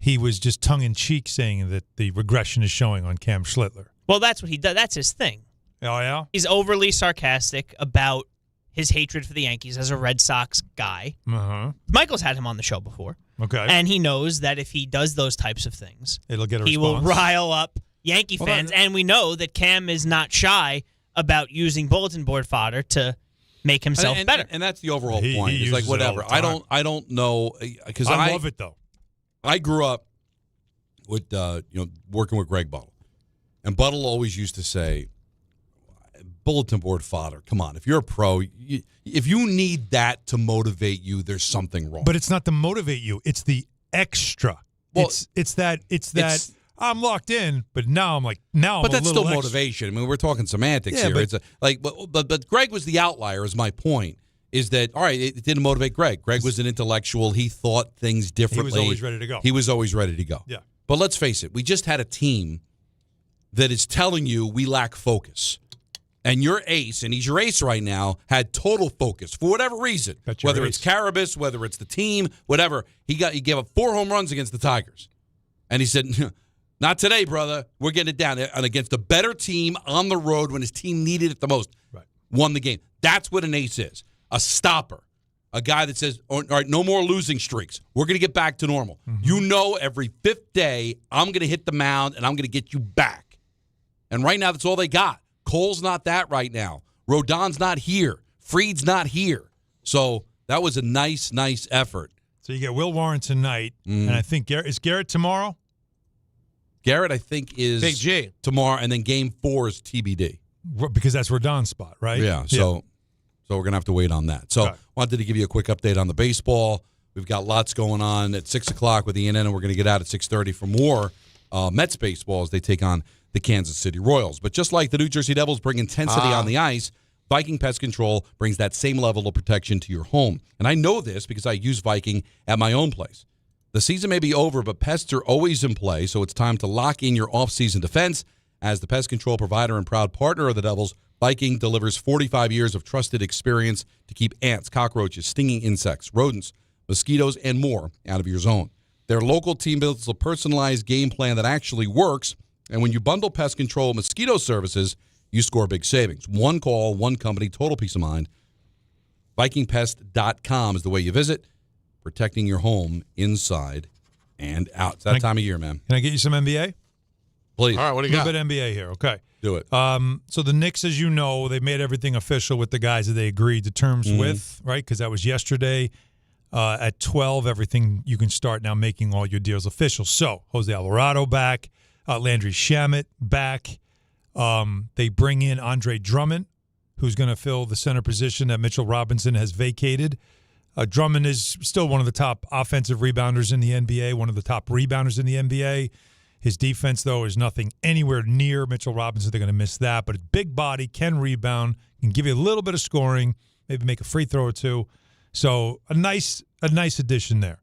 he was just tongue-in-cheek saying that the regression is showing on Cam Schlittler. Well, that's what he does. That's his thing. Oh, yeah? He's overly sarcastic about his hatred for the Yankees as a Red Sox guy. Uh-huh. Michael's had him on the show before. Okay. And he knows that if he does those types of things, it'll get a he response. will rile up Yankee fans. And we know that Cam is not shy about using bulletin board fodder to make himself better. And that's the overall point. It's like, whatever. I don't know. Because I love it, though. I grew up with, working with Greg Buttle. And Buttle always used to say, bulletin board fodder, come on. If you're a pro, if you need that to motivate you, there's something wrong. But it's not to motivate you. It's the extra. Well, it's that I'm locked in, but now I'm But that's still extra. motivation. I mean, we're talking semantics here. But, But Greg was the outlier, is my point. Is that, all right, it didn't motivate Greg. Greg was an intellectual. He thought things differently. He was always ready to go. He was always ready to go. Yeah. But let's face it, we just had a team that is telling you we lack focus. And your ace, and he's your ace right now, had total focus for whatever reason. Whether it's Carabas, whether it's the team, whatever. He gave up 4 home runs against the Tigers. And he said, not today, brother. We're getting it down. And against a better team on the road when his team needed it the most, won the game. That's what an ace is. A stopper. A guy that says, all right, no more losing streaks. We're going to get back to normal. Mm-hmm. Every 5th day, I'm going to hit the mound, and I'm going to get you back. And right now, that's all they got. Cole's not that right now. Rodon's not here. Fried's not here. So that was a nice effort. So you get Will Warren tonight, and I think is Garrett tomorrow? Garrett, I think, is Big G tomorrow, and then Game 4 is TBD. Because that's Rodon's spot, right? Yeah, so we're going to have to wait on that. So wanted to give you a quick update on the baseball. We've got lots going on at 6 o'clock with ENN, and we're going to get out at 6:30 for more Mets baseball as they take on the Kansas City Royals. But just like the New Jersey Devils bring intensity on the ice, Viking Pest Control brings that same level of protection to your home. And I know this because I use Viking at my own place. The season may be over, but pests are always in play, so it's time to lock in your off-season defense. As the pest control provider and proud partner of the Devils, Viking delivers 45 years of trusted experience to keep ants, cockroaches, stinging insects, rodents, mosquitoes, and more out of your zone. Their local team builds a personalized game plan that actually works. And when you bundle pest control mosquito services, you score big savings. One call, one company, total peace of mind. VikingPest.com is the way you visit. Protecting your home inside and out. It's that time of year, man. Can I get you some NBA? Please. All right, what do you got? A little bit NBA here. Okay. Do it. So the Knicks, as you know, they made everything official with the guys that they agreed to terms with, right? Because that was yesterday. At 12, everything you can start now making all your deals official. So Jose Alvarado back, Landry Shamet back. They bring in Andre Drummond, who's going to fill the center position that Mitchell Robinson has vacated. Drummond is still one of the top offensive rebounders in the NBA, one of the top rebounders in the NBA. His defense, though, is nothing anywhere near Mitchell Robinson. They're going to miss that. But a big body, can rebound, can give you a little bit of scoring, maybe make a free throw or two. So a nice addition there.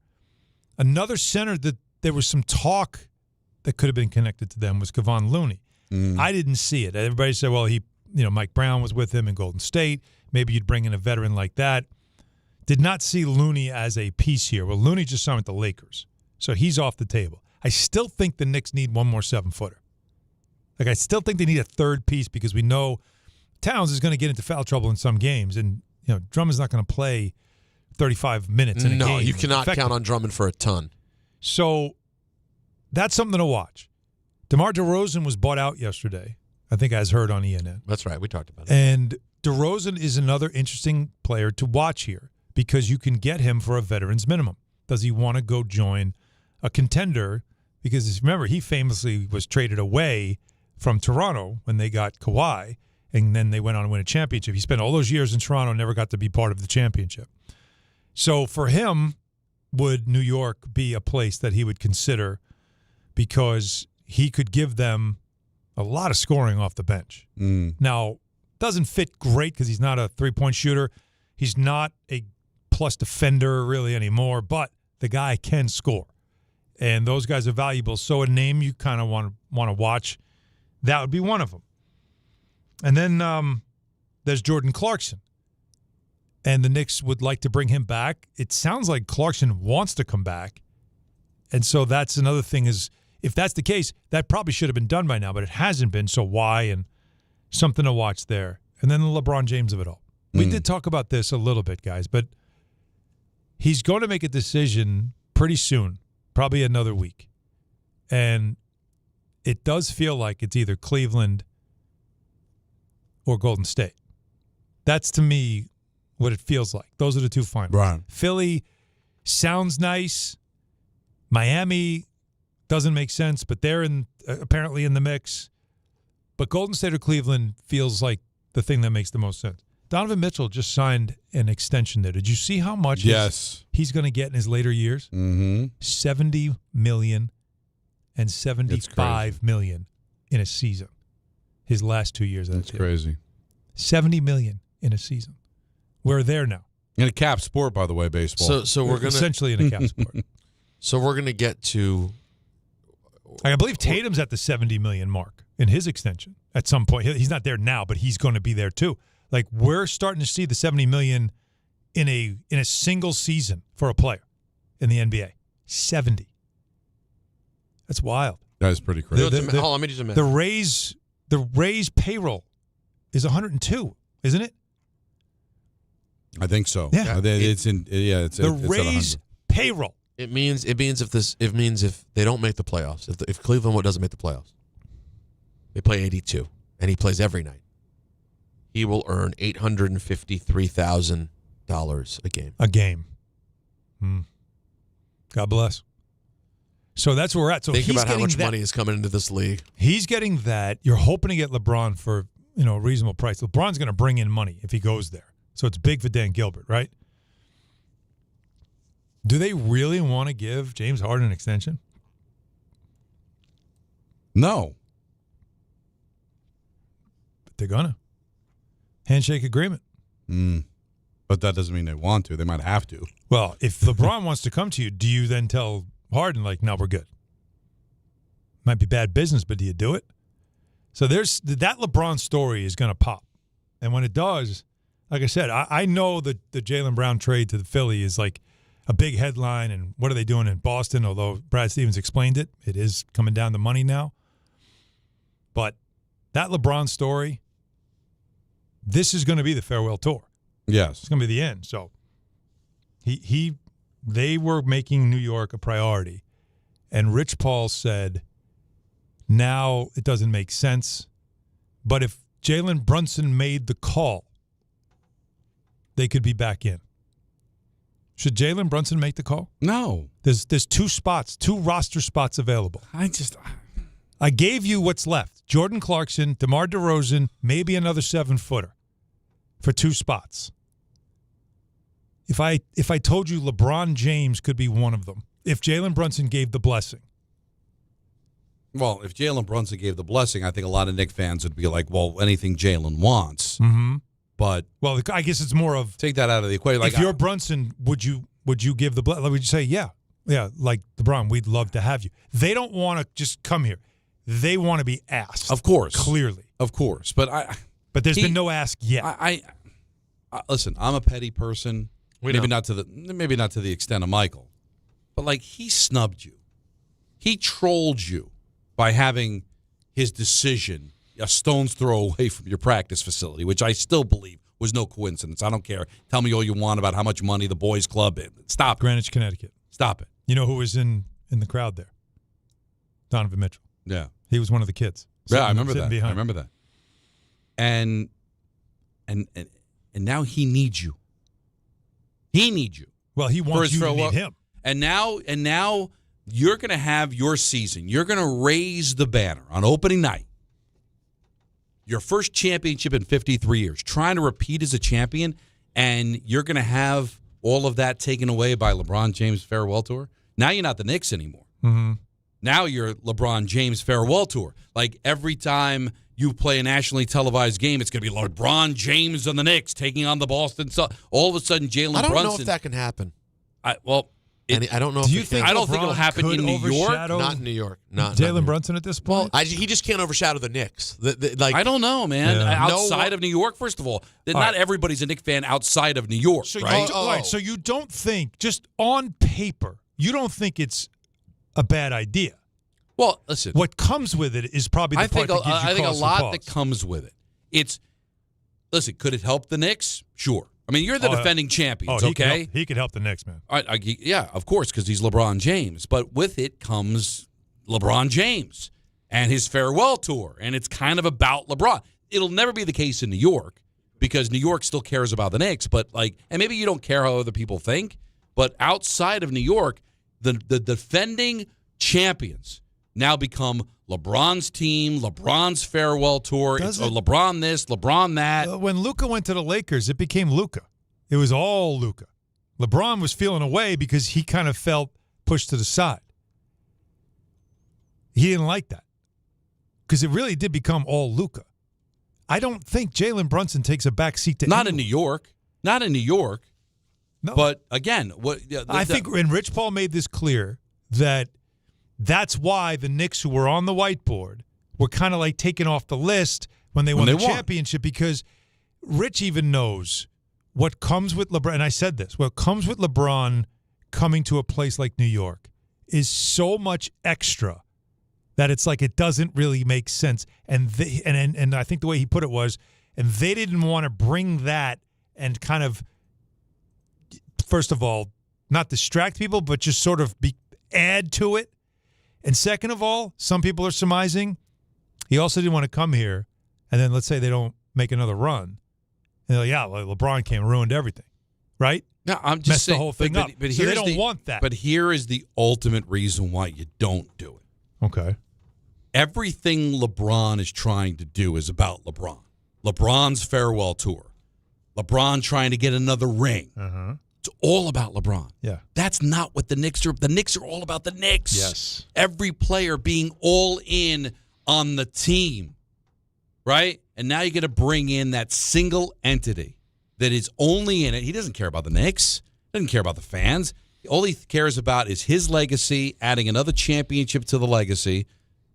Another center that there was some talk that could have been connected to them was Kevon Looney. I didn't see it. Everybody said, well, Mike Brown was with him in Golden State. Maybe you'd bring in a veteran like that. Did not see Looney as a piece here. Well, Looney just signed with the Lakers, so he's off the table. I still think the Knicks need one more 7-footer. I still think they need a third piece because we know Towns is going to get into foul trouble in some games, and Drummond's not going to play 35 minutes in a game. No, you cannot count on Drummond for a ton. So that's something to watch. DeMar DeRozan was bought out yesterday, I think, as heard on ENN. That's right. We talked about it. And DeRozan is another interesting player to watch here because you can get him for a veteran's minimum. Does he want to go join a contender? Because remember, he famously was traded away from Toronto when they got Kawhi, and then they went on to win a championship. He spent all those years in Toronto, never got to be part of the championship. So for him, would New York be a place that he would consider because he could give them a lot of scoring off the bench? Now, doesn't fit great because he's not a three-point shooter. He's not a plus defender really anymore, but the guy can score. And those guys are valuable. So a name you kind of want to watch, that would be one of them. And then there's Jordan Clarkson. And the Knicks would like to bring him back. It sounds like Clarkson wants to come back. And so that's another thing is, if that's the case, that probably should have been done by now, but it hasn't been. So why? And something to watch there. And then the LeBron James of it all. We did talk about this a little bit, guys, but he's going to make a decision pretty soon, probably another week. And it does feel like it's either Cleveland or Golden State. That's, to me, what it feels like. Those are the two finals. Right. Philly sounds nice. Miami doesn't make sense, but they're apparently in the mix. But Golden State or Cleveland feels like the thing that makes the most sense. Donovan Mitchell just signed an extension there. Did you see how much he's going to get in his later years? $70 million and $75 million in a season. His last 2 years. That's crazy. $70 million in a season. We're there now. In a cap sport, by the way, baseball. So we're gonna essentially in a cap sport. So we're gonna get to. I believe Tatum's at the $70 million mark in his extension at some point. He's not there now, but he's going to be there too. Like, we're starting to see the $70 million in a single season for a player in the NBA. 70. That's wild. That is pretty crazy. Hold on, let me just a minute. The Rays payroll is 102, isn't it? I think so. Yeah, it's the Rays payroll. It means if they don't make the playoffs, if Cleveland doesn't make the playoffs, they play 82, and he plays every night. He will earn $853,000 a game. A game. God bless. So that's where we're at. So think about how much money is coming into this league. He's getting that. You're hoping to get LeBron for a reasonable price. LeBron's going to bring in money if he goes there. So it's big for Dan Gilbert, right? Do they really want to give James Harden an extension? No. But they're going to. Handshake agreement. But that doesn't mean they want to. They might have to. Well, if LeBron wants to come to you, do you then tell Harden, like, no, we're good? Might be bad business, but do you do it? So there's that LeBron story is going to pop. And when it does, like I said, I know that the Jaylen Brown trade to the Philly is like a big headline and what are they doing in Boston, although Brad Stevens explained it. It is coming down to money now. But that LeBron story, this is going to be the farewell tour. Yes. It's going to be the end. So they were making New York a priority. And Rich Paul said, now it doesn't make sense. But if Jalen Brunson made the call, they could be back in. Should Jalen Brunson make the call? No. There's two roster spots available. I gave you what's left. Jordan Clarkson, DeMar DeRozan, maybe another 7-footer for 2 spots. If I told you LeBron James could be one of them, if Jalen Brunson gave the blessing. Well, if Jalen Brunson gave the blessing, I think a lot of Knicks fans would be like, well, anything Jalen wants. Mm-hmm. But well, I guess it's more of take that out of the equation. Like, if you're Brunson, would you give the blessing? Would you say, yeah, like LeBron, we'd love to have you? They don't want to just come here. They want to be asked. Of course, clearly, of course. But there's been no ask yet. I listen. I'm a petty person. Maybe not to the extent of Michael, but like he snubbed you, he trolled you by having his decision a stone's throw away from your practice facility, which I still believe was no coincidence. I don't care. Tell me all you want about how much money the boys' club is. Stop it. Greenwich, Connecticut. Stop it. You know who was in the crowd there? Donovan Mitchell. Yeah. He was one of the kids. Yeah, I remember that. Behind. I remember that. And now he needs you. He needs you. Well, he wants you to need him. And now you're going to have your season. You're going to raise the banner on opening night. Your first championship in 53 years. Trying to repeat as a champion, and you're going to have all of that taken away by LeBron James' farewell tour. Now you're not the Knicks anymore. Mm-hmm. Now you're LeBron James' farewell tour. Like every time you play a nationally televised game, it's going to be LeBron James and the Knicks taking on the Boston Celtics. All of a sudden, Jalen Brunson. I don't know if that can happen. I don't know. Do you think? I don't think it'll happen in New York. Not in New York. Not Jalen Brunson at this point. Well, he just can't overshadow the Knicks. I don't know, man. Yeah. Outside of New York, first of all, not everybody's a Knicks fan outside of New York, So right? Right. So you don't think, just on paper, you don't think it's a bad idea. Well, listen. What comes with it is probably the part that gives you I think a cause for lot pause. that comes with it. Listen, could it help the Knicks? Sure. I mean, you're the defending champions, okay? He could help the Knicks, man. Yeah, of course, because he's LeBron James. But with it comes LeBron James and his farewell tour, and it's kind of about LeBron. It'll never be the case in New York because New York still cares about the Knicks. But and maybe you don't care how other people think, but outside of New York, the defending champions now become LeBron's team, LeBron's farewell tour. It's LeBron this, LeBron that. When Luka went to the Lakers, it became Luka. It was all Luka. LeBron was feeling away because he kind of felt pushed to the side. He didn't like that because it really did become all Luka. I don't think Jalen Brunson takes a back seat to Not in New York. Not in New York. No. But again, I think, and Rich Paul made this clear, that that's why the Knicks, who were on the whiteboard, were kind of like taken off the list when they won the championship, because Rich even knows what comes with LeBron. And I said this, what comes with LeBron coming to a place like New York is so much extra that it's like it doesn't really make sense. And I think the way he put it was, and they didn't want to bring that and kind of, first of all, not distract people, but just sort of add to it. And second of all, some people are surmising he also didn't want to come here, and then let's say they don't make another run. And they're like, yeah, LeBron came and ruined everything, right? No, I'm just messed saying, the whole thing up. But so they don't want that. But here is the ultimate reason why you don't do it. Okay. Everything LeBron is trying to do is about LeBron. LeBron's farewell tour. LeBron trying to get another ring. Uh-huh. It's all about LeBron. Yeah. That's not what the Knicks are. The Knicks are all about the Knicks. Yes. Every player being all in on the team, right? And now you're going to bring in that single entity that is only in it. He doesn't care about the Knicks. Doesn't care about the fans. All he cares about is his legacy, adding another championship to the legacy.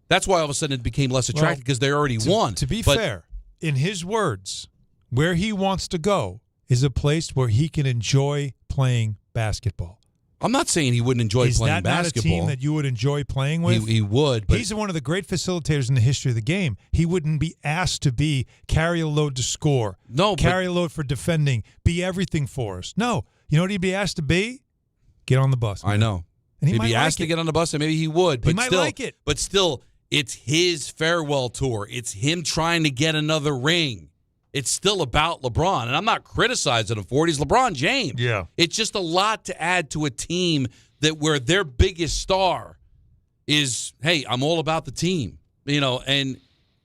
That's why all of a sudden it became less attractive, because they already won. To be fair, in his words, where he wants to go is a place where he can enjoy playing basketball. I'm not saying he wouldn't enjoy playing basketball. Is that not a team that you would enjoy playing with? He would. But he's one of the great facilitators in the history of the game. He wouldn't be asked to carry a load to score, carry a load for defending, be everything for us. No. You know what he'd be asked to be? Get on the bus. I know. And he'd be asked to get on the bus, and maybe he would. But he might like it. But still, it's his farewell tour. It's him trying to get another ring. It's still about LeBron, and I'm not criticizing him for it. He's LeBron James. Yeah. It's just a lot to add to a team where their biggest star is, hey, I'm all about the team. And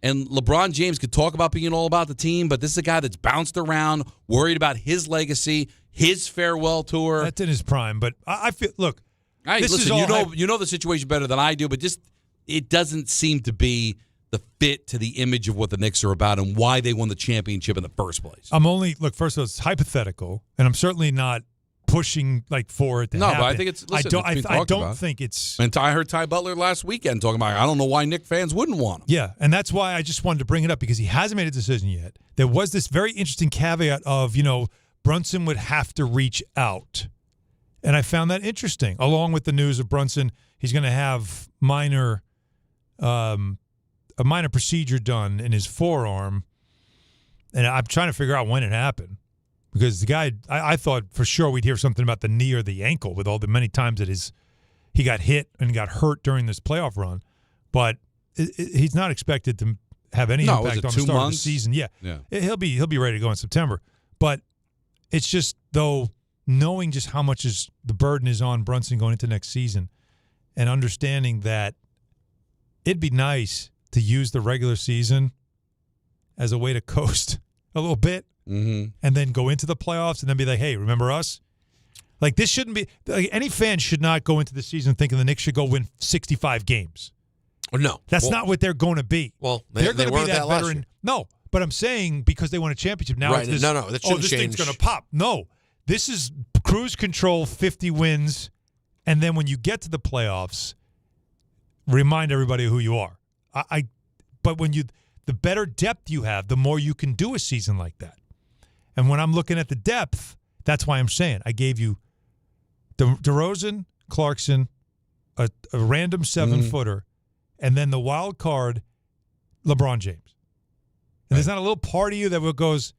LeBron James could talk about being all about the team, but this is a guy that's bounced around, worried about his legacy, his farewell tour. That's in his prime, but I feel, look, listen, you know the situation better than I do, but just it doesn't seem to be the fit to the image of what the Knicks are about and why they won the championship in the first place. First of all, it's hypothetical, and I'm certainly not pushing for it to happen. No, but I think it's. Listen, I don't think it's. And I heard Ty Butler last weekend talking about. I don't know why Knicks fans wouldn't want him. Yeah, and that's why I just wanted to bring it up because he hasn't made a decision yet. There was this very interesting caveat of Brunson would have to reach out, and I found that interesting. Along with the news of Brunson, he's going to have a minor procedure done in his forearm, and I'm trying to figure out when it happened because the guy, I thought for sure we'd hear something about the knee or the ankle with all the many times that he got hit and got hurt during this playoff run, but he's not expected to have any impact on the start of the season. Yeah. He'll be ready to go in September, but it's just knowing just how much the burden is on Brunson going into next season and understanding that it'd be nice to use the regular season as a way to coast a little bit and then go into the playoffs and then be like, hey, remember us? This shouldn't be any fan should not go into the season thinking the Knicks should go win 65 games. No. That's not what they're going to be. Well, they're going to be that veteran. Year. No, but I'm saying because they won a championship now it's this, that shouldn't this change. Thing's going to pop. No. This is cruise control, 50 wins, and then when you get to the playoffs, remind everybody who you are. But when the better depth you have, the more you can do a season like that. And when I'm looking at the depth, that's why I'm saying I gave you DeRozan, Clarkson, a random 7-footer, and then the wild card, LeBron James. And there's not a little part of you that goes,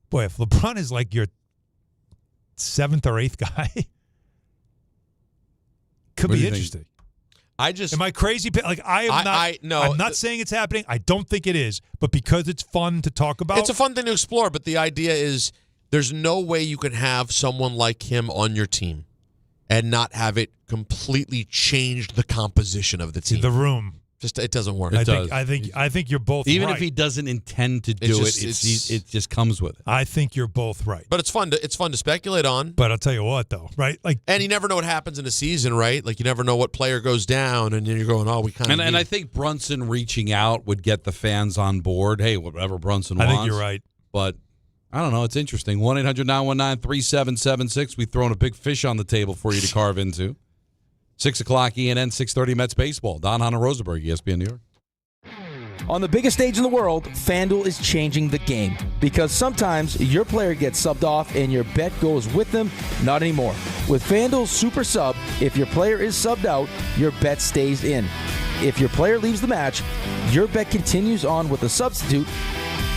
boy, if LeBron is like your 7th or 8th guy, could be interesting. Am I crazy? I'm not saying it's happening. I don't think it is. But because it's fun to talk about. It's a fun thing to explore, but the idea is there's no way you can have someone like him on your team and not have it completely change the composition of the team. The room. It doesn't work. I think you're both Even right. if he doesn't intend to do it just comes with it. I think you're both right. But it's fun to speculate on. But I'll tell you what, though, right? And you never know what happens in a season, right? You never know what player goes down, and then you're going, we kind of. And I think Brunson reaching out would get the fans on board. Hey, whatever Brunson wants. I think you're right. But I don't know. It's interesting. 1-800-919-3776. We've thrown a big fish on the table for you to carve into. 6 o'clock ENN, 6:30 Mets baseball. Don Hahn and Rosenberg, ESPN New York. On the biggest stage in the world, FanDuel is changing the game because sometimes your player gets subbed off and your bet goes with them. Not anymore. With FanDuel's Super Sub, if your player is subbed out, your bet stays in. If your player leaves the match, your bet continues on with a substitute,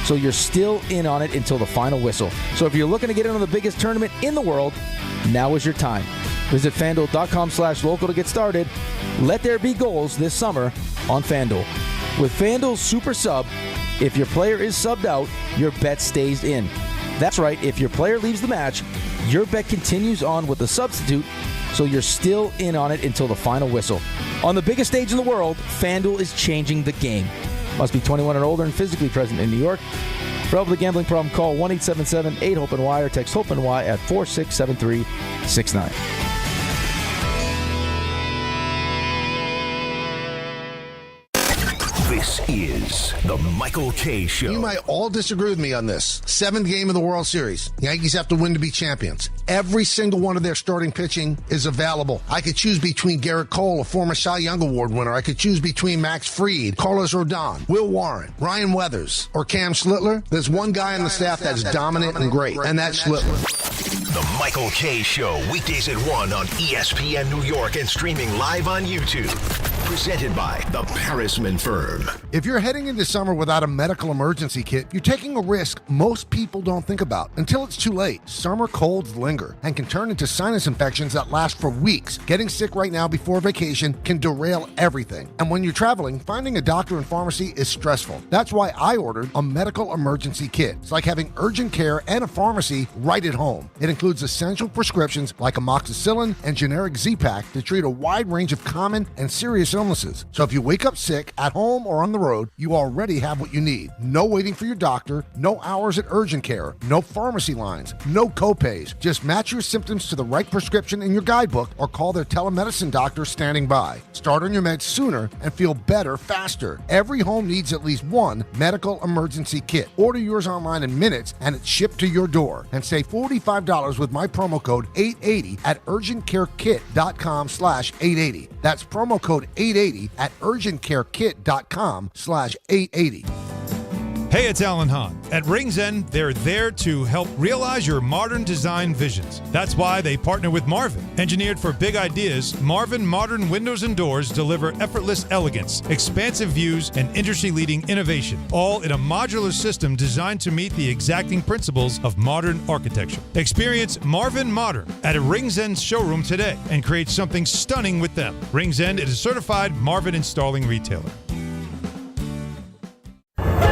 so you're still in on it until the final whistle. So if you're looking to get in on the biggest tournament in the world, now is your time. Visit FanDuel.com/local to get started. Let there be goals this summer on FanDuel. With FanDuel's Super Sub, if your player is subbed out, your bet stays in. That's right, if your player leaves the match, your bet continues on with a substitute, so you're still in on it until the final whistle. On the biggest stage in the world, FanDuel is changing the game. Must be 21 and older and physically present in New York. For help with a gambling problem, call 1-877-8-HOPE-NY or text HOPE-NY at 467-369. This is the Michael K. Show. You might all disagree with me on this. 7th game of the World Series. The Yankees have to win to be champions. Every single one of their starting pitching is available. I could choose between Garrett Cole, a former Cy Young Award winner. I could choose between Max Fried, Carlos Rodon, Will Warren, Ryan Weathers, or Cam Schlittler. There's one guy on the staff that's dominant and great, and that's Schlittler. The Michael K. Show, weekdays at 1 on ESPN New York and streaming live on YouTube. Presented by the Parisman Firm. If you're heading into summer without a medical emergency kit, you're taking a risk most people don't think about until it's too late. Summer colds linger and can turn into sinus infections that last for weeks. Getting sick right now before vacation can derail everything. And when you're traveling, finding a doctor and pharmacy is stressful. That's why I ordered a medical emergency kit. It's like having urgent care and a pharmacy right at home. It includes essential prescriptions like amoxicillin and generic Z-Pak to treat a wide range of common and serious illnesses. So if you wake up sick at home or on the road, you already have what you need. No waiting for your doctor, no hours at urgent care, no pharmacy lines, no copays. Just match your symptoms to the right prescription in your guidebook or call their telemedicine doctor standing by. Start on your meds sooner and feel better faster. Every home needs at least one medical emergency kit. Order yours online in minutes and it's shipped to your door. And save $45 with my promo code 880 at urgentcarekit.com/880. That's promo code 880 at urgentcarekit.com/880. Hey, it's Alan Hahn. At Rings End, they're there to help realize your modern design visions. That's why they partner with Marvin. Engineered for big ideas, Marvin modern windows and doors deliver effortless elegance, expansive views, and industry-leading innovation, all in a modular system designed to meet the exacting principles of modern architecture. Experience Marvin Modern at a Rings End showroom today and create something stunning with them. Rings End is a certified Marvin installing retailer.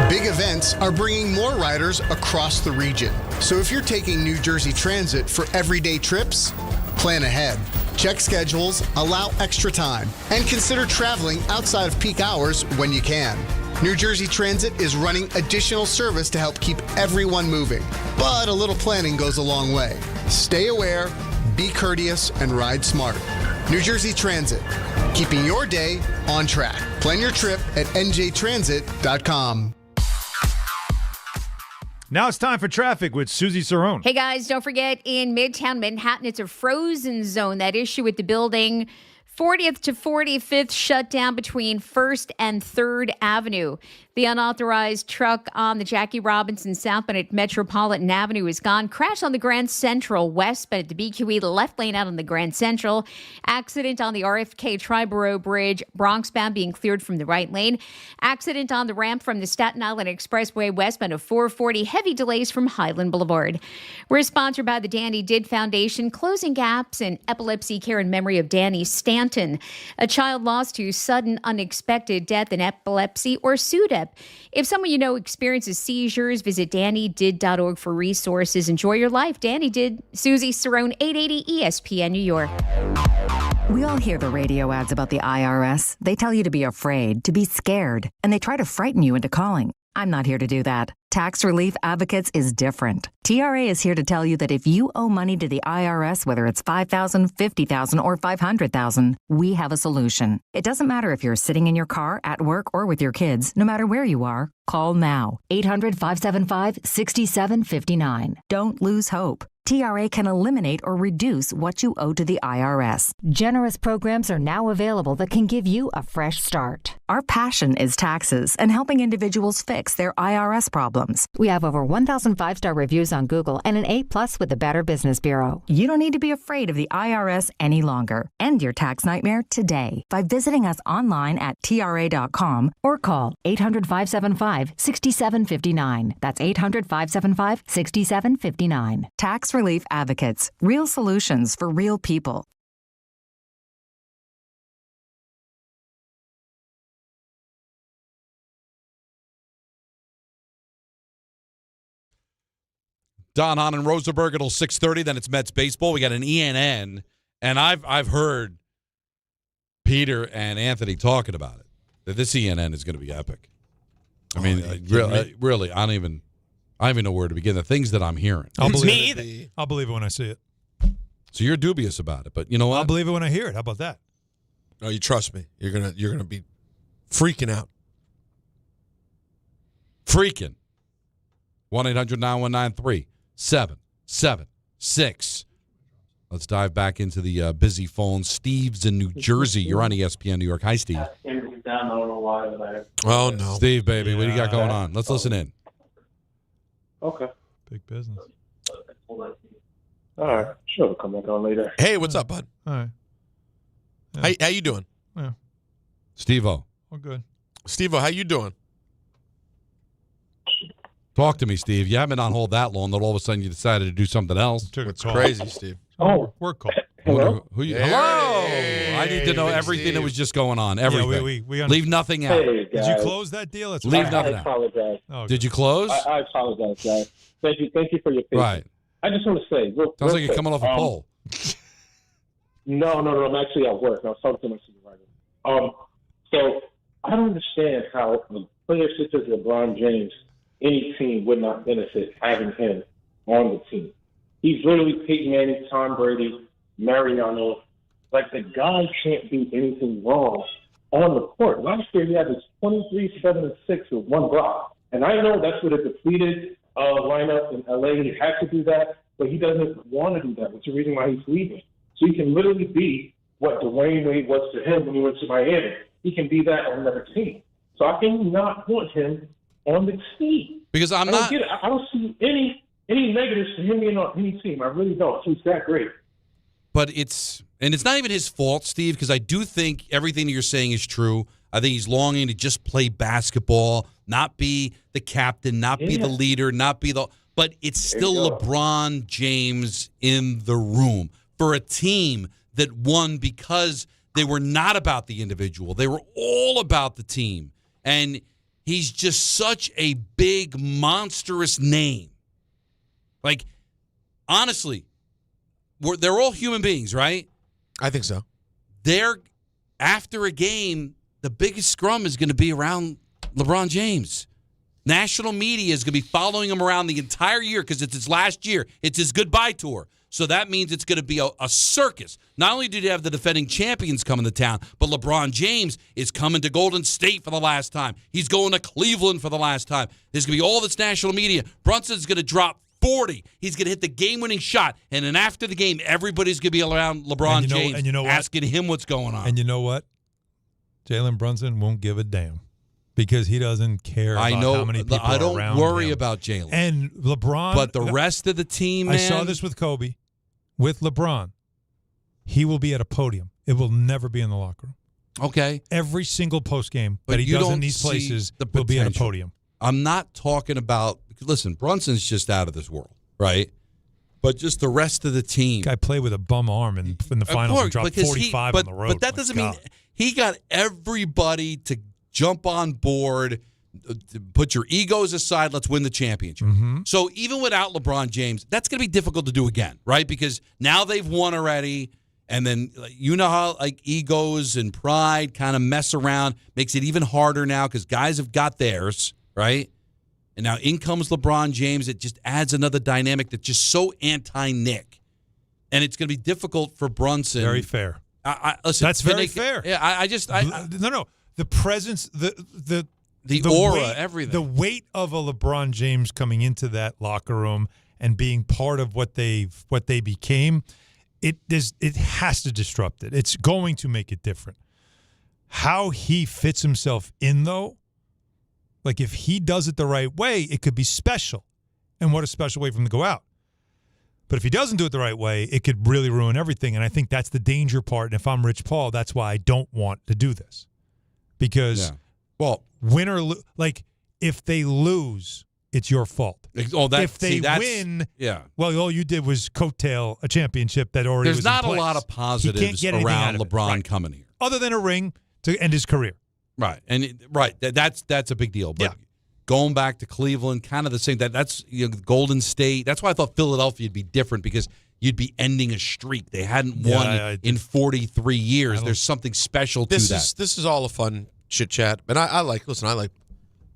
Big events are bringing more riders across the region. So if you're taking New Jersey Transit for everyday trips, plan ahead. Check schedules, allow extra time, and consider traveling outside of peak hours when you can. New Jersey Transit is running additional service to help keep everyone moving. But a little planning goes a long way. Stay aware, be courteous, and ride smart. New Jersey Transit, keeping your day on track. Plan your trip at njtransit.com. Now it's time for traffic with Susie Cerrone. Hey guys, don't forget in Midtown Manhattan, it's a frozen zone. That issue with the building 40th to 45th shut down between 1st and 3rd Avenue. The unauthorized truck on the Jackie Robinson southbound at Metropolitan Avenue is gone. Crash on the Grand Central westbound at the BQE, the left lane out on the Grand Central. Accident on the RFK Triborough Bridge, Bronxbound being cleared from the right lane. Accident on the ramp from the Staten Island Expressway westbound of 440. Heavy delays from Highland Boulevard. We're sponsored by the Danny Did Foundation, closing gaps in epilepsy care in memory of Danny Stanton, a child lost to sudden unexpected death in epilepsy or SUDEP. If someone you know experiences seizures, visit DannyDid.org for resources. Enjoy your life. Danny Did. Susie Cerrone, 880 ESPN New York. We all hear the radio ads about the IRS. They tell you to be afraid, to be scared, and they try to frighten you into calling. I'm not here to do that. Tax Relief Advocates is different. TRA is here to tell you that if you owe money to the IRS, whether it's $5,000, $50,000, or $500,000, we have a solution. It doesn't matter if you're sitting in your car, at work, or with your kids. No matter where you are, call now. 800-575-6759. Don't lose hope. TRA can eliminate or reduce what you owe to the IRS. Generous programs are now available that can give you a fresh start. Our passion is taxes and helping individuals fix their IRS problems. We have over 1,000 5-star reviews on Google and an A+ with the Better Business Bureau. You don't need to be afraid of the IRS any longer. End your tax nightmare today by visiting us online at TRA.com or call 800-575-6759. That's 800-575-6759. Tax Relief Advocates. Real solutions for real people. Don, Hahn, and Rosenberg until 6:30. Then it's Mets baseball. We got an ENN, and I've heard Peter and Anthony talking about it. That this ENN is going to be epic. I mean, really, I don't even know where to begin. The things that I'm hearing. I'll believe it when I see it. So you're dubious about it, but you know what? I'll believe it when I hear it. How about that? No, you trust me. You're gonna be freaking out. Freaking. 1-800-919-3776. Let's dive back into the busy phone. Steve's in New Jersey. You're on ESPN New York. Hi, Steve. Oh, no. Steve, baby, what do you got going on? Let's listen in. Okay. Big business. All right. Sure, we'll come back on later. Hey, what's up, bud? All right. How you doing? Yeah. Steve-O. Oh, good. Steve-O, how you doing? Talk to me, Steve. You haven't been on hold that long that all of a sudden you decided to do something else. It's crazy, Steve. Oh, work call. Hello? Hello? I need to know everything that was just going on. Everything. Yeah, we leave nothing out. Hey, Did you close that deal? Leave nothing I out. apologize. Oh, Did you close? I apologize, guys. Thank you for your patience. Right. I just want to say, Sounds like you're coming off a pole. No, I'm actually at work. I was talking to my supervisor. So I don't understand how a player such as LeBron James, any team would not benefit having him on the team. He's literally Peyton Manning, Tom Brady, Mariano. Like, the guy can't do anything wrong on the court. Last year, he had his 23, 7, and 6 with one block. And I know that's with a depleted lineup in LA. He had to do that, but he doesn't want to do that, which is the reason why he's leaving. So he can literally be what Dwayne Wade was to him when he went to Miami. He can be that on another team. So I cannot want him on the team. Because I don't see any negatives to him being on any team. I really don't. He's that great. But it's not even his fault, Steve, because I do think everything that you're saying is true. I think he's longing to just play basketball, not be the captain, not be the leader, but it's still LeBron James in the room for a team that won because they were not about the individual. They were all about the team. And he's just such a big, monstrous name. Like, honestly, they're all human beings, right? I think so. After a game, the biggest scrum is going to be around LeBron James. National media is going to be following him around the entire year because it's his last year. It's his goodbye tour. So that means it's going to be a circus. Not only did you have the defending champions coming to town, but LeBron James is coming to Golden State for the last time. He's going to Cleveland for the last time. There's going to be all this national media. Brunson's going to drop 40. He's going to hit the game-winning shot. And then after the game, everybody's going to be around LeBron James asking him what's going on. And you know what? Jalen Brunson won't give a damn because he doesn't care about how many people are around him. I don't worry about Jalen. And LeBron. But the rest of the team, man. I saw this with Kobe. With LeBron, he will be at a podium. It will never be in the locker room. Okay. Every single postgame that he does in these places will be at a podium. I'm not talking about – listen, Brunson's just out of this world, right? But just the rest of the team. Guy played with a bum arm in the finals and dropped 45 on the road. But that doesn't mean – he got everybody to jump on board, put your egos aside, let's win the championship. Mm-hmm. So even without LeBron James, that's going to be difficult to do again, right? Because now they've won already, and then you know how like egos and pride kind of mess around, makes it even harder now because guys have got theirs, right? And now in comes LeBron James. It just adds another dynamic that's just so anti-Nick. And it's going to be difficult for Brunson. Very fair. Listen, that's very fair. Yeah, no. The presence, the aura, weight, everything. The weight of a LeBron James coming into that locker room and being part of what they became, it has to disrupt it. It's going to make it different. How he fits himself in, though, like if he does it the right way, it could be special. And what a special way for him to go out. But if he doesn't do it the right way, it could really ruin everything. And I think that's the danger part. And if I'm Rich Paul, that's why I don't want to do this. Because, win or lose, like if they lose, it's your fault. If they win, well, all you did was coattail a championship that already was in place. There's not a lot of positives around LeBron coming here. Other than a ring to end his career. Right. And that's a big deal. But going back to Cleveland, kind of the same. That's Golden State. That's why I thought Philadelphia would be different because you'd be ending a streak. They hadn't won in 43 years. There's something special to that. This is all a fun chit chat, and I like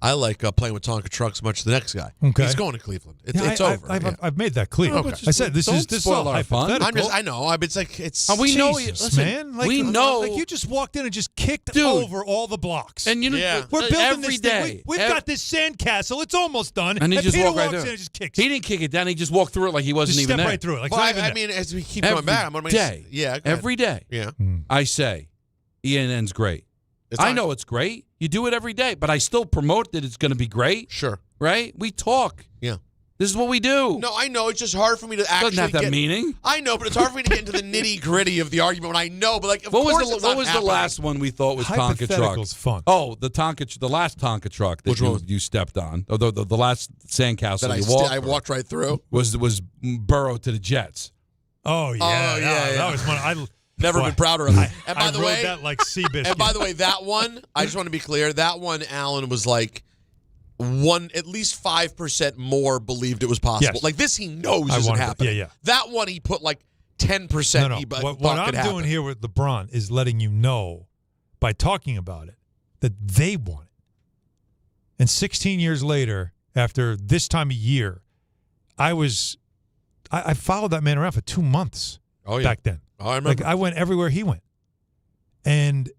I like playing with Tonka trucks much as the next guy. Okay. He's going to Cleveland. It's over. I've made that clear. Okay. I said this is spoil our fun. I know. It's like it's. We know, Jesus, man. Like, we know. Like you just walked in and just kicked over all the blocks. And you know, we're building every this day. thing. We've got this sandcastle. It's almost done. And he just Peter walked right walks through. in and just kicks. He didn't kick it down. He just walked through it like he wasn't Just even step there. right through it. Like, Well, it's not even I there. mean, as we keep going back, I'm going to day. every day. Yeah. I say, ENN's great. I know it's great. You do it every day, but I still promote that it's going to be great. Sure. Right? We talk. Yeah. This is what we do. No, I know. It's just hard for me to actually Doesn't have that get meaning. I know, but it's hard for me to get into the nitty gritty of the argument when I know. But like, of what course, was it's the last one we thought was Tonka truck? Hypothetical's fun. Oh, the last Tonka truck that you stepped on. Oh, the last sandcastle that you walked. I walked right through. Was Burrow to the Jets. Oh yeah. That was one. Never been prouder of it. And by I the rode way, that like Seabiscuit. And by the way, that one, I just want to be clear, that one, Alan was like at least 5% more believed it was possible. Yes. Like this, he knows isn't happening. Yeah. That one, he put like 10%. No. He What I'm doing here with LeBron is letting you know by talking about it that they want it. And 16 years later, after this time of year, I followed that man around for 2 months back then. Oh, I remember. Like I went everywhere he went. And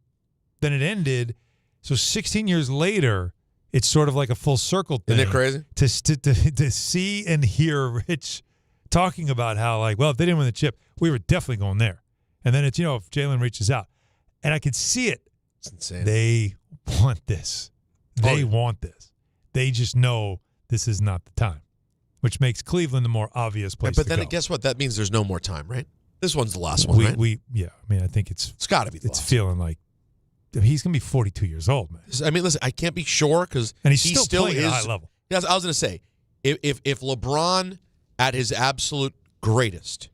then it ended. So 16 years later, it's sort of like a full circle thing. Isn't it crazy? To see and hear Rich talking about how, like, well, if they didn't win the chip, we were definitely going there. And then it's, if Jalen reaches out. And I could see it. It's insane. They want this. They want this. They just know this is not the time, which makes Cleveland the more obvious place But to then go. guess what? That means there's no more time, right? This one's the last one, right? I think it's got to be the it's last feeling like he's going to be 42 years old, man. I mean, listen, I can't be sure because And he he's still playing at a high level. Yes, I was going to say, if LeBron at his absolute greatest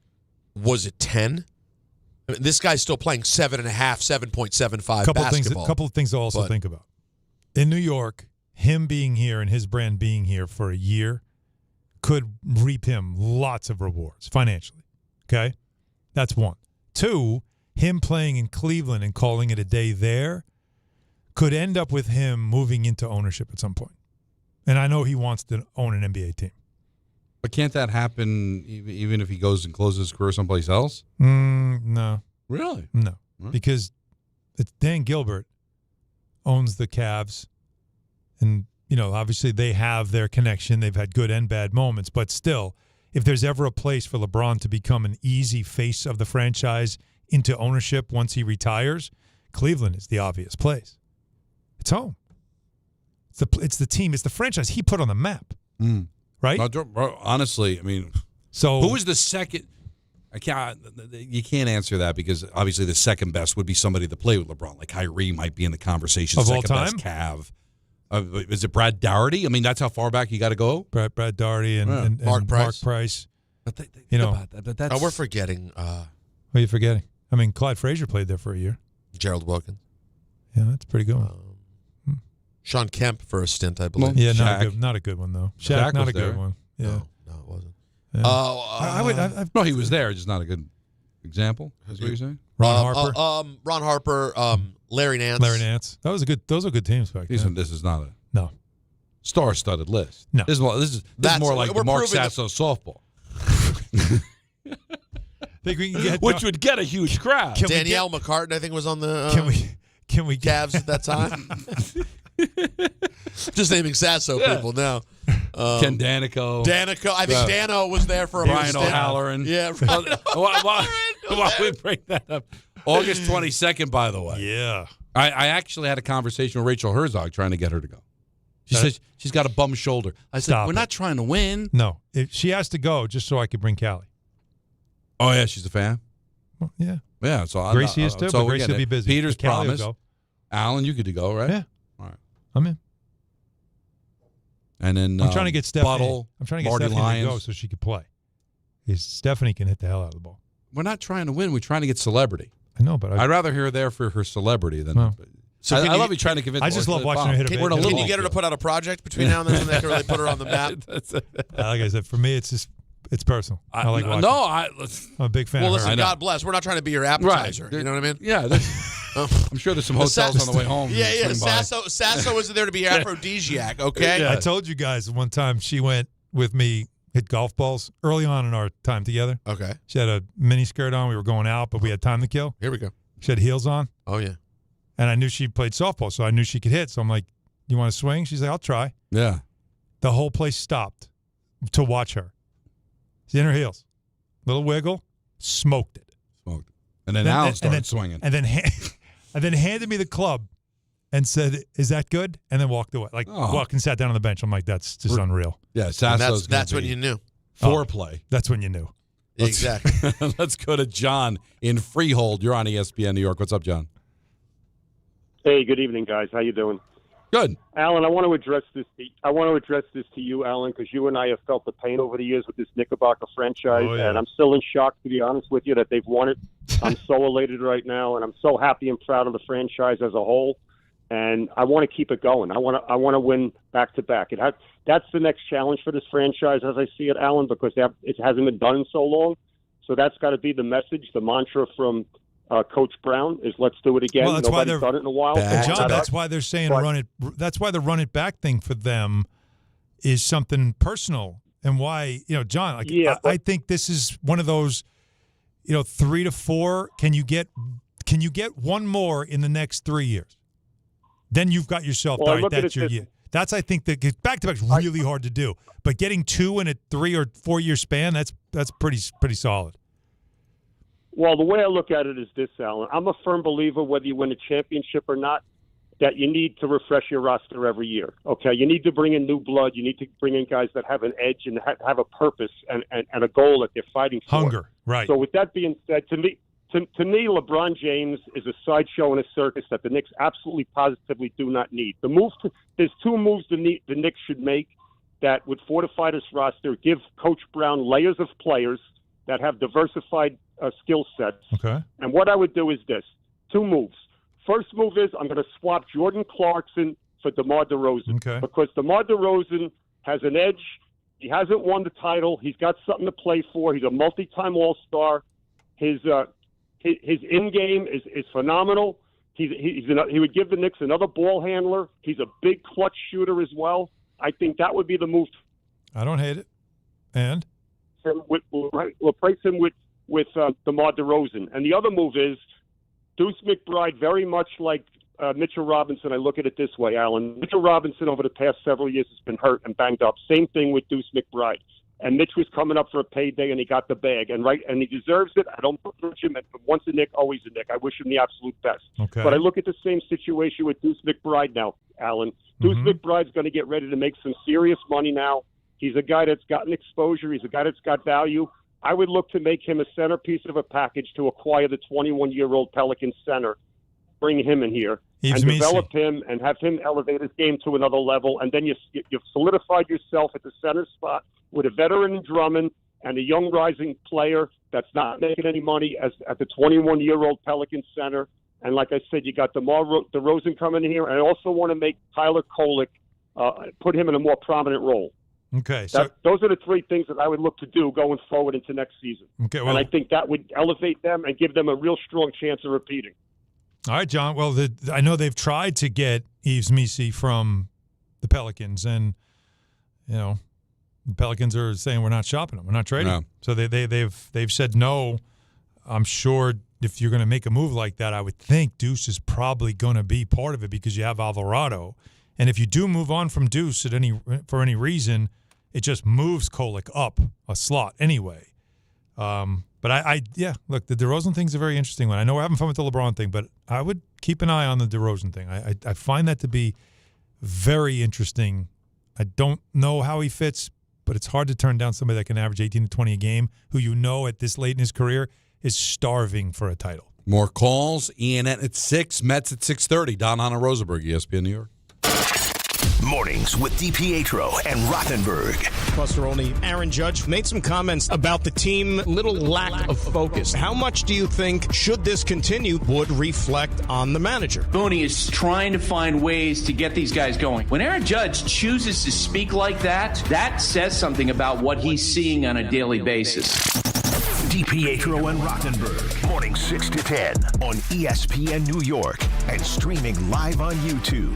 was at 10, I mean, this guy's still playing 7.5, 7.75 basketball. Couple of things to also think about. In New York, him being here and his brand being here for a year could reap him lots of rewards financially. Okay? That's one. Two, him playing in Cleveland and calling it a day there could end up with him moving into ownership at some point. And I know he wants to own an NBA team. But can't that happen even if he goes and closes his career someplace else? No. Really? No. Because it's Dan Gilbert owns the Cavs. And, obviously they have their connection. They've had good and bad moments. But still, if there's ever a place for LeBron to become an easy face of the franchise into ownership once he retires, Cleveland is the obvious place. It's home. It's the team. It's the franchise he put on the map. Right? Honestly, I mean, so who was the second? You can't answer that because obviously the second best would be somebody that played with LeBron. Like Kyrie might be in the conversation. Of all second time? best Cav. Is it Brad Daugherty? I mean, that's how far back you got to go. Brad Daugherty and Mark Price. But think about that. But that's we're forgetting. What are you forgetting? I mean, Clyde Frazier played there for a year. Gerald Wilkins. Yeah, that's a pretty good one. Sean Kemp for a stint, I believe. Yeah, not a good one though. Shaq not a good one. Yeah. No, it wasn't. Yeah. I no, he was there, just not a good example. Is what you're saying? Ron Harper. Ron Harper. Larry Nance. Larry Nance. Those are good teams back then. This is not a no star-studded list. No, this is more like the Mark Sasso softball, think we can get which would get a huge crowd. Danielle McCartan, I think, was on the. Can we Cavs at that time? Just naming Sasso people now. Ken Danico. I think Dano was there for a Brian O'Halloran. Yeah. Why we bring that up? August 22nd, by the way. Yeah. I actually had a conversation with Rachel Herzog trying to get her to go. She says she's got a bum shoulder. I said, we're not trying to win. No. She has to go just so I could bring Callie. Oh, yeah, she's a fan? Well, yeah. Yeah. So Gracie is too, but Gracie will be busy. Peter's promise. Go. Alan, you get to go, right? Yeah. All right. I'm in. And then I'm trying to get Stephanie. Buttle, I'm trying to get Marty Stephanie Lyons. to go so she could play. Because Stephanie can hit the hell out of the ball. We're not trying to win. We're trying to get celebrity. I know, but I'd rather hear her there for her celebrity than. Well, so I love you trying to convince. I just love watching her hit a big. Can you get her to put out a project between now and then so they can really put her on the map? Like I said, for me, it's personal. I like watching. I'm a big fan. Well, of her. listen, God bless. We're not trying to be your appetizer. Right. You know what I mean? Yeah. I'm sure there's some hotels on the way home. Yeah. Sasso wasn't there to be aphrodisiac, okay? I told you guys one time she went with me, hit golf balls early on in our time together. Okay. She had a mini skirt on. We were going out, but we had time to kill. Here we go. She had heels on. Oh, yeah. And I knew she played softball, so I knew she could hit. So I'm like, you want to swing? She's like, I'll try. Yeah. The whole place stopped to watch her. She's in her heels. Little wiggle. Smoked it. And then Al started swinging. And then handed me the club and said, is that good? And then walked away. Walked and sat down on the bench. I'm like, that's just unreal. Yeah, Sasso's that's when you knew. Foreplay. That's when you knew. Exactly. Let's go to John in Freehold. You're on ESPN New York. What's up, John? Hey, good evening, guys. How you doing? Good. Alan, I want to address this to you, Alan, because you and I have felt the pain over the years with this Knickerbocker franchise, and I'm still in shock, to be honest with you, that they've won it. I'm so elated right now, and I'm so happy and proud of the franchise as a whole. And I want to keep it going. I want to win back to back. That's the next challenge for this franchise, as I see it, Alan, because it hasn't been done in so long. So that's got to be the message, the mantra from Coach Brown is let's do it again. Well, that's Nobody's done it in a while. John, that's why they're saying that's why the run it back thing for them is something personal, and why John, I think this is one of those 3 to 4. Can you get one more in the next 3 years? Then you've got yourself. All right, that's your year. That's I think that back to back is really hard to do, but getting 2 in a 3 or 4 year span, that's pretty solid. Well, the way I look at it is this, Alan. I'm a firm believer, whether you win a championship or not, that you need to refresh your roster every year. Okay, you need to bring in new blood. You need to bring in guys that have an edge and have a purpose and a goal that they're fighting for. Hunger, right? So with that being said, to me, LeBron James is a sideshow and a circus that the Knicks absolutely positively do not need. There's 2 moves the Knicks should make that would fortify this roster, give Coach Brown layers of players that have diversified skill sets. Okay. And what I would do is this: 2 moves. First move is I'm going to swap Jordan Clarkson for DeMar DeRozan. Okay. Because DeMar DeRozan has an edge. He hasn't won the title. He's got something to play for. He's a multi-time All-Star. His in-game is phenomenal. He would give the Knicks another ball handler. He's a big clutch shooter as well. I think that would be the move. I don't hate it. And? Replace him with DeMar DeRozan. And the other move is Deuce McBride, very much like Mitchell Robinson. I look at it this way, Alan. Mitchell Robinson over the past several years has been hurt and banged up. Same thing with Deuce McBride. And Mitch was coming up for a payday, and he got the bag. And he deserves it. I don't begrudge him. And once a Knick, always a Knick. I wish him the absolute best. Okay. But I look at the same situation with Deuce McBride now, Alan. Deuce McBride's going to get ready to make some serious money now. He's a guy that's gotten exposure. He's a guy that's got value. I would look to make him a centerpiece of a package to acquire the 21-year-old Pelican center, bring him in here, and develop him and have him elevate his game to another level. And then you've solidified yourself at the center spot with a veteran in Drummond and a young rising player that's not making any money at the 21-year-old Pelican center. And like I said, you got DeMar DeRozan coming in here. And I also want to make Tyler Kolek, put him in a more prominent role. Okay. So those are the 3 things that I would look to do going forward into next season. Okay. Well, and I think that would elevate them and give them a real strong chance of repeating. All right, John. Well, I know they've tried to get Yves Missi from the Pelicans, and the Pelicans are saying we're not shopping him, we're not trading him. So they've said no. I'm sure if you're going to make a move like that, I would think Deuce is probably going to be part of it because you have Alvarado, and if you do move on from Deuce for any reason, it just moves Kolek up a slot anyway. But look, the DeRozan thing's a very interesting one. I know we're having fun with the LeBron thing, but I would keep an eye on the DeRozan thing. I find that to be very interesting. I don't know how he fits, but it's hard to turn down somebody that can average 18 to 20 a game, who at this late in his career is starving for a title. More calls. ENN at 6, Mets at 6:30. Don Hahn and Rosenberg, ESPN New York. Mornings with DiPietro and Rothenberg. Plus, only Aaron Judge made some comments about the team, little lack of focus. How much do you think, should this continue, would reflect on the manager? Booney is trying to find ways to get these guys going. When Aaron Judge chooses to speak like that, that says something about what he's seeing on a daily basis. DiPietro and Rothenberg, morning 6 to 10 on ESPN New York and streaming live on YouTube.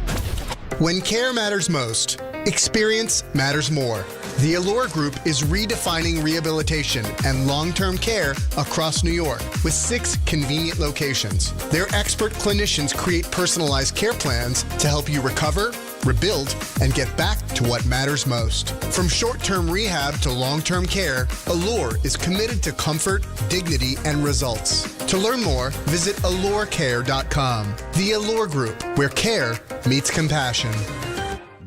When care matters most, experience matters more. The Allure Group is redefining rehabilitation and long-term care across New York with 6 convenient locations. Their expert clinicians create personalized care plans to help you recover, rebuild, and get back to what matters most. From short-term rehab to long-term care, Allure is committed to comfort, dignity, and results. To learn more, visit allurecare.com. The Allure Group, where care meets compassion.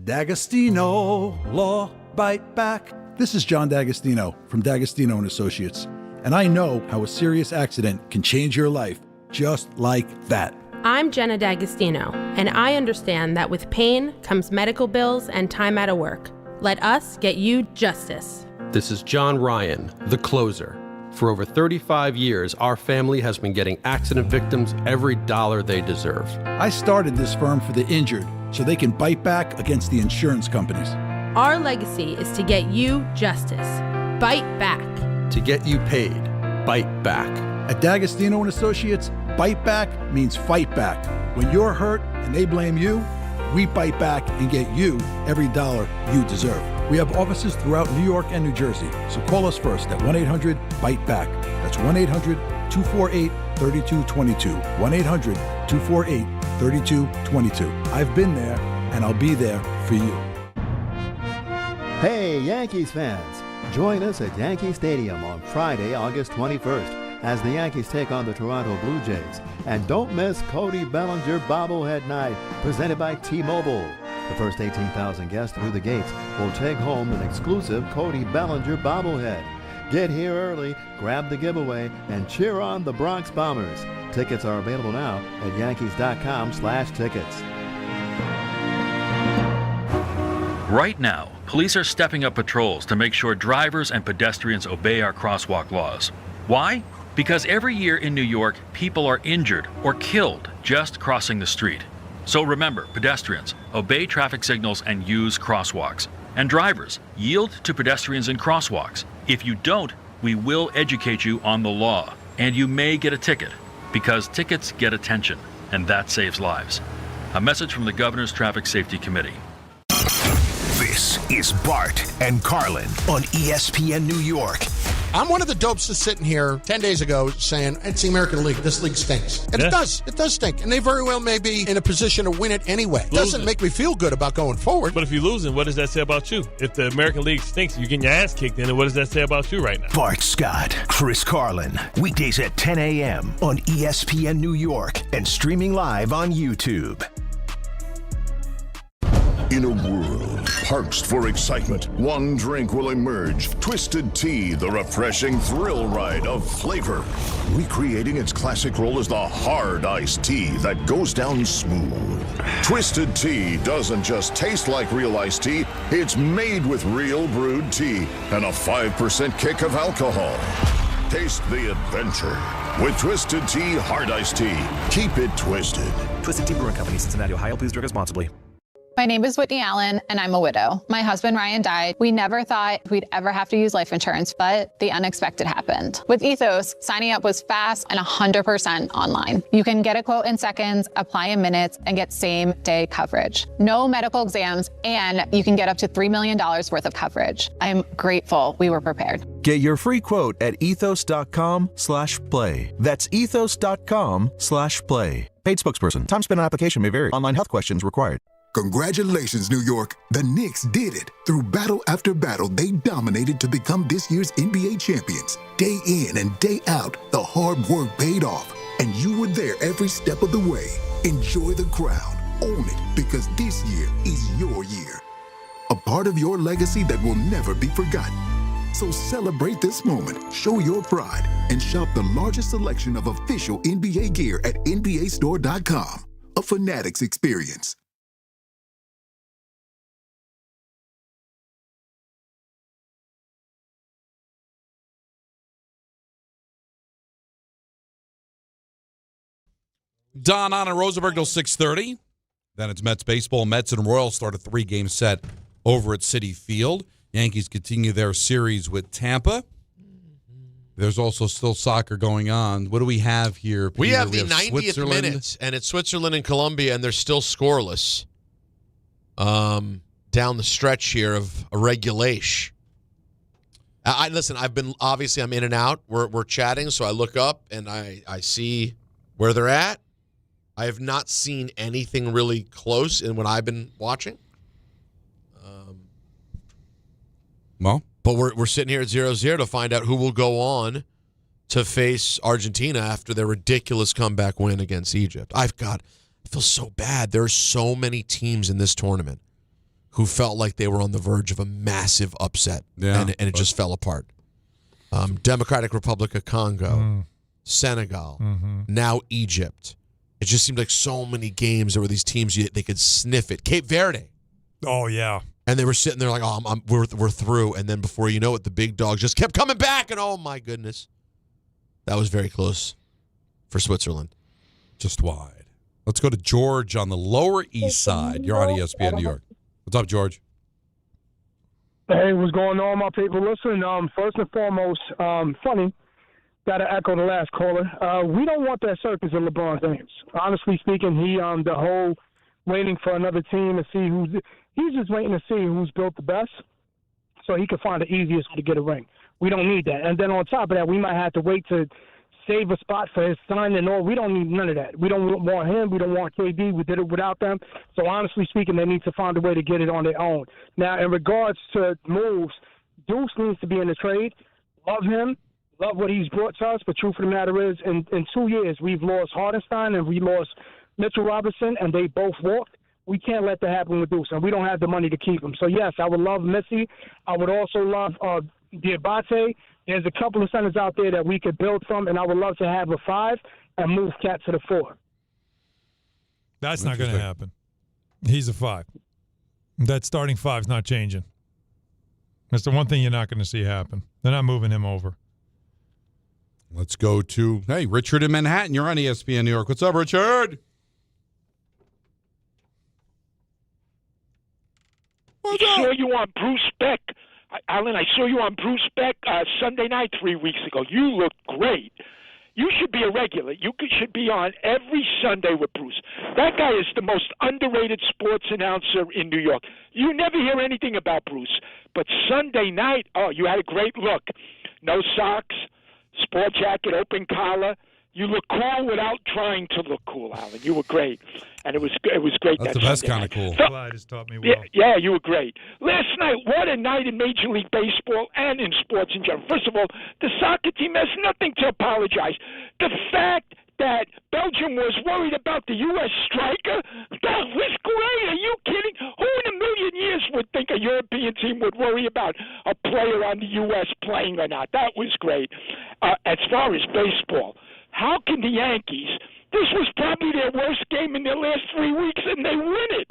D'Agostino Law Bite Back. This is John D'Agostino from D'Agostino & Associates, and I know how a serious accident can change your life just like that. I'm Jenna D'Agostino, and I understand that with pain comes medical bills and time out of work. Let us get you justice. This is John Ryan, the closer. For over 35 years, our family has been getting accident victims every dollar they deserve. I started this firm for the injured so they can bite back against the insurance companies. Our legacy is to get you justice. Bite back. To get you paid, bite back. At D'Agostino & Associates, bite back means fight back. When you're hurt and they blame you, we bite back and get you every dollar you deserve. We have offices throughout New York and New Jersey, so call us first at 1-800-BITE-BACK. That's 1-800-248-3222. 1-800-248-3222. I've been there, and I'll be there for you. Hey, Yankees fans! Join us at Yankee Stadium on Friday, August 21st, as the Yankees take on the Toronto Blue Jays. And don't miss Cody Bellinger Bobblehead Night, presented by T-Mobile. The first 18,000 guests through the gates will take home an exclusive Cody Bellinger bobblehead. Get here early, grab the giveaway, and cheer on the Bronx Bombers. Tickets are available now at yankees.com/tickets. Right now, police are stepping up patrols to make sure drivers and pedestrians obey our crosswalk laws. Why? Because every year in New York, people are injured or killed just crossing the street. So remember, pedestrians, obey traffic signals and use crosswalks. And drivers, yield to pedestrians in crosswalks. If you don't, we will educate you on the law, and you may get a ticket, because tickets get attention, and that saves lives. A message from the Governor's Traffic Safety Committee. This is Bart and Carlin on ESPN New York. I'm one of the dopes that's sitting here 10 days ago saying, it's the American League. This league stinks. And it does. It does stink. And they very well may be in a position to win it anyway. It doesn't make me feel good about going forward. But if you're losing, what does that say about you? If the American League stinks, you're getting your ass kicked in, and what does that say about you right now? Bart Scott, Chris Carlin, weekdays at 10 a.m. on ESPN New York and streaming live on YouTube. In a world parched for excitement, one drink will emerge. Twisted Tea, the refreshing thrill ride of flavor. Recreating its classic role as the hard iced tea that goes down smooth. Twisted Tea doesn't just taste like real iced tea, it's made with real brewed tea and a 5% kick of alcohol. Taste the adventure with Twisted Tea Hard Iced Tea. Keep it twisted. Twisted Tea Brewing Company, Cincinnati, Ohio. Please drink responsibly. My name is Whitney Allen, and I'm a widow. My husband, Ryan, died. We never thought we'd ever have to use life insurance, but the unexpected happened. With Ethos, signing up was fast and 100% online. You can get a quote in seconds, apply in minutes, and get same-day coverage. No medical exams, and you can get up to $3 million worth of coverage. I'm grateful we were prepared. Get your free quote at ethos.com/play. That's ethos.com/play. Paid spokesperson. Time spent on application may vary. Online health questions required. Congratulations, New York. The Knicks did it. Through battle after battle, they dominated to become this year's NBA champions. Day in and day out, the hard work paid off. And you were there every step of the way. Enjoy the crown. Own it, because this year is your year. A part of your legacy that will never be forgotten. So celebrate this moment, show your pride, and shop the largest selection of official NBA gear at NBAstore.com. A Fanatics experience. Don on and Rosenberg till 6:30. Then it's Mets baseball. Mets and Royals start a 3-game set over at Citi Field. Yankees continue their series with Tampa. There's also still soccer going on. What do we have here, Peter? We have the 90th minute, and it's Switzerland and Colombia, and they're still scoreless down the stretch here of a regulation. Listen, I'm in and out. We're chatting, so I look up, and I see where they're at. I have not seen anything really close in what I've been watching. But we're sitting here at 0-0 to find out who will go on to face Argentina after their ridiculous comeback win against Egypt. I feel so bad. There are so many teams in this tournament who felt like they were on the verge of a massive upset, and it just fell apart. Democratic Republic of Congo, Senegal, now Egypt. It just seemed like so many games there were these teams they could sniff it. Cape Verde. Oh, yeah. And they were sitting there like, we're through. And then before you know it, the big dogs just kept coming back. And oh, my goodness. That was very close for Switzerland. Just wide. Let's go to George on the Lower East Side. You're on ESPN New York. What's up, George? Hey, what's going on, my people? Listen, first and foremost, funny, got to echo the last caller. We don't want that circus of LeBron James. Honestly speaking, the whole waiting for another team to see he's just waiting to see who's built the best so he can find the easiest way to get a ring. We don't need that. And then on top of that, we might have to wait to save a spot for his son and all. We don't need none of that. We don't want him. We don't want KD. We did it without them. So honestly speaking, they need to find a way to get it on their own. Now, in regards to moves, Deuce needs to be in the trade. Love him. Love what he's brought to us. But truth of the matter is, in 2 years, we've lost Hardenstein and we lost Mitchell Robinson, and they both walked. We can't let that happen with Deuce, and we don't have the money to keep him. So, yes, I would love Missy. I would also love DiPietro. There's a couple of centers out there that we could build from, and I would love to have a 5 and move Cat to the 4. That's not going to happen. He's a 5. That starting 5's not changing. That's the one thing you're not going to see happen. They're not moving him over. Let's go to, Richard in Manhattan. You're on ESPN New York. What's up, Richard? I saw you on Bruce Beck. Alan, I saw you on Bruce Beck Sunday night 3 weeks ago. You looked great. You should be a regular. You should be on every Sunday with Bruce. That guy is the most underrated sports announcer in New York. You never hear anything about Bruce. But Sunday night, you had a great look. No socks, sport jacket, open collar. You look cool without trying to look cool, Alan. You were great. And it was great. That's the best kind of cool. Clyde has taught me well. Yeah, you were great. Last night, what a night in Major League Baseball and in sports in general. First of all, the soccer team has nothing to apologize. The fact that Belgium was worried about the U.S. striker, that was great. Are you kidding? Who in a million years would think a European team would worry about a player on the U.S. playing or not? That was great. As far as baseball, how can the Yankees, this was probably their worst game in their last 3 weeks, and they win it.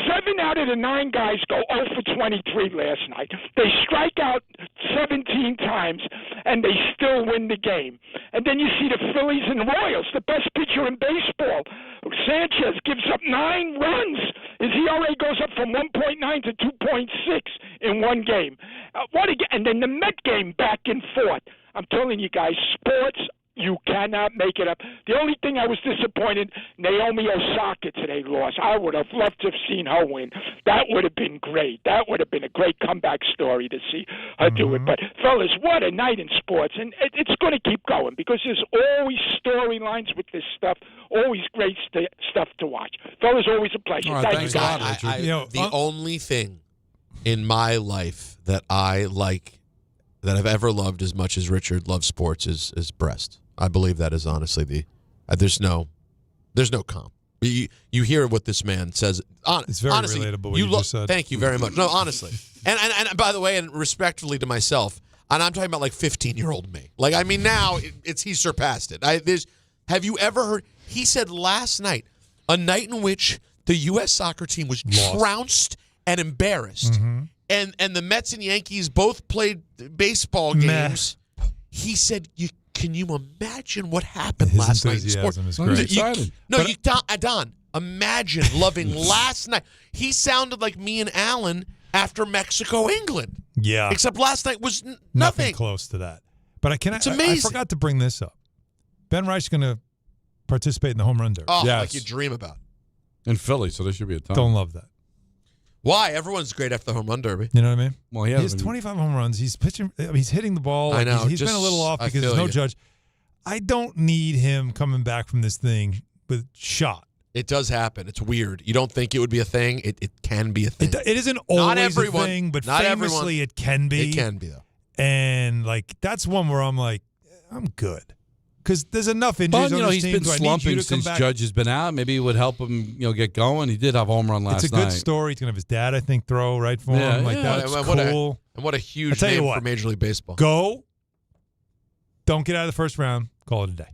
7 out of the 9 guys go 0 for 23 last night. They strike out 17 times, and they still win the game. And then you see the Phillies and Royals, the best pitcher in baseball. Sanchez gives up 9 runs. His ERA goes up from 1.9 to 2.6 in one game. And then the Met game back and forth. I'm telling you guys, sports, you cannot make it up. The only thing I was disappointed, Naomi Osaka today lost. I would have loved to have seen her win. That would have been great. That would have been a great comeback story to see her do it. But, fellas, what a night in sports. And it's going to keep going because there's always storylines with this stuff, always great stuff to watch. Fellas, always a pleasure. Right, Thank you, guys. The only thing in my life that I like, that I've ever loved as much as Richard loves sports is breast. I believe that is honestly there's no comp. You hear what this man says. It's very honestly, relatable what you just said. Thank you very much. No, honestly. And by the way, and respectfully to myself, and I'm talking about like 15-year-old me. Like, I mean, now he's surpassed it. Have you ever heard? He said last night, a night in which the U.S. soccer team was trounced and embarrassed, and the Mets and Yankees both played baseball games. He said, can you imagine what happened last night in sports? Don, imagine loving last night. He sounded like me and Alan after Mexico, England. Yeah. Except last night was nothing close to that. But it's amazing. I forgot to bring this up. Ben Reich's going to participate in the home run derby. Oh, like you dream about. In Philly, so there should be a ton. Don't love that. Why? Everyone's great after the home run derby. You know what I mean? Well, he has 25 home runs. He's pitching. He's hitting the ball. I know. He's been a little off because there's no judge. I don't need him coming back from this thing with shot. It does happen. It's weird. You don't think it would be a thing. It can be a thing. It isn't always a thing, but famously it can be. It can be, though. And, like, that's one where I'm like, I'm good. Because there's enough injuries on this he's team. been slumping since Judge has been out. Maybe it would help him, get going. He did have a home run last night. It's a good story. He's going to have his dad, I think, throw right for him. Like, that's cool. And what a huge name for Major League Baseball. Go. Don't get out of the first round. Call it a day.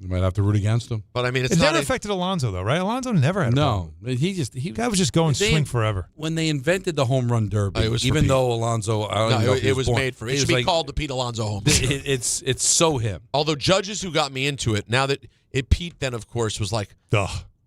You might have to root against him. But, I mean, it's never affected Alonso, though, right? Alonso never had a problem. Guy was just going swing forever. When they invented the home run derby, it was even though Alonso, it was made for. It should be called the Pete Alonso home run. It's so him. Although judges who got me into it, now that Pete then, of course, was like,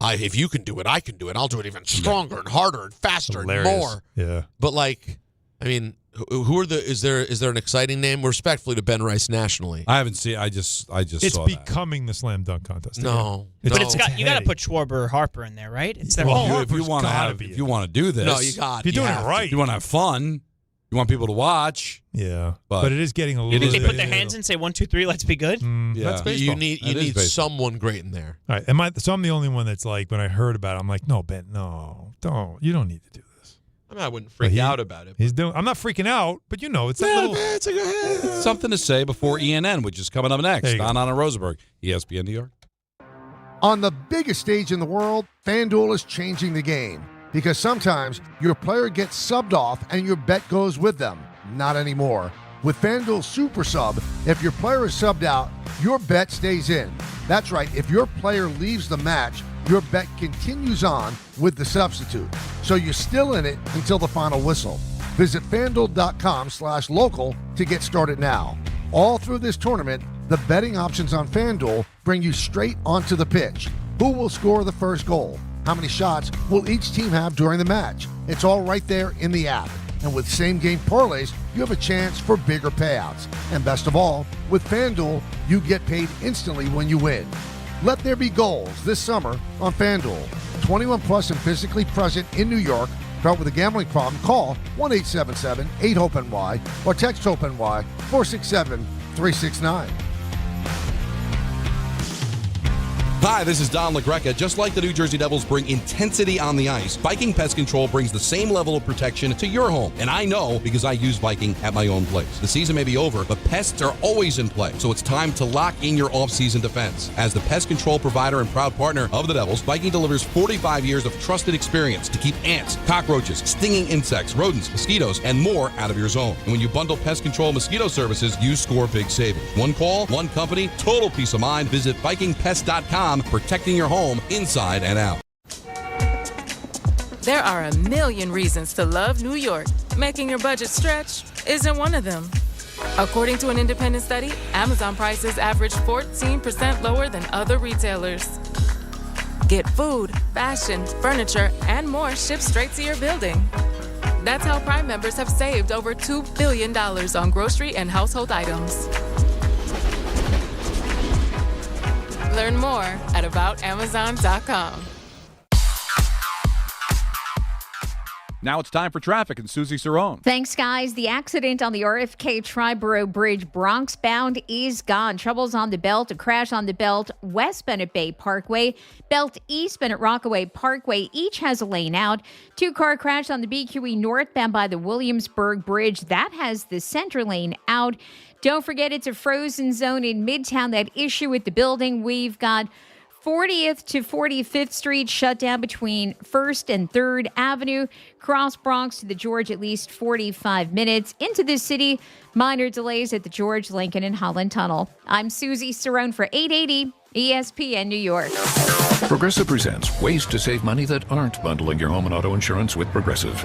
if you can do it, I can do it. I'll do it even stronger and harder and faster and more. Yeah. But, like, I mean, who are is there an exciting name? Respectfully to Ben Rice nationally. I haven't seen. I just it's saw becoming the slam dunk contest. No, but you got to put Schwarber, Harper in there, right? It's their if you want to do this, no, you got. If you're doing it right, you want to have fun. You want people to watch. Yeah, but it is getting a little. Did they put their hands in and say 1, 2, 3, let's be good? Yeah, that's baseball. You need someone great in there. All right, so I'm the only one that's like, when I heard about it, I'm like, no, Ben, no, don't. You don't need to do this. I wouldn't freak out about it. I'm not freaking out, but it's that little. It's something to say before ENN, which is coming up next. Hahn and Rosenberg, ESPN New York. On the biggest stage in the world, FanDuel is changing the game because sometimes your player gets subbed off and your bet goes with them. Not anymore. With FanDuel Super Sub, if your player is subbed out, your bet stays in. That's right. If your player leaves the match, your bet continues on with the substitute. So you're still in it until the final whistle. Visit FanDuel.com/local to get started now. All through this tournament, the betting options on FanDuel bring you straight onto the pitch. Who will score the first goal? How many shots will each team have during the match? It's all right there in the app. And with same-game parlays, you have a chance for bigger payouts. And best of all, with FanDuel, you get paid instantly when you win. Let there be goals this summer on FanDuel. 21 plus and physically present in New York. Caught with a gambling problem? Call 1-877-8-HOPE-NY or text HOPE-NY 467-369. Hi, this is Don LaGreca. Just like the New Jersey Devils bring intensity on the ice, Viking Pest Control brings the same level of protection to your home. And I know because I use Viking at my own place. The season may be over, but pests are always in play. So it's time to lock in your off-season defense. As the pest control provider and proud partner of the Devils, Viking delivers 45 years of trusted experience to keep ants, cockroaches, stinging insects, rodents, mosquitoes, and more out of your zone. And when you bundle pest control mosquito services, you score big savings. One call, one company, total peace of mind. Visit VikingPest.com. Protecting your home inside and out. There are a million reasons to love New York. Making your budget stretch isn't one of them. According to an independent study, Amazon prices average 14% lower than other retailers. Get food, fashion, furniture, and more shipped straight to your building. That's how Prime members have saved over $2 billion on grocery and household items. Learn more at aboutamazon.com. Now it's time for traffic and Susie Cerrone. Thanks, guys. The accident on the RFK Triborough Bridge Bronx bound is gone. Troubles on the Belt, a crash on the Belt, West Bennett Bay Parkway, Belt East Bennett Rockaway Parkway, each has a lane out. 2-car crash on the BQE northbound by the Williamsburg Bridge. That has the center lane out. Don't forget it's a frozen zone in Midtown. That issue with the building. We've got 40th to 45th Street shut down between 1st and 3rd Avenue. Cross Bronx to the George, at least 45 minutes. Into the city, minor delays at the George, Lincoln, and Holland Tunnel. I'm Susie Cerrone for 880 ESPN New York. Progressive presents ways to save money that aren't bundling your home and auto insurance with Progressive.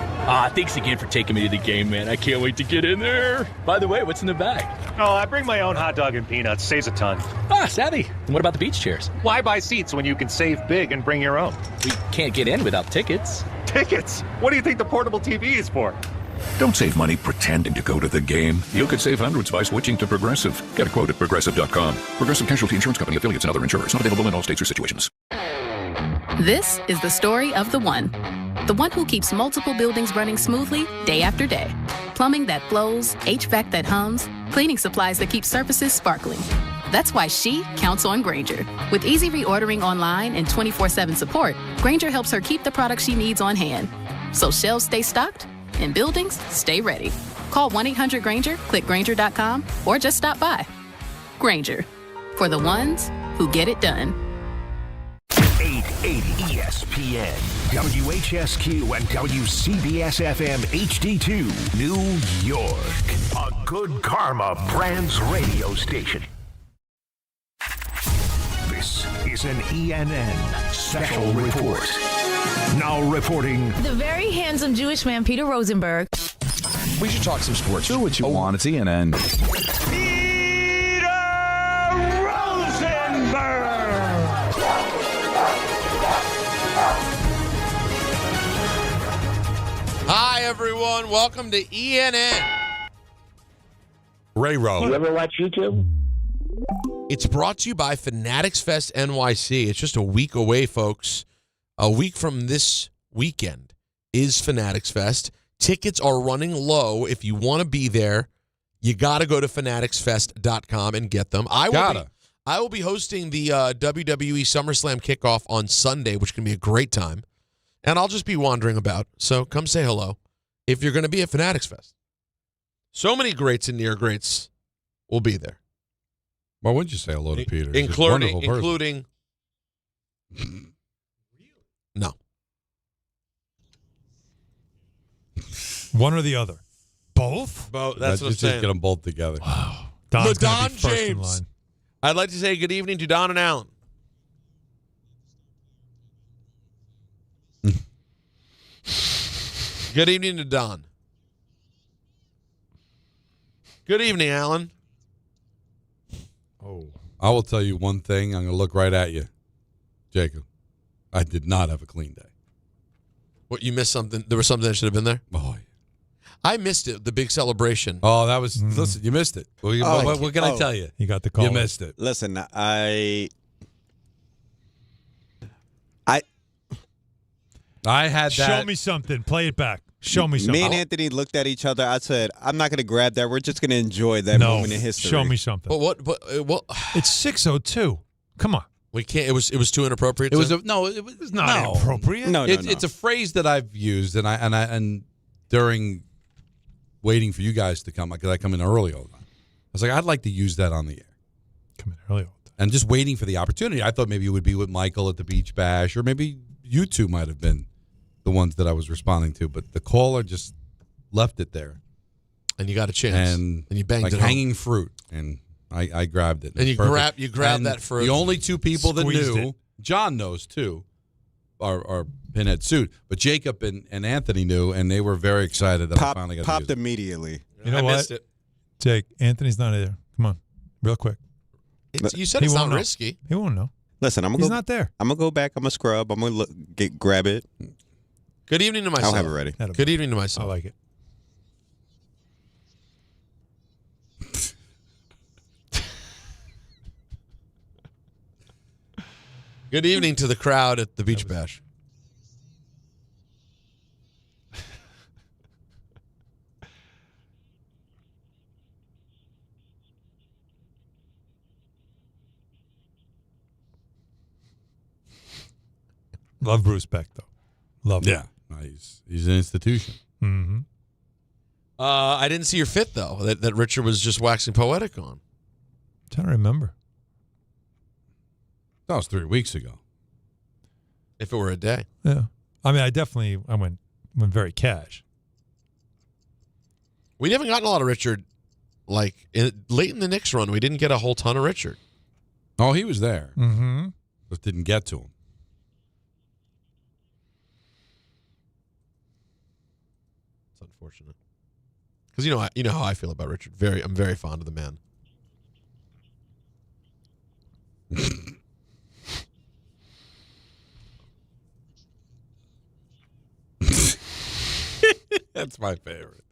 Thanks again for taking me to the game, man. I can't wait to get in there. By the way, what's in the bag? Oh, I bring my own hot dog and peanuts. Saves a ton. Savvy. And what about the beach chairs? Why buy seats when you can save big and bring your own? We can't get in without tickets. Tickets? What do you think the portable TV is for? Don't save money pretending to go to the game. You could save hundreds by switching to Progressive. Get a quote at Progressive.com. Progressive Casualty Insurance Company, affiliates, and other insurers. Not available in all states or situations. This is the story of the one. The one who keeps multiple buildings running smoothly day after day. Plumbing that flows, HVAC that hums, cleaning supplies that keep surfaces sparkling. That's why she counts on Grainger. With easy reordering online and 24/7 support, Grainger helps her keep the products she needs on hand. So shelves stay stocked and buildings stay ready. Call 1-800-GRAINGER, click Grainger.com, or just stop by. Grainger, for the ones who get it done. 880 ESPN, WHSQ, and WCBS-FM HD2, New York. A Good Karma Brands radio station. This is an ENN special report. Now reporting. The very handsome Jewish man, Peter Rosenberg. We should talk some sports. Do what you want. It's ENN. Hi, everyone. Welcome to ENN. Ray Rowe. You ever watch YouTube? It's brought to you by Fanatics Fest NYC. It's just a week away, folks. A week from this weekend is Fanatics Fest. Tickets are running low. If you want to be there, you got to go to fanaticsfest.com and get them. I will be hosting the WWE SummerSlam kickoff on Sunday, which can be a great time. And I'll just be wandering about. So come say hello if you're going to be at Fanatics Fest. So many greats and near greats will be there. Why wouldn't you say hello to Peter? Including no. One or the other. Both? Both. That's what I'm saying. Just get them both together. Wow. Don's Don first in James. line. I'd like to say good evening to Don and Alan. Good evening to Don. Good evening, Alan. Oh. I will tell you one thing. I'm going to look right at you, Jacob. I did not have a clean day. What, you missed something? There was something that should have been there? Oh, yeah. I missed it, the big celebration. Oh, that was, listen, you missed it. What can I tell you? You got the call. You missed it. Listen, I had that. Show me something. Play it back. Show me something. Me and Anthony looked at each other. I said, I'm not going to grab that. We're just going to enjoy that moment in history. Show me something. But what? It's 6:02. Come on. We can't. It was too inappropriate. It was not inappropriate. No, It's a phrase that I've used, and during waiting for you guys to come, because I come in early all the time. I was like, I'd like to use that on the air. Come in early all the time. And just waiting for the opportunity. I thought maybe it would be with Michael at the Beach Bash, or maybe you two might have been the ones that I was responding to, but the caller just left it there. And you got a chance. And you banged like it home. hanging fruit. And I grabbed it. And you grabbed that fruit. The only two people that Squeezed knew, it. John knows too, are Pinhead Suit. But Jacob and Anthony knew, and they were very excited that I finally got to use popped it. immediately. You know I what? missed it. Jake, Anthony's not there. Come on. Real quick. You said it's not risky. He won't know. Listen, He's not there. I'm gonna go back. I'm gonna scrub. I'm gonna grab it. Good evening to myself. I'll have it ready. Good evening to myself. I like it. Good evening to the crowd at the Beach Bash. Love Bruce Beck, though. Love him. Yeah. He's an institution. Mm-hmm. I didn't see your fit, though, that Richard was just waxing poetic on. I'm trying to remember. That was 3 weeks ago. If it were a day. Yeah. I mean, I went very cash. We haven't gotten a lot of Richard. Late in the Knicks run, we didn't get a whole ton of Richard. Oh, he was there. Mm-hmm. Just didn't get to him. It's unfortunate. Because you know how I feel about Richard. I'm very fond of the man. That's my favorite.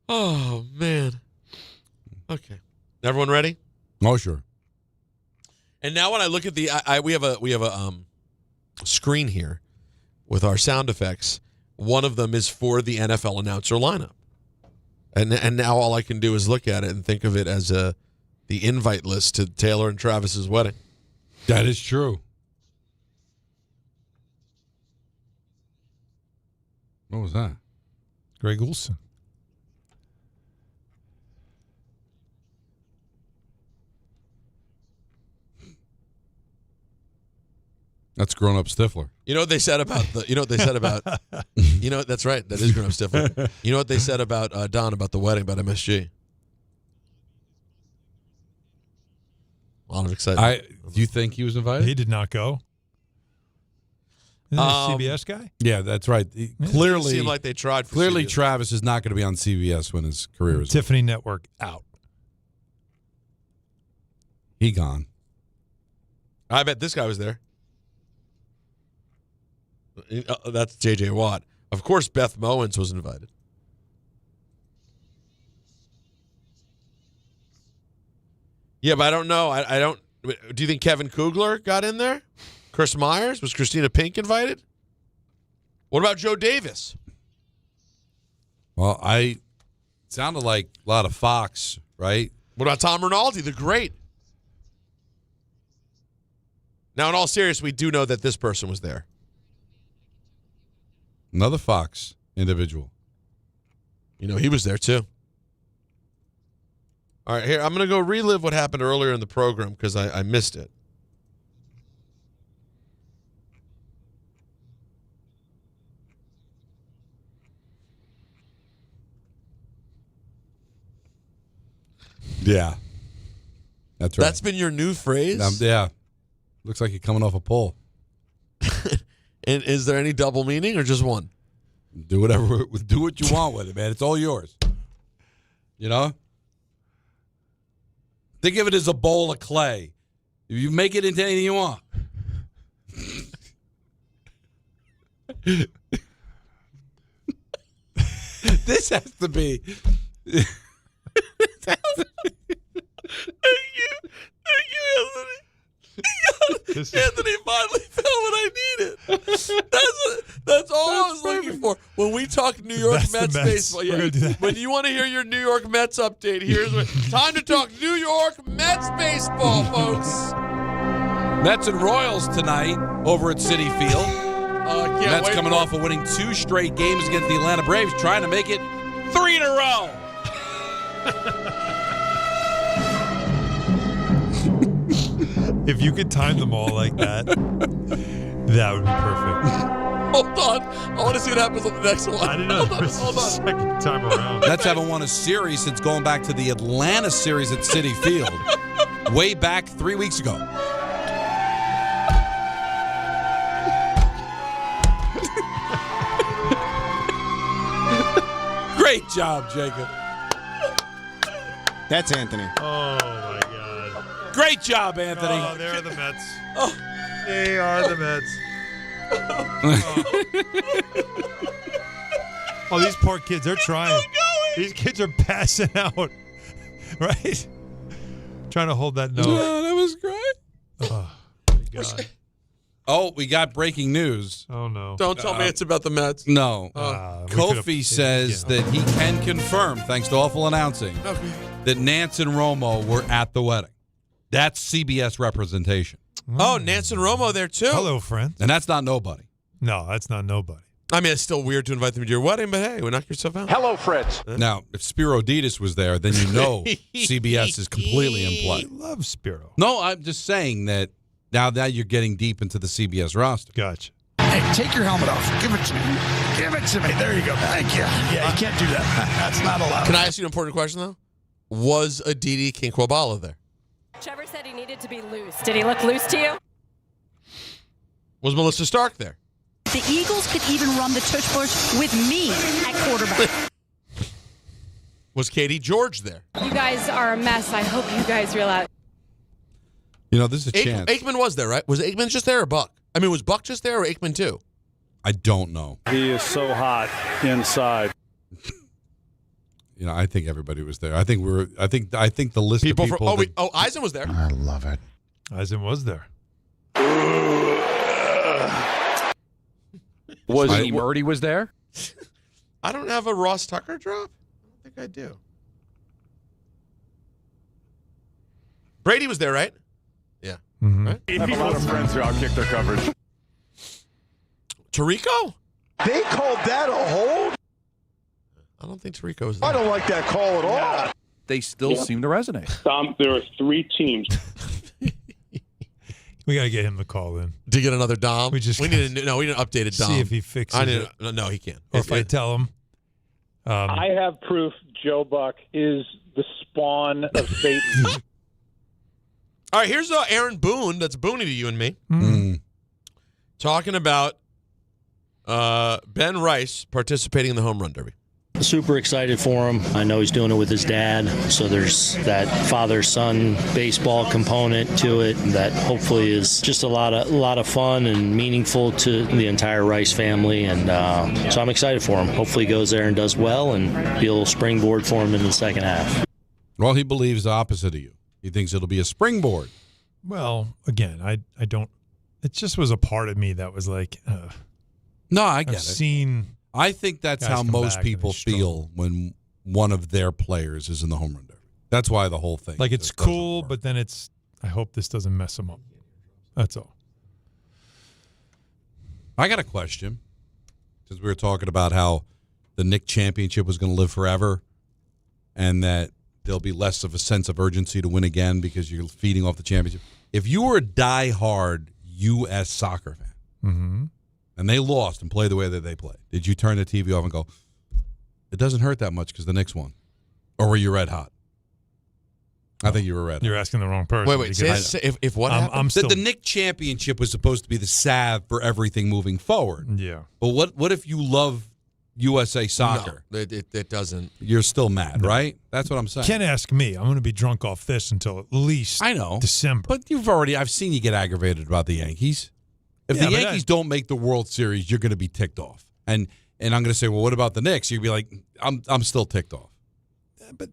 Oh, man. Okay. Everyone ready? Oh, sure. And now when I look at the we have a screen here with our sound effects. One of them is for the NFL announcer lineup. And now all I can do is look at it and think of it as the invite list to Taylor and Travis's wedding. That is true. What was that? Greg Olson. That's grown-up Stifler. You know what they said about that's right. That is grown-up Stifler. You know what they said about Don about the wedding, about MSG? A lot of excitement. Do you think he was invited? He did not go. Isn't he a CBS guy? Yeah, that's right. Clearly, it seemed like they tried. For clearly, CBS. Travis is not going to be on CBS when his career is Tiffany Network out. He gone. I bet this guy was there. That's J.J. Watt. Of course, Beth Mowens was invited. Yeah, but I don't know. I don't. Do you think Kevin Kugler got in there? Chris Myers? Was Christina Pink invited? What about Joe Davis? Well, it sounded like a lot of Fox, right? What about Tom Rinaldi, the great? Now, in all seriousness, we do know that this person was there. Another Fox individual. You know, he was there too. All right, here, I'm going to go relive what happened earlier in the program because I missed it. Yeah. That's right. That's been your new phrase? Yeah. Looks like you're coming off a pole. And is there any double meaning or just one? Do what you want with it, man. It's all yours. You know? Think of it as a bowl of clay. You make it into anything you want. This has to be. Thank you, Anthony. Anthony finally found what I needed. That's all I was looking for. When we talk New York Mets baseball, when you want to hear your New York Mets update, here's what time to talk New York Mets baseball, folks. Mets and Royals tonight over at Citi Field. Mets coming off of winning 2 straight games against the Atlanta Braves, trying to make it 3 in a row. If you could time them all like that, that would be perfect. Hold on. I want to see what happens on the next one. I don't know. Hold on. Second time around. Mets haven't won a series since going back to the Atlanta series at Citi Field way back 3 weeks ago. Great job, Jacob. That's Anthony. Oh, my God. Great job, Anthony. Oh, there are the Mets. Oh. They are the Mets. Oh, these poor kids, they're trying. These kids are passing out. Right? Trying to hold that note. Oh, that was great. Oh, my God. Oh, we got breaking news. Oh, no. Don't tell me it's about the Mets. No. Kofi says that he can confirm, thanks to awful announcing, that Nance and Romo were at the wedding. That's CBS representation. Oh, Nance and Romo there, too. Hello, friend. And that's not nobody. No, that's not nobody. I mean, it's still weird to invite them to your wedding, but hey, knock yourself out. Hello, Fritz. Now, if Spiro Ditas was there, then you know CBS is completely in play. I love Spiro. No, I'm just saying that now that you're getting deep into the CBS roster. Gotcha. Hey, take your helmet off. Give it to me. Give it to me. There you go. Thank you. Yeah, you can't do that. That's not allowed. Can I ask you an important question, though? Was Aditi Kinkwabala there? Trevor said he needed to be loose. Did he look loose to you? Was Melissa Stark there? The Eagles could even run the tush push with me at quarterback. Was Katie George there? You guys are a mess. I hope you guys realize. You know, this is a chance. Aikman was there, right? Was Aikman just there or Buck? I mean, was Buck just there or Aikman too? I don't know. He is so hot inside. I think everybody was there. I think the list of people. Eisen was there. I love it. Eisen was there. Was Murdy was there? I don't have a Ross Tucker drop. I don't think I do. Brady was there, right? Yeah. Mm-hmm. Right? I have a lot of friends who outkick their coverage. Tirico? They called that a hold? I don't think Tirico was there. I don't like that call at all. They still seem to resonate. Tom, there are 3 teams. We got to get him to call in. To get another Dom? We need an updated Dom. See if he fixes it. No, he can't. Or if I tell him. I have proof Joe Buck is the spawn of Satan. All right, here's Aaron Boone. That's Booney to you and me. Talking about Ben Rice participating in the home run derby. Super excited for him. I know he's doing it with his dad, so there's that father-son baseball component to it that hopefully is just a lot of fun and meaningful to the entire Rice family. And so I'm excited for him. Hopefully he goes there and does well and be a little springboard for him in the second half. Well, he believes the opposite of you. He thinks it'll be a springboard. Well, again, I don't. It just was a part of me that was like, no, I get it. I think that's how most people feel when one of their players is in the home run derby. That's why the whole thing. Like it's cool, but then it's. I hope this doesn't mess them up. That's all. I got a question because we were talking about how the Knicks championship was going to live forever, and that there'll be less of a sense of urgency to win again because you're feeding off the championship. If you were a diehard U.S. soccer fan, and they lost and played the way that they played, did you turn the TV off and go, it doesn't hurt that much because the Knicks won? Or were you red hot? I think you were red hot. You're asking the wrong person. Wait. Say if what happened? The Knicks championship was supposed to be the salve for everything moving forward. Yeah. But what if you love USA soccer? No, it doesn't. You're still mad, right? That's what I'm saying. Can't ask me. I'm going to be drunk off this until at least December. But I've seen you get aggravated about the Yankees. If the Yankees don't make the World Series, you're going to be ticked off. And I'm going to say, well, what about the Knicks? You'd be like, I'm still ticked off. But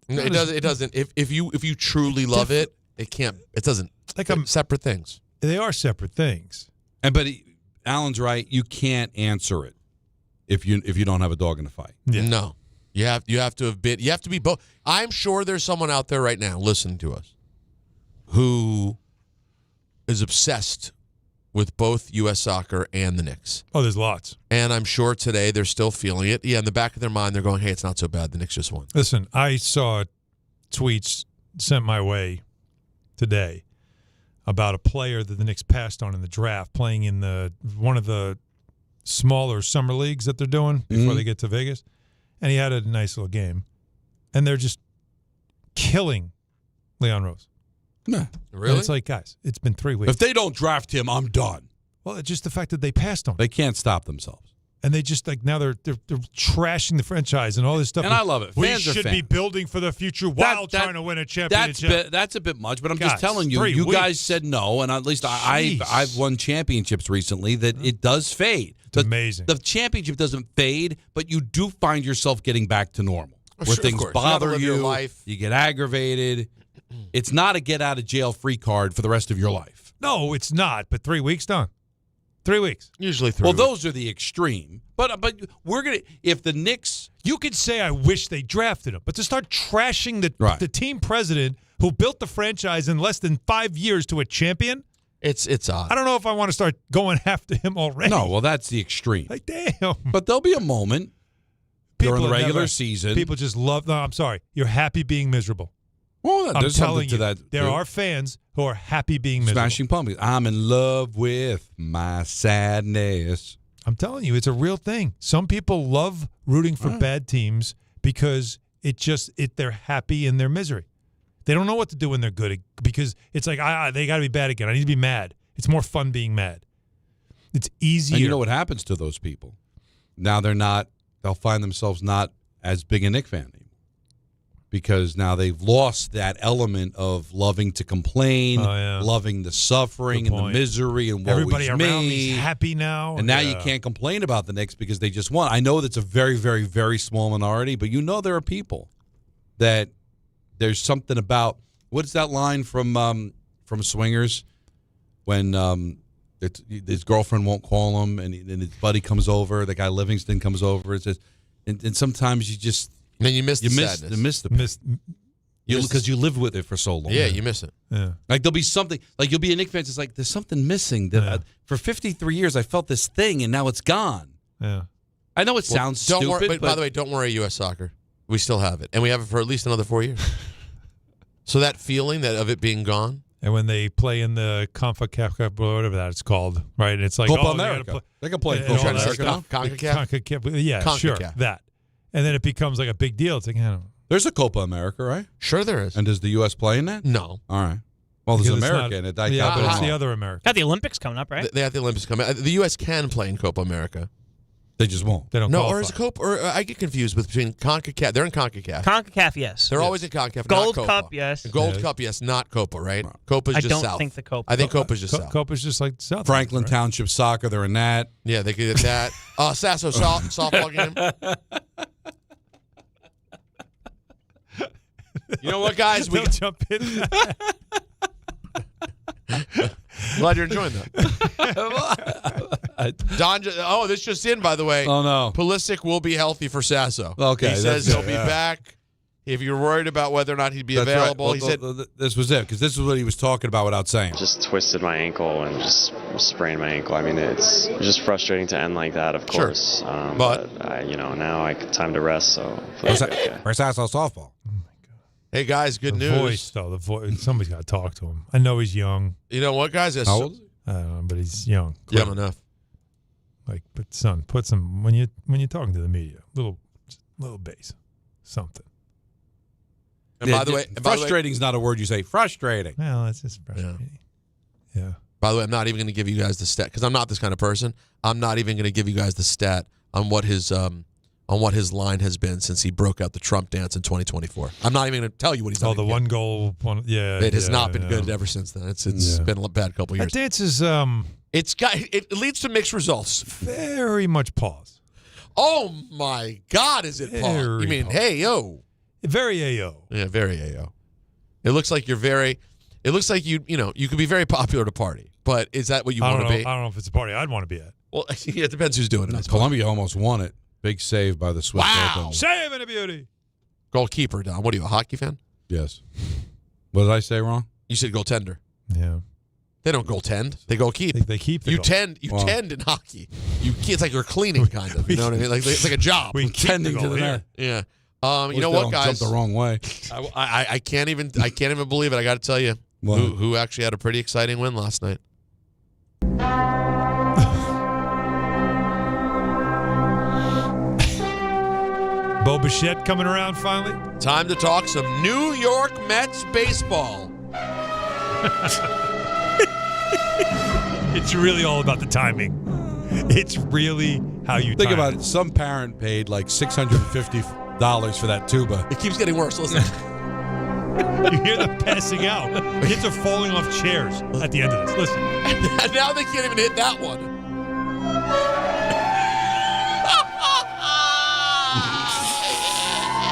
it doesn't. If you truly love it, it can't. It doesn't. Like separate things. They are separate things. But Alan's right. You can't answer it if you don't have a dog in the fight. Yeah. No, you have to have been. You have to be both. I'm sure there's someone out there right now listening to us who is obsessed with both U.S. Soccer and the Knicks. Oh, there's lots. And I'm sure today they're still feeling it. Yeah, in the back of their mind, they're going, hey, it's not so bad. The Knicks just won. Listen, I saw tweets sent my way today about a player that the Knicks passed on in the draft, playing in one of the smaller summer leagues that they're doing before they get to Vegas. And he had a nice little game. And they're just killing Leon Rose. No. Really? And it's like, guys, it's been 3 weeks. If they don't draft him, I'm done. Well, it's just the fact that they passed on him. They can't stop themselves. And they just now they're trashing the franchise and all this stuff. And I love it. We should be building for the future while trying to win a championship. That's a bit much, but I'm just telling you. You guys said no, and at least I've won championships recently. That it does fade. It's amazing. The championship doesn't fade, but you do find yourself getting back to normal, where things bother you. You get aggravated. It's not a get out of jail free card for the rest of your life. No, it's not. But 3 weeks done. 3 weeks. Usually 3 weeks. Well, those are the extreme. But we're going to – if the Knicks – you could say I wish they drafted him. But to start trashing the team president who built the franchise in less than 5 years to a champion – it's odd. I don't know if I want to start going after him already. No, well, that's the extreme. Like, damn. But there'll be a moment during the regular season. People just love – no, I'm sorry. You're happy being miserable. Well, I'm telling you, there are fans who are happy being miserable. Smashing Pumpkins. I'm in love with my sadness. I'm telling you, it's a real thing. Some people love rooting for bad teams because they're happy in their misery. They don't know what to do when they're good because it's like, they got to be bad again. I need to be mad. It's more fun being mad. It's easier. And you know what happens to those people? Now they'll find themselves not as big a Knicks fan anymore because now they've lost that element of loving to complain, loving the suffering and the misery and everybody woe is around me. me's happy now. And now you can't complain about the Knicks because they just won. I know that's a very, very, very small minority, but there are people that there's something about what's that line from Swingers when his girlfriend won't call him and his buddy comes over, the guy Livingston comes over. It says, and sometimes you just then you miss the sadness. Because you lived with it for so long. Yeah, you miss it. Yeah. Like there'll be something, like you'll be a Knicks fan, it's like there's something missing. That for 53 years I felt this thing and now it's gone. Yeah. I know it sounds stupid. Worry, but by the way, don't worry, U.S. Soccer. We still have it. And we have it for at least another 4 years. So that feeling of it being gone. And when they play in the CONCACAF, whatever that it's called, right? And it's like, Copa America. They can play Copa America. CONCACAF. Yeah, sure. That. And then it becomes like a big deal. It's like, there's a Copa America, right? Sure there is. And does the U.S. play in that? No. All right. Well, there's Because it's America in it. but it's the other America. Got the Olympics coming up, right? They have the Olympics coming. The U.S. can play in Copa America. They just won't. They don't qualify. Or is it Copa? Or I get confused between CONCACAF. They're in CONCACAF. CONCACAF, yes. They're always in CONCACAF. Gold not Copa. Cup, yes. Gold Cup, yes. Not Copa, right? Copa's just I don't south. think the Copa. I think Copa's just south. Copa's just like south. Franklin right? Township Soccer, they're in that. Yeah, they could get that. Sasso softball game. You know what, guys? We can jump in. Glad you're enjoying that. Don, this just in, by the way. Oh, no. Pulisic will be healthy for Sasso. Okay. He says he'll be back. If you're worried about whether or not he'd be available, right. Well, he said this was it, because this is what he was talking about without saying. Just twisted my ankle and just sprained my ankle. I mean, it's just frustrating to end like that, of course. Sure. But now time to rest, so Where's Sasso softball? Hey, guys, good news. Voice, though. The voice. Somebody's got to talk to him. I know he's young. You know what, guys? How old is he? I don't know, but he's young. Young enough. But son, put some when you're talking to the media, little bass, something. And by the way, frustrating is not a word you say. Frustrating. Well, it's just frustrating. Yeah. By the way, I'm not even going to give you guys the stat because I'm not this kind of person. I'm not even going to give you guys the stat on what his line has been since he broke out the Trump dance in 2024. I'm not even going to tell you what he's done. Oh, the one goal, yeah. It has not been good ever since then. It's been a bad couple years. That dance is it leads to mixed results. Very much pause. Oh my God, is it pause? You mean hey yo? Very AO. Yeah, very AO. It looks like you're very. It looks like you could be very popular to party, but is that what you want to be? I don't know if it's a party I'd want to be at. Well, it depends who's doing it. Columbia almost won it. Big save by the Swiss. Wow. Save and a beauty. Goalkeeper, Don. What are you, a hockey fan? Yes. What did I say wrong? You said goaltender. Yeah. They don't goaltend. They goalkeep. They keep the You goal. tend in hockey. It's like you're cleaning, kind of. You know what I mean? Like it's like a job. We tending to the net. Yeah. You know what, guys? Jump the wrong way. I can't even believe it. I got to tell you, who actually had a pretty exciting win last night. Bo Bichette coming around finally. Time to talk some New York Mets baseball. It's really all about the timing. It's really how you think time about it. Some parent paid like $650 for that tuba. It keeps getting worse. Listen. You hear them passing out. Kids are falling off chairs at the end of this. Listen. And now they can't even hit that one.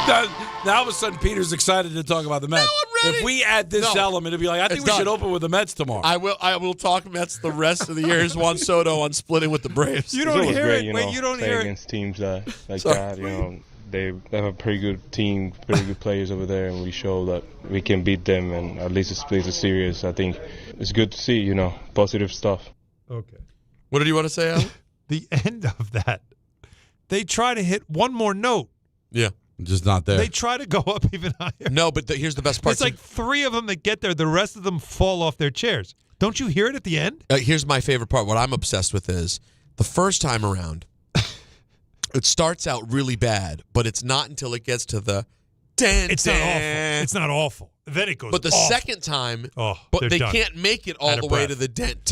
Now all of a sudden Peter's excited to talk about the Mets. If we add this element, it'd be like, I think we should open with the Mets tomorrow. I will talk Mets the rest of the year. Here's Juan Soto on splitting with the Braves. You don't hear great, it. Wait, you don't play hear it. against teams that they have a pretty good team, very good players over there, and we show that we can beat them and at least split the series. I think it's good to see, positive stuff. Okay. What did you want to say, Alan? The end of that, they try to hit one more note. Yeah. Just not there. They try to go up even higher. No, but here's the best part. It's like three of them that get there. The rest of them fall off their chairs. Don't you hear it at the end? Here's my favorite part. What I'm obsessed with is the first time around, it starts out really bad, but it's not until it gets to the It's not awful. It's not awful. Then it goes But the awful. second time, but they can't make it all the way to the dent.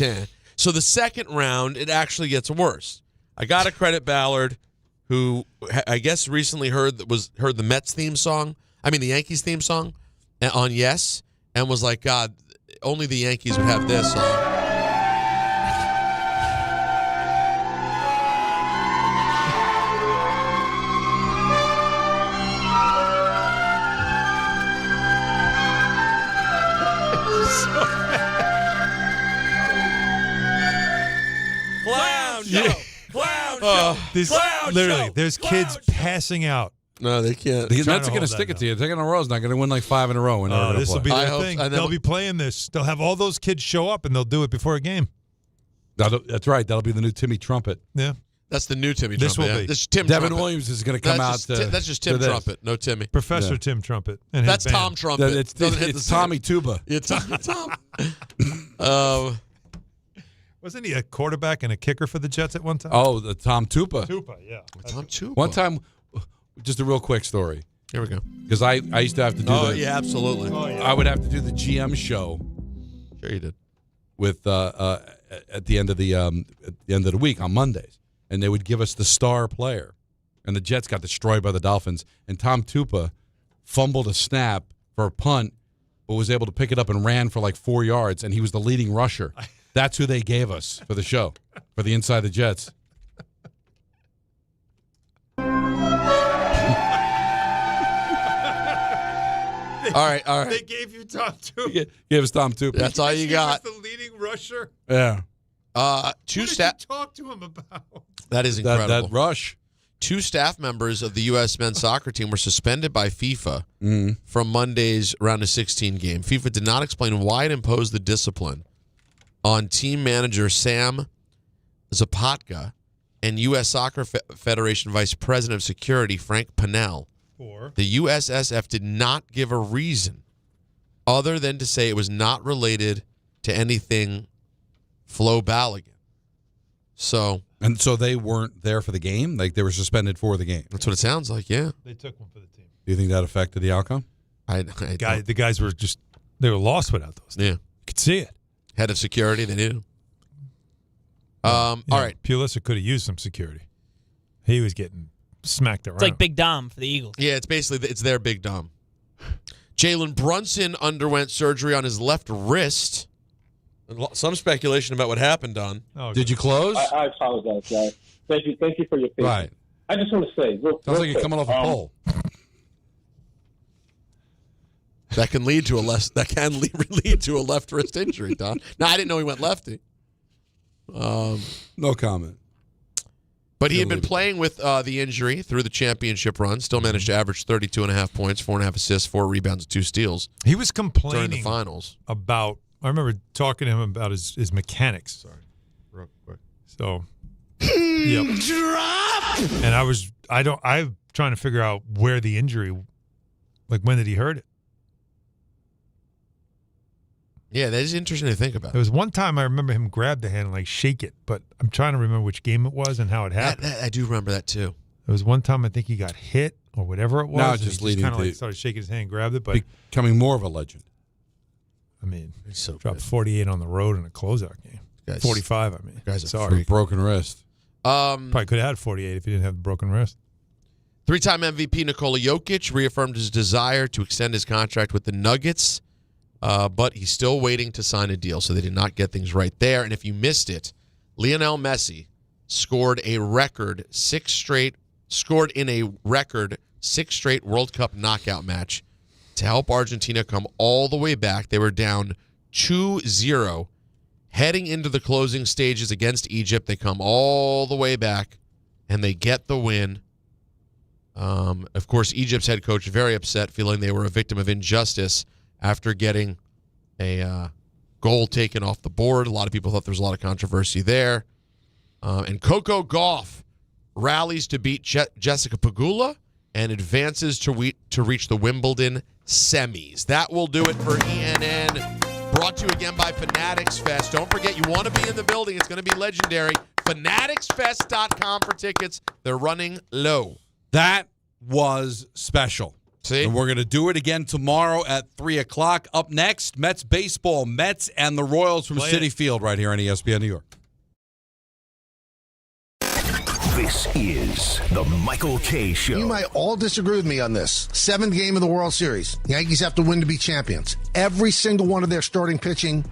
So the second round, it actually gets worse. I got to credit Ballard, who I guess recently heard the Mets theme song. the Yankees theme song on Yes, and was like, God, only the Yankees would have this song. There's kids passing out. No, they can't. The Mets are going to stick it to you. Taking a row is not going to win like 5 in a row. This will be their thing. They'll be playing this. They'll have all those kids show up, and they'll do it before a game. That's right. That'll be the new Timmy Trumpet. Yeah. That's the new Timmy This Trumpet. will be. This is Tim Devin Trumpet. Williams is going to come out. That's just Tim Trumpet, no Timmy. Professor Tim Trumpet. And That's his band. Tom Trumpet. It's Tommy Tuba. It's Tom. Wasn't he a quarterback and a kicker for the Jets at one time? Oh, the Tom Tupa. Tupa, yeah. Tom Tupa. One time, just a real quick story. Here we go. Because I used to have to do yeah, absolutely. I would have to do the GM show. Sure you did. With at the end of the week on Mondays, and they would give us the star player, and the Jets got destroyed by the Dolphins, and Tom Tupa fumbled a snap for a punt, but was able to pick it up and ran for like 4 yards, and he was the leading rusher. That's who they gave us for the show, for the Inside the Jets. All right. They gave you Tom Tupa. Gave us Tom Tupa. That's all you got. He was the leading rusher. Yeah. What did you talk to him about? That is incredible. That rush. 2 staff members of the U.S. men's soccer team were suspended by FIFA from Monday's round of 16 game. FIFA did not explain why it imposed the discipline on team manager Sam Zapatka and U.S. Soccer Federation Vice President of Security Frank Pennell. The USSF did not give a reason other than to say it was not related to anything Flo Balogun. So they weren't there for the game? Like they were suspended for the game? That's what it sounds like, yeah. They took one for the team. Do you think that affected the outcome? The guys were they were lost without those things. Yeah. You could see it. Head of security, they knew. All right. Pulisic could have used some security. He was getting smacked around. It's like Big Dom for the Eagles. Yeah, it's their Big Dom. Jalen Brunson underwent surgery on his left wrist. Some speculation about what happened, Don. Did you close? I apologize, guys. Thank you for your patience. Right. I just want to say, sounds like you're coming off a pole. That can lead to a left wrist injury, Don. No, I didn't know he went lefty. No comment. But he had been playing with the injury through the championship run. Still managed to average 32.5 points, 4.5 assists, 4 rebounds, and 2 steals. He was complaining during the finals about. I remember talking to him about his mechanics. Sorry, real quick. So, yep. Drop. And I'm trying to figure out where the injury, like when did he hurt it? Yeah, that is interesting to think about. There was one time I remember him grab the hand and like shake it, but I'm trying to remember which game it was and how it happened. I do remember that too. There was one time I think he got hit or whatever it was. No, just leading kind of to like started shaking his hand and grabbed it, but becoming more of a legend. I mean, he's so dropped good. 48 on the road in a closeout game. 45, I mean. Guy's sorry. Broken wrist. Probably could have had 48 if he didn't have the broken wrist. 3-time MVP Nikola Jokic reaffirmed his desire to extend his contract with the Nuggets, but he's still waiting to sign a deal, so they did not get things right there. And if you missed it, Lionel Messi scored in a record 6 straight World Cup knockout match to help Argentina come all the way back. They were down 2-0 heading into the closing stages against Egypt. They come all the way back, and they get the win. Of course, Egypt's head coach very upset, feeling they were a victim of injustice after getting a goal taken off the board. A lot of people thought there was a lot of controversy there. And Coco Gauff rallies to beat Jessica Pegula and advances to reach the Wimbledon semis. That will do it for ENN. Brought to you again by Fanatics Fest. Don't forget, you want to be in the building. It's going to be legendary. FanaticsFest.com for tickets. They're running low. That was special. See? And we're going to do it again tomorrow at 3 o'clock. Up next, Mets baseball. Mets and the Royals from Citi Field right here on ESPN New York. This is the Michael Kay Show. You might all disagree with me on this. 7th game of the World Series. The Yankees have to win to be champions. Every single one of their starting pitching